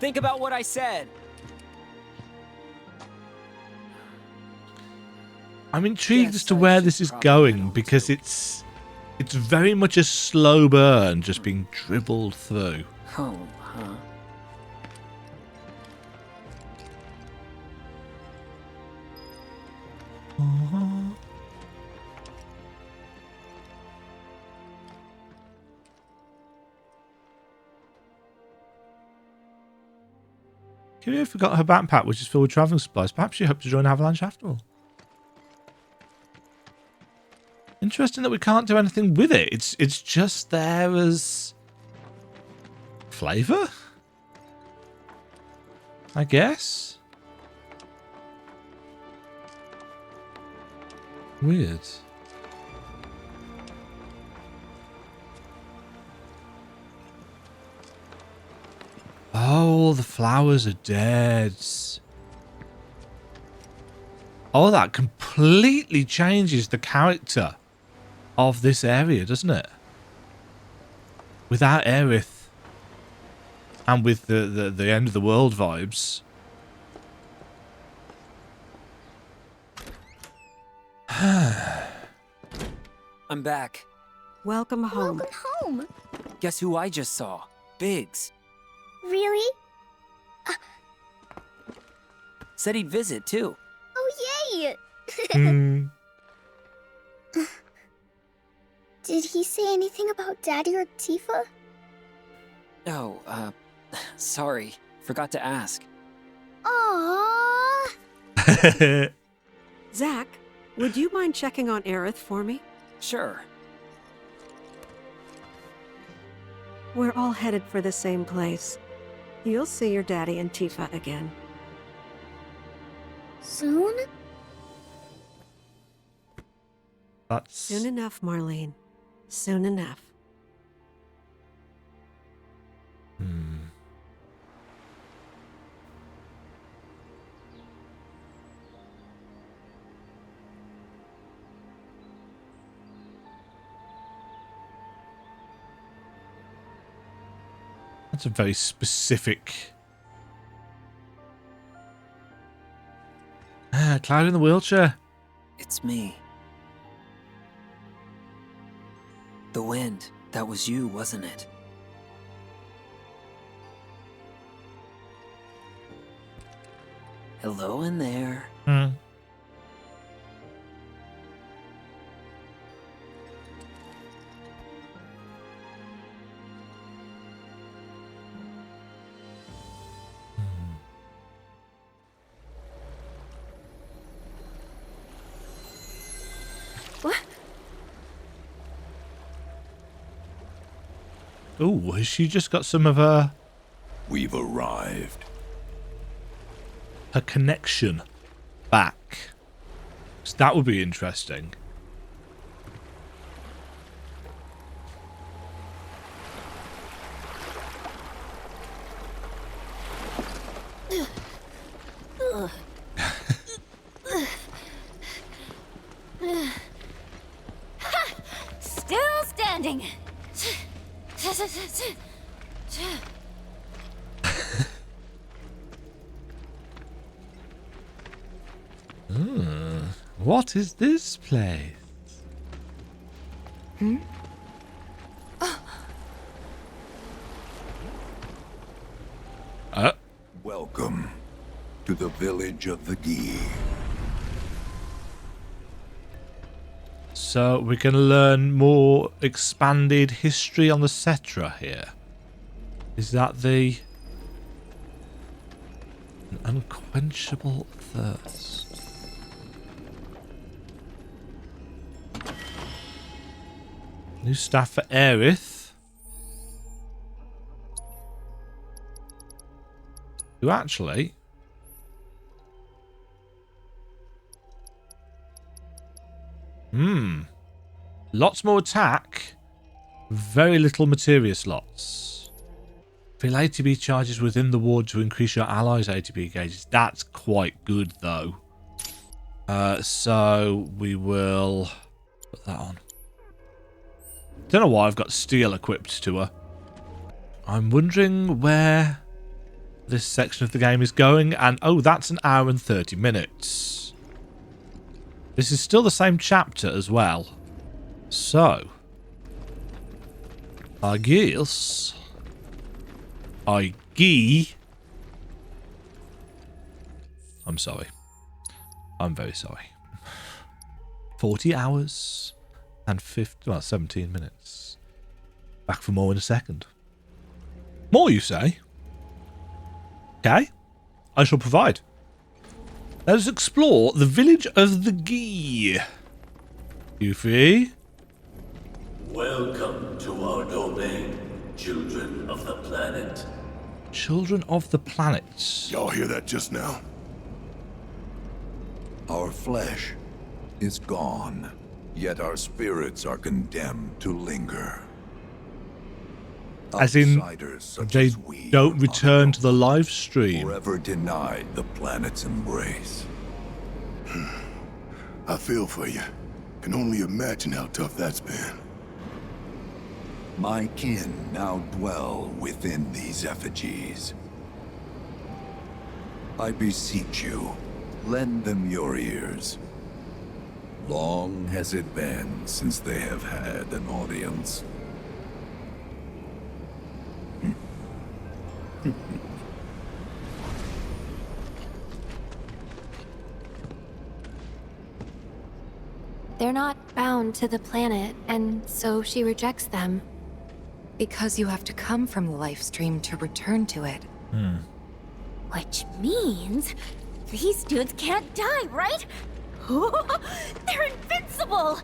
Think about what I said. I'm intrigued as to where this is going because it's very much a slow burn just being dribbled through. Oh, huh. Kyrie forgot her backpack, which is filled with traveling supplies. Perhaps she hoped to join Avalanche after all. Interesting that we can't do anything with it. It's just there as flavor, I guess. Weird. Oh, the flowers are dead. Oh, that completely changes the character of this area, doesn't it? Without Aerith and with the end of the world vibes. I'm back. Welcome home. Welcome home. Guess who I just saw? Biggs. Really? Said he'd visit, too. Oh, yay! Did he say anything about Daddy or Tifa? Oh, sorry. Forgot to ask. Aww. Zach, would you mind checking on Aerith for me? Sure. We're all headed for the same place. You'll see your daddy and Tifa again. Soon? That's soon enough, Marlene. Soon enough. That's a very specific... Cloud in the wheelchair. It's me. The wind. That was you, wasn't it? Hello in there. Ooh, has she just got some of her... We've arrived. Her connection back? So that would be interesting. Still standing. What is this place? Welcome to the village of the Ghee. So we can learn more expanded history on the Cetra here. Is that the... An unquenchable thirst. New staff for Aerith. Who actually... Lots more attack. Very little materia slots. Fill ATB charges within the ward to increase your allies' ATB gauges. That's quite good, though. So we will put that on. Don't know why I've got steel equipped to her. I'm wondering where this section of the game is going. And, oh, that's an hour and 30 minutes. This is still the same chapter as well. So, I guess... I'm sorry. I'm very sorry. 40 hours and 17 minutes. Back for more in a second. More, you say? Okay. I shall provide. Let us explore the village of the Ghee. Yuffie? Welcome to our domain, children of the planet. Children of the planet. Y'all hear that just now? Our flesh is gone, yet our spirits are condemned to linger. As in, Outsiders such they as we don't return to the live stream. forever denied the planet's embrace. I feel for you. Can only imagine how tough that's been. My kin now dwell within these effigies. I beseech you, lend them your ears. Long has it been since they have had an audience. They're not bound to the planet, and so she rejects them. Because you have to come from the life stream to return to it. Which means these dudes can't die, right? They're invincible!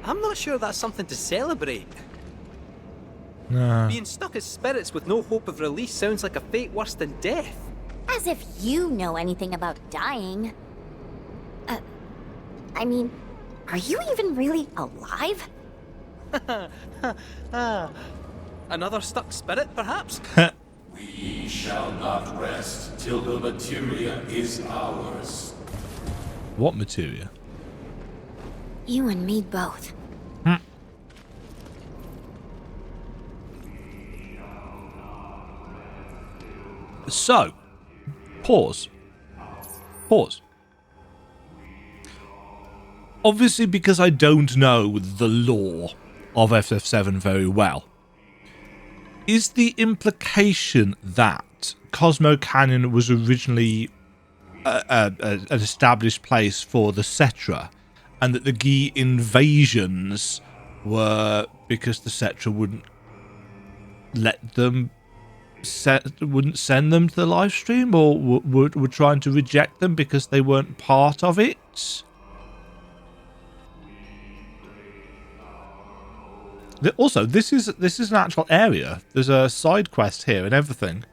I'm not sure that's something to celebrate. Nah. Being stuck as spirits with no hope of release sounds like a fate worse than death. As if you know anything about dying. I mean, are you even really alive? Another stuck spirit, perhaps? We shall not rest till the materia is ours. What materia? You and me both. So, pause. Obviously, because I don't know the lore of FF7 very well, is the implication that Cosmo Canyon was originally an established place for the Cetra, and that the Gi invasions were because the Cetra wouldn't let them, wouldn't send them to the live stream, or were trying to reject them because they weren't part of it? Also, this is an actual area. There's a side quest here and everything.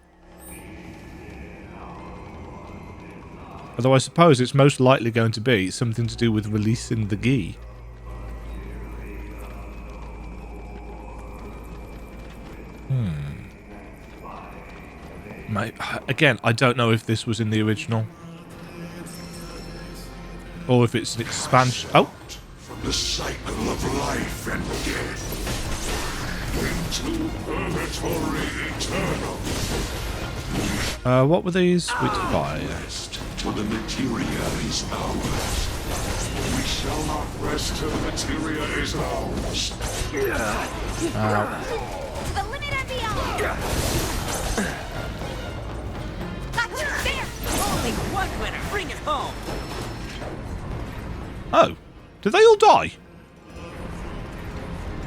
Although I suppose it's most likely going to be something to do with releasing the Gi. Again, I don't know if this was in the original, or if it's an expansion. Oh, from the cycle of life and death into purgatory eternal. What were these? Which fire? Till the materia is ours. We shall not rest till the materia is ours. To the limit and beyond. Gotcha! There! Only one winner! Bring it home! Oh, did they all die?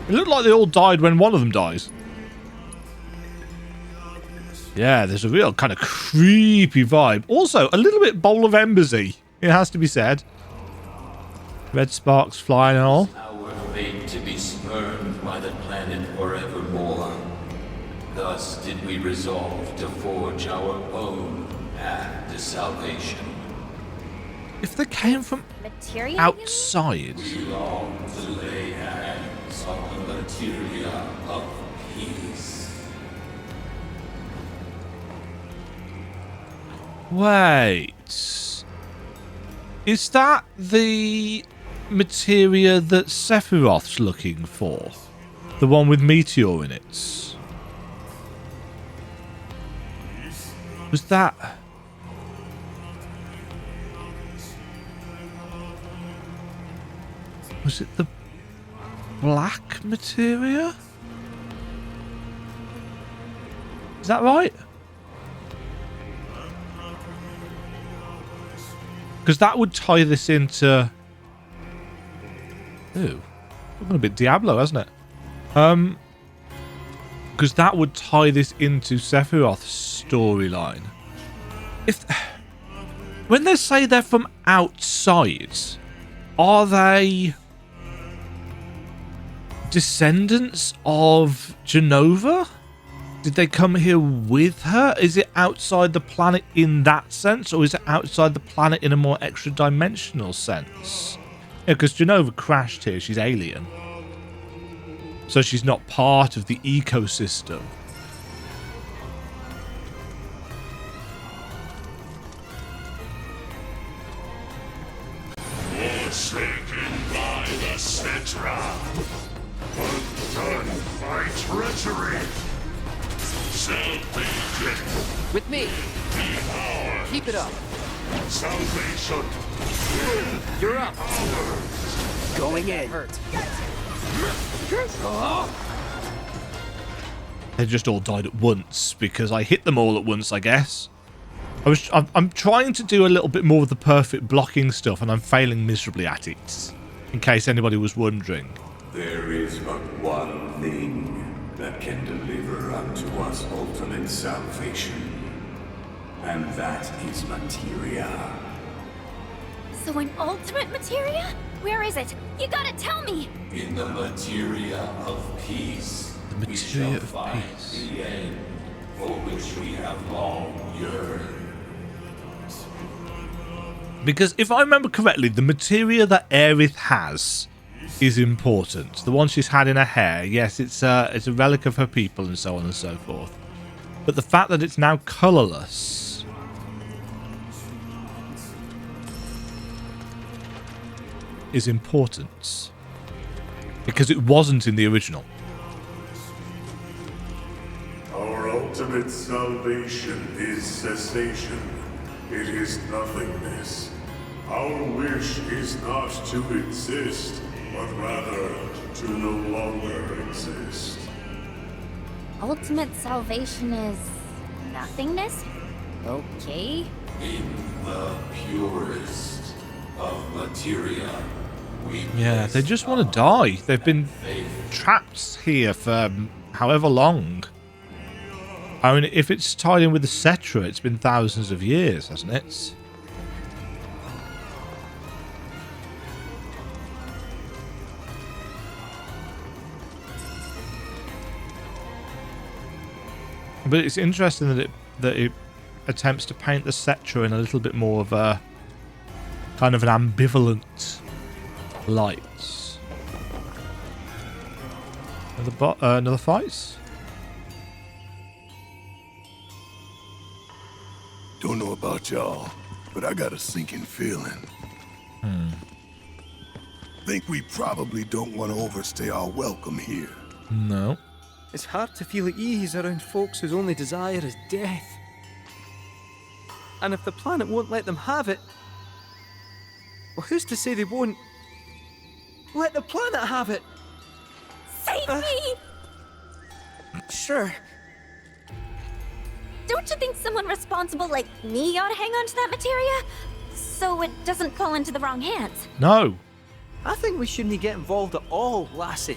It looked like they all died when one of them dies. Yeah, there's a real kind of creepy vibe. Also, a little bit Bowl of Embersy, it has to be said. Red sparks flying and all. Our fate to be spurned by the planet forevermore. Thus did we resolve to forge our own path to salvation. If they came from Materia? outside. We long to lay hands on the materia of peace. Wait. Is that the materia that Sephiroth's looking for? The one with Meteor in it? Was that... Was it the black materia? Is that right? Because that would tie this into... Ooh. Looking a bit Diablo, hasn't it? Because that would tie this into Sephiroth's storyline. When they say they're from outside, are they descendants of Genova? Did they come here with her? Is it outside the planet in that sense, or is it outside the planet in a more extra-dimensional sense? Yeah, because Genova crashed here. She's alien. So she's not part of the ecosystem. Forsaken by the Cetra, undone by treachery. Salvation. With me. Power. Keep it up. Salvation. You're up. Going in. They just all died at once because I hit them all at once, I guess. I'm trying to do a little bit more of the perfect blocking stuff, and I'm failing miserably at it. In case anybody was wondering. There is but one thing that can deliver unto us ultimate salvation, and that is materia. So an ultimate materia? Where is it? You gotta tell me! In the materia of peace, the materia of peace, the end for which we have long yearned. Because if I remember correctly, the materia that Aerith has is important. The one she's had in her hair, yes, it's a relic of her people and so on and so forth. But the fact that it's now colourless is important. Because it wasn't in the original. Our ultimate salvation is cessation. It is nothingness. Our wish is not to exist, but rather to no longer exist. Ultimate salvation is nothingness? Okay. In the purest of materia, we Yeah, they just want to die. They've been trapped here for however long. I mean, if it's tied in with the Cetra, it's been thousands of years, hasn't it? But it's interesting that it attempts to paint the Cetra in a little bit more of a kind of an ambivalent light. Another fight? Don't know about y'all, but I got a sinking feeling. Think we probably don't want to overstay our welcome here. No. It's hard to feel at ease around folks whose only desire is death. And if the planet won't let them have it, well, who's to say they won't let the planet have it? Save me! Sure. Don't you think someone responsible like me ought to hang on to that materia? So it doesn't fall into the wrong hands? No. I think we shouldn't get involved at all, lassie.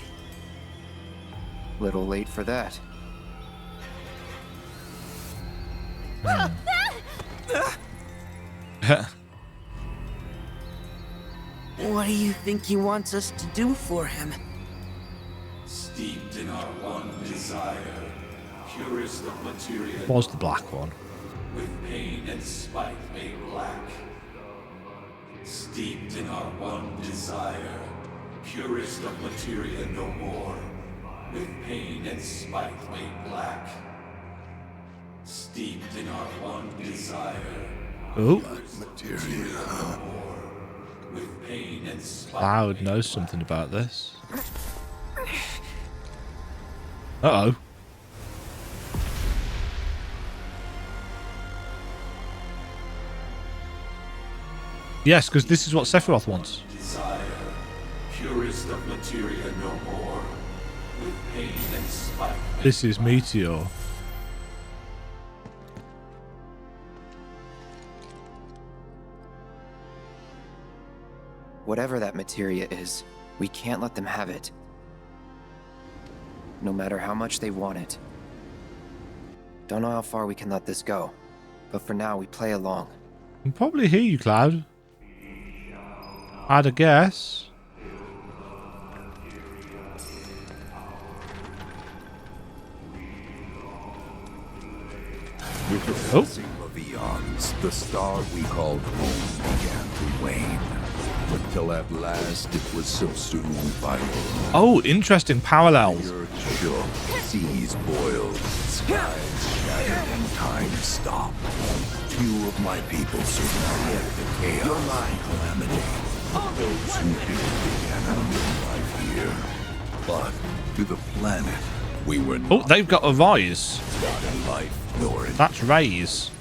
Little late for that. What do you think he wants us to do for him? steeped in our one desire, purest of materia. Was the black one. With pain and spite made black. Steeped in our one desire, purest of materia no more. With pain and spite made black. Steeped in our one desire. Oh. Materia. With pain and spite. Cloud knows something about this. Uh-oh. Yes, because this is what Sephiroth wants. Desire, purest of materia no more. With pain and spite. This is Meteor. Whatever that materia is, we can't let them have it. No matter how much they want it. Don't know how far we can let this go, but for now we play along. I can probably hear you, Cloud. I'd a guess. With the passing of eons, the star we called home began to wane, until at last it was subsumed by war. Oh, interesting parallels. The earth shook, seas boiled, skies shattered, and time stopped. Few of my people survived the chaos and calamity. Those who did began a new life here. But to the planet, we were not. Oh, they've got a rise. Not in life, nor in That's Raise.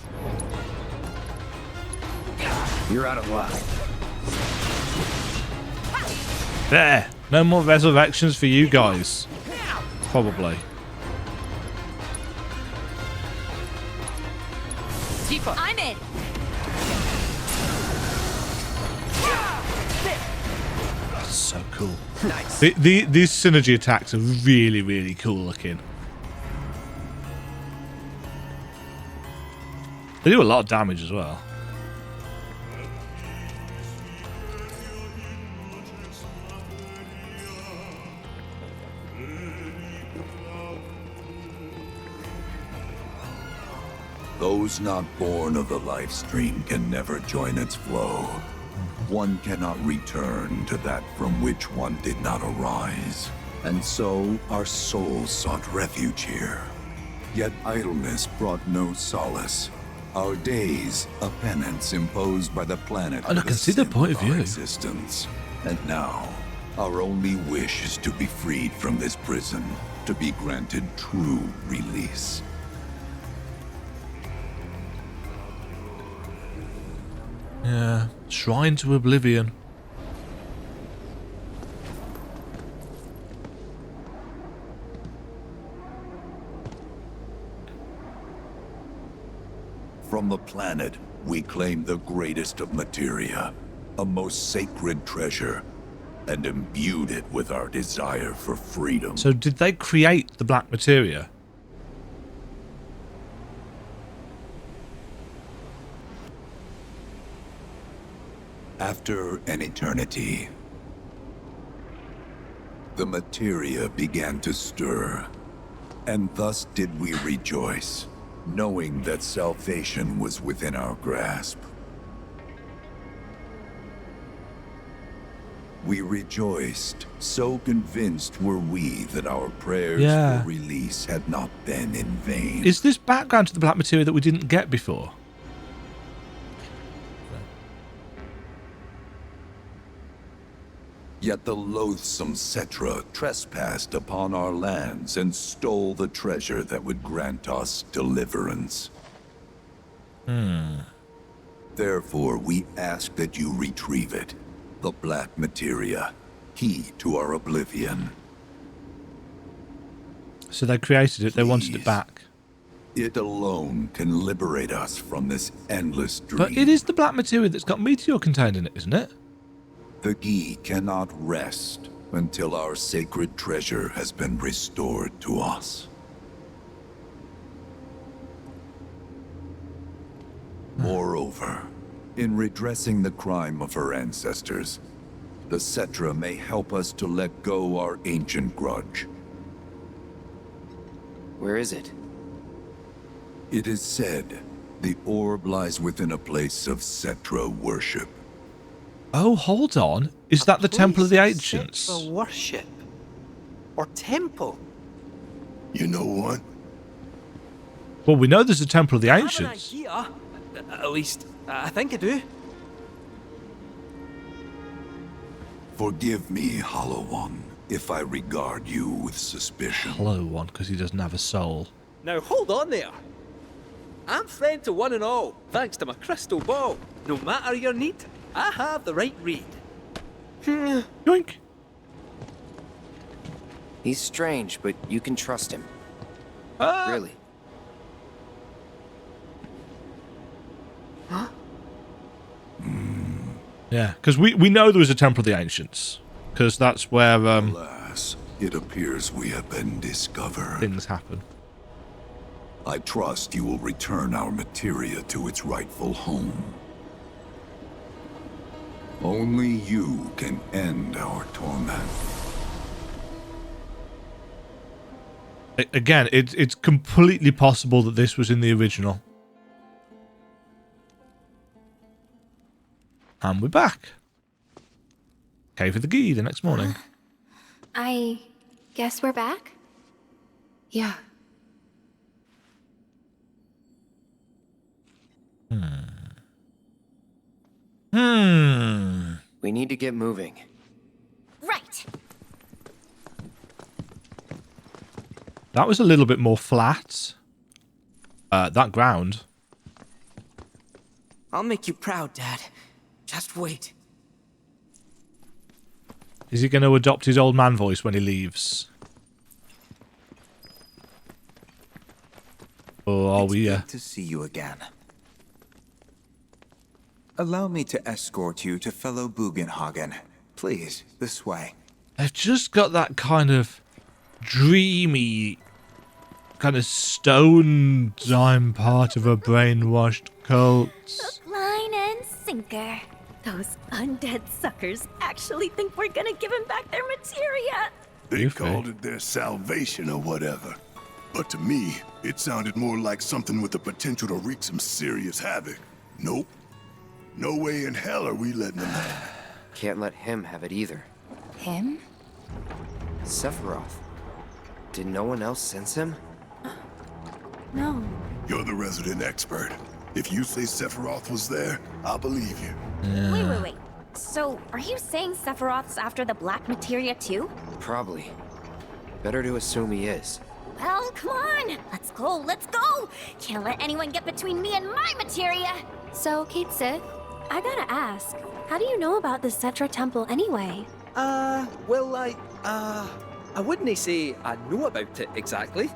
You're out of luck. There. No more resurrections for you guys. Probably. Tifa, I'm in. That's so cool. Nice. These synergy attacks are really, really cool looking. They do a lot of damage as well. Those not born of the life stream can never join its flow. One cannot return to that from which one did not arise. And so our souls sought refuge here. Yet idleness brought no solace. Our days, a penance imposed by the planet. And I can see the point of view. Existence. And now, our only wish is to be freed from this prison, to be granted true release. Yeah. Shrine to Oblivion. From the planet, we claim the greatest of materia, a most sacred treasure, and imbued it with our desire for freedom. So did they create the black materia? After an eternity, the materia began to stir, and thus did we rejoice, knowing that salvation was within our grasp. We rejoiced, so convinced were we that our prayers for release had not been in vain. Is this background to the black materia that we didn't get before? Yet the loathsome Cetra trespassed upon our lands and stole the treasure that would grant us deliverance. Therefore, we ask that you retrieve it, the black materia, key to our oblivion. So they created it, they wanted it back. It alone can liberate us from this endless dream. But it is the black materia that's got meteor contained in it, isn't it? The Gi cannot rest until our sacred treasure has been restored to us. Moreover, in redressing the crime of her ancestors, the Cetra may help us to let go our ancient grudge. Where is it? It is said the orb lies within a place of Cetra worship. Oh, hold on. Is that the Temple of the Ancients? For worship? Or temple? You know what? Well, we know there's a Temple of the I have an Ancients. idea. At least, I think I do. Forgive me, Hollow One, if I regard you with suspicion. Hollow One, because he doesn't have a soul. Now hold on there. I'm friend to one and all, thanks to my crystal ball. No matter your need, I have the right read. Yoink. He's strange, but you can trust him. Really. Huh? Yeah, because we know there was a Temple of the Ancients. Because that's where Alas, it appears we have been discovered. Things happen. I trust you will return our materia to its rightful home. Only you can end our torment. Again, it's completely possible that this was in the original. And we're back. Cave of the Gi the next morning. I guess we're back? Yeah. We need to get moving. Right. That was a little bit more flat. That ground. I'll make you proud, Dad. Just wait. Is he going to adopt his old man voice when he leaves? Or are we... Good to see you again. Allow me to escort you to fellow Bugenhagen. Please, this way. They've just got that kind of dreamy, kind of stoned, I'm part of a brainwashed cult. Line and sinker. Those undead suckers actually think we're gonna give him back their materia. They called it their salvation or whatever. But to me, it sounded more like something with the potential to wreak some serious havoc. Nope. No way in hell are we letting them have it. Can't let him have it either. Him? Sephiroth. Did no one else sense him? No. You're the resident expert. If you say Sephiroth was there, I'll believe you. Wait. So, are you saying Sephiroth's after the black materia too? Probably. Better to assume he is. Well, come on! Let's go! Can't let anyone get between me and my materia! So, Kate Sith, I gotta ask, how do you know about the Cetra Temple anyway? Well, I wouldn't say I know about it exactly.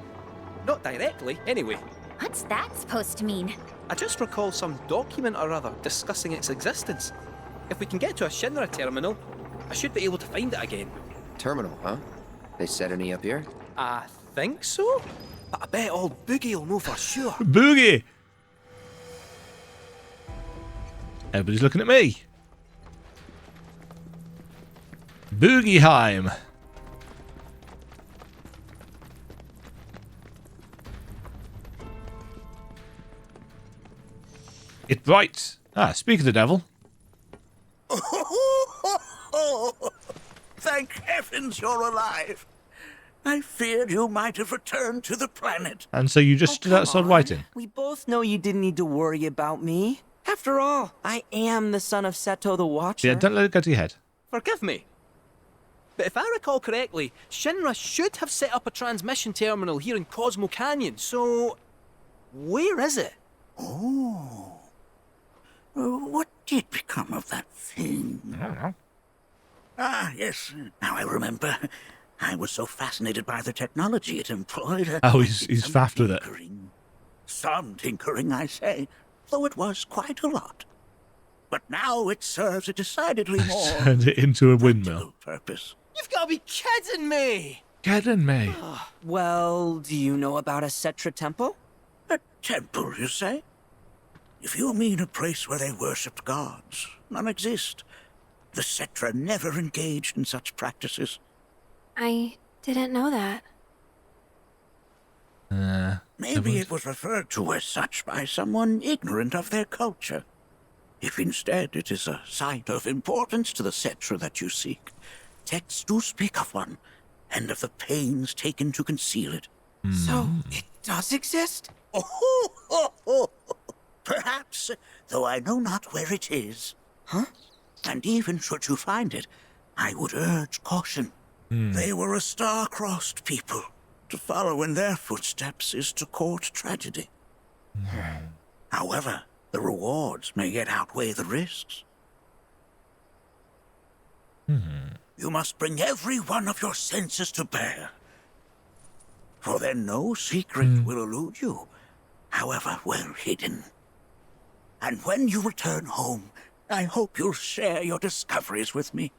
Not directly, anyway. What's that supposed to mean? I just recall some document or other discussing its existence. If we can get to a Shinra terminal, I should be able to find it again. Terminal, huh? They set any up here? I think so? But I bet old Boogie will know for sure. Boogie! Everybody's looking at me. Boogieheim. It bites. Ah, speak of the devil. Thank heavens you're alive. I feared you might have returned to the planet. And so you just stood outside waiting? We both know you didn't need to worry about me. After all, I am the son of Seto the Watcher. Yeah, don't let it go to your head. Forgive me. But if I recall correctly, Shinra should have set up a transmission terminal here in Cosmo Canyon, so... where is it? Oh. What did become of that thing? I don't know. Ah, yes. Now I remember. I was so fascinated by the technology it employed. Oh, he's faffed with it. Some tinkering, I say, though it was quite a lot. But now it serves a decidedly more Turned it into a windmill. purpose. You've got to be kidding me! Kidding me? Well, do you know about a Cetra temple? A temple, you say? If you mean a place where they worshipped gods, none exist. The Cetra never engaged in such practices. I didn't know that. Maybe it was referred to as such by someone ignorant of their culture. If instead it is a site of importance to the Cetra that you seek, texts do speak of one, and of the pains taken to conceal it. So, it does exist? Perhaps, though I know not where it is. Huh? And even should you find it, I would urge caution. They were a star-crossed people. To follow in their footsteps is to court tragedy. However, the rewards may yet outweigh the risks. You must bring every one of your senses to bear. For then no secret will elude you, however well hidden. And when you return home, I hope you'll share your discoveries with me.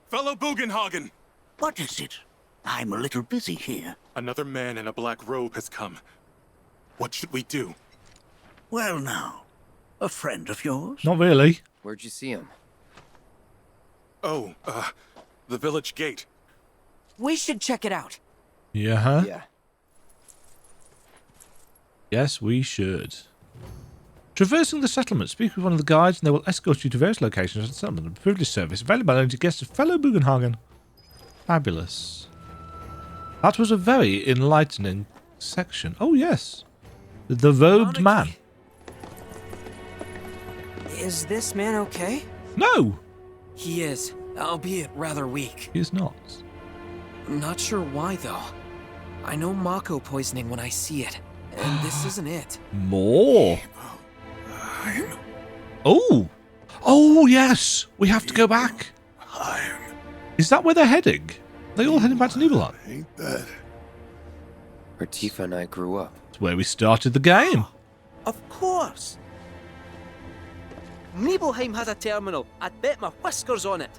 Fellow Bugenhagen! What is it? I'm a little busy here. Another man in a black robe has come. What should we do? Well now, a friend of yours? Not really. Where'd you see him? Oh, the village gate. We should check it out. Yeah. Yeah. Yes, we should. Traversing the settlement, speak with one of the guides and they will escort you to various locations of the settlement. A privileged service available only to guests of fellow Bugenhagen. Fabulous. That was a very enlightening section. Oh, yes. The robed man. Is this man okay? No! He is, albeit rather weak. He is not. I'm not sure why, though. I know Mako poisoning when I see it, and this isn't it. More. Oh! Oh, yes! We have to go back. Is that where they're heading? Are they all heading back to Nibelheim? Ain't that? Where Tifa and I grew up. It's where we started the game. Of course! Nibelheim has a terminal. I'd bet my whiskers on it.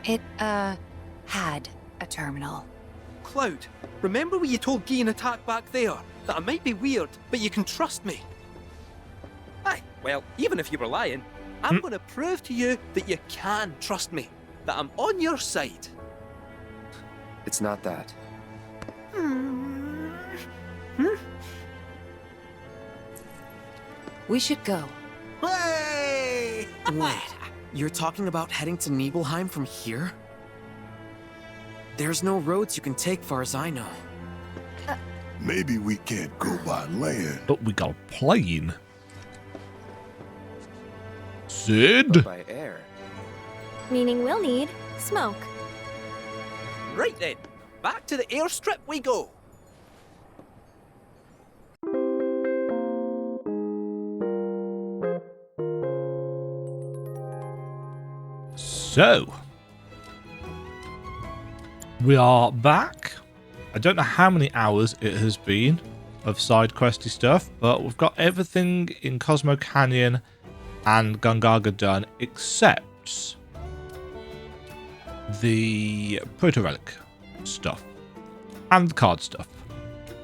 It, had a terminal. Cloud, remember when you told Guy in Attack back there that I might be weird, but you can trust me? Aye, well, even if you were lying, I'm going to prove to you that you can trust me, that I'm on your side. It's not that. We should go. Hey! Wait, you're talking about heading to Nibelheim from here? There's no roads you can take far as I know. Maybe we can't go by land. But we got a plane. Sid? By air. Meaning we'll need smoke. Right then, back to the airstrip we go. So, we are back. I don't know how many hours it has been of side questy stuff, but we've got everything in Cosmo Canyon and Gungaga done except the proto-relic stuff and the card stuff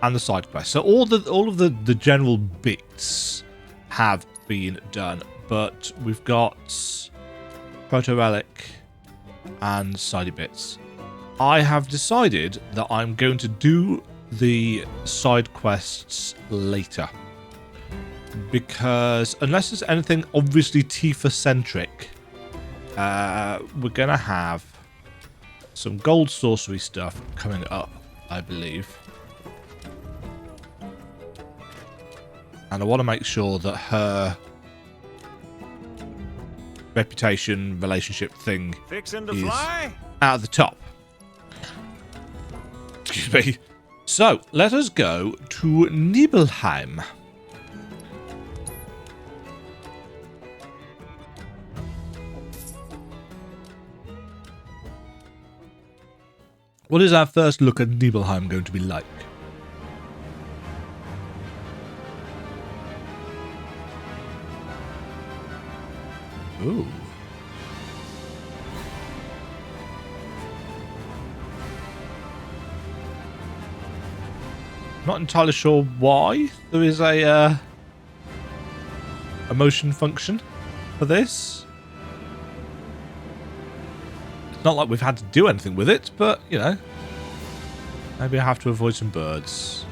and the side quest. So all of the general bits have been done, but we've got proto-relic and sidey bits. I have decided that I'm going to do the side quests later, because unless there's anything obviously Tifa centric, we're gonna have some gold sorcery stuff coming up, I believe, and I want to make sure that her reputation relationship thing Fixin' to is fly? out of the top. Excuse me. So let us go to Nibelheim. What is our first look at Nibelheim going to be like? Ooh. Not entirely sure why there is a motion function for this. It's not like we've had to do anything with it, but, you know, maybe I have to avoid some birds.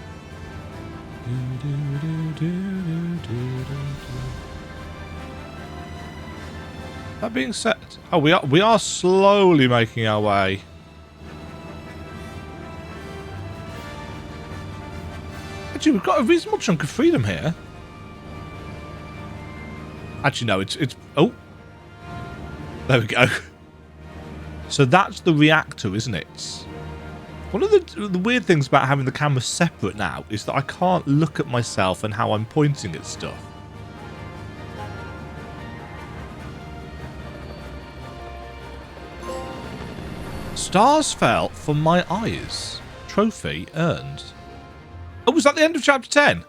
That being said, oh, we are slowly making our way. Actually, we've got a reasonable chunk of freedom here. Actually, no, it's oh, there we go. So that's the reactor, isn't it? One of the weird things about having the camera separate now is that I can't look at myself and how I'm pointing at stuff. Stars fell from my eyes. Trophy earned. Oh, was that the end of chapter 10?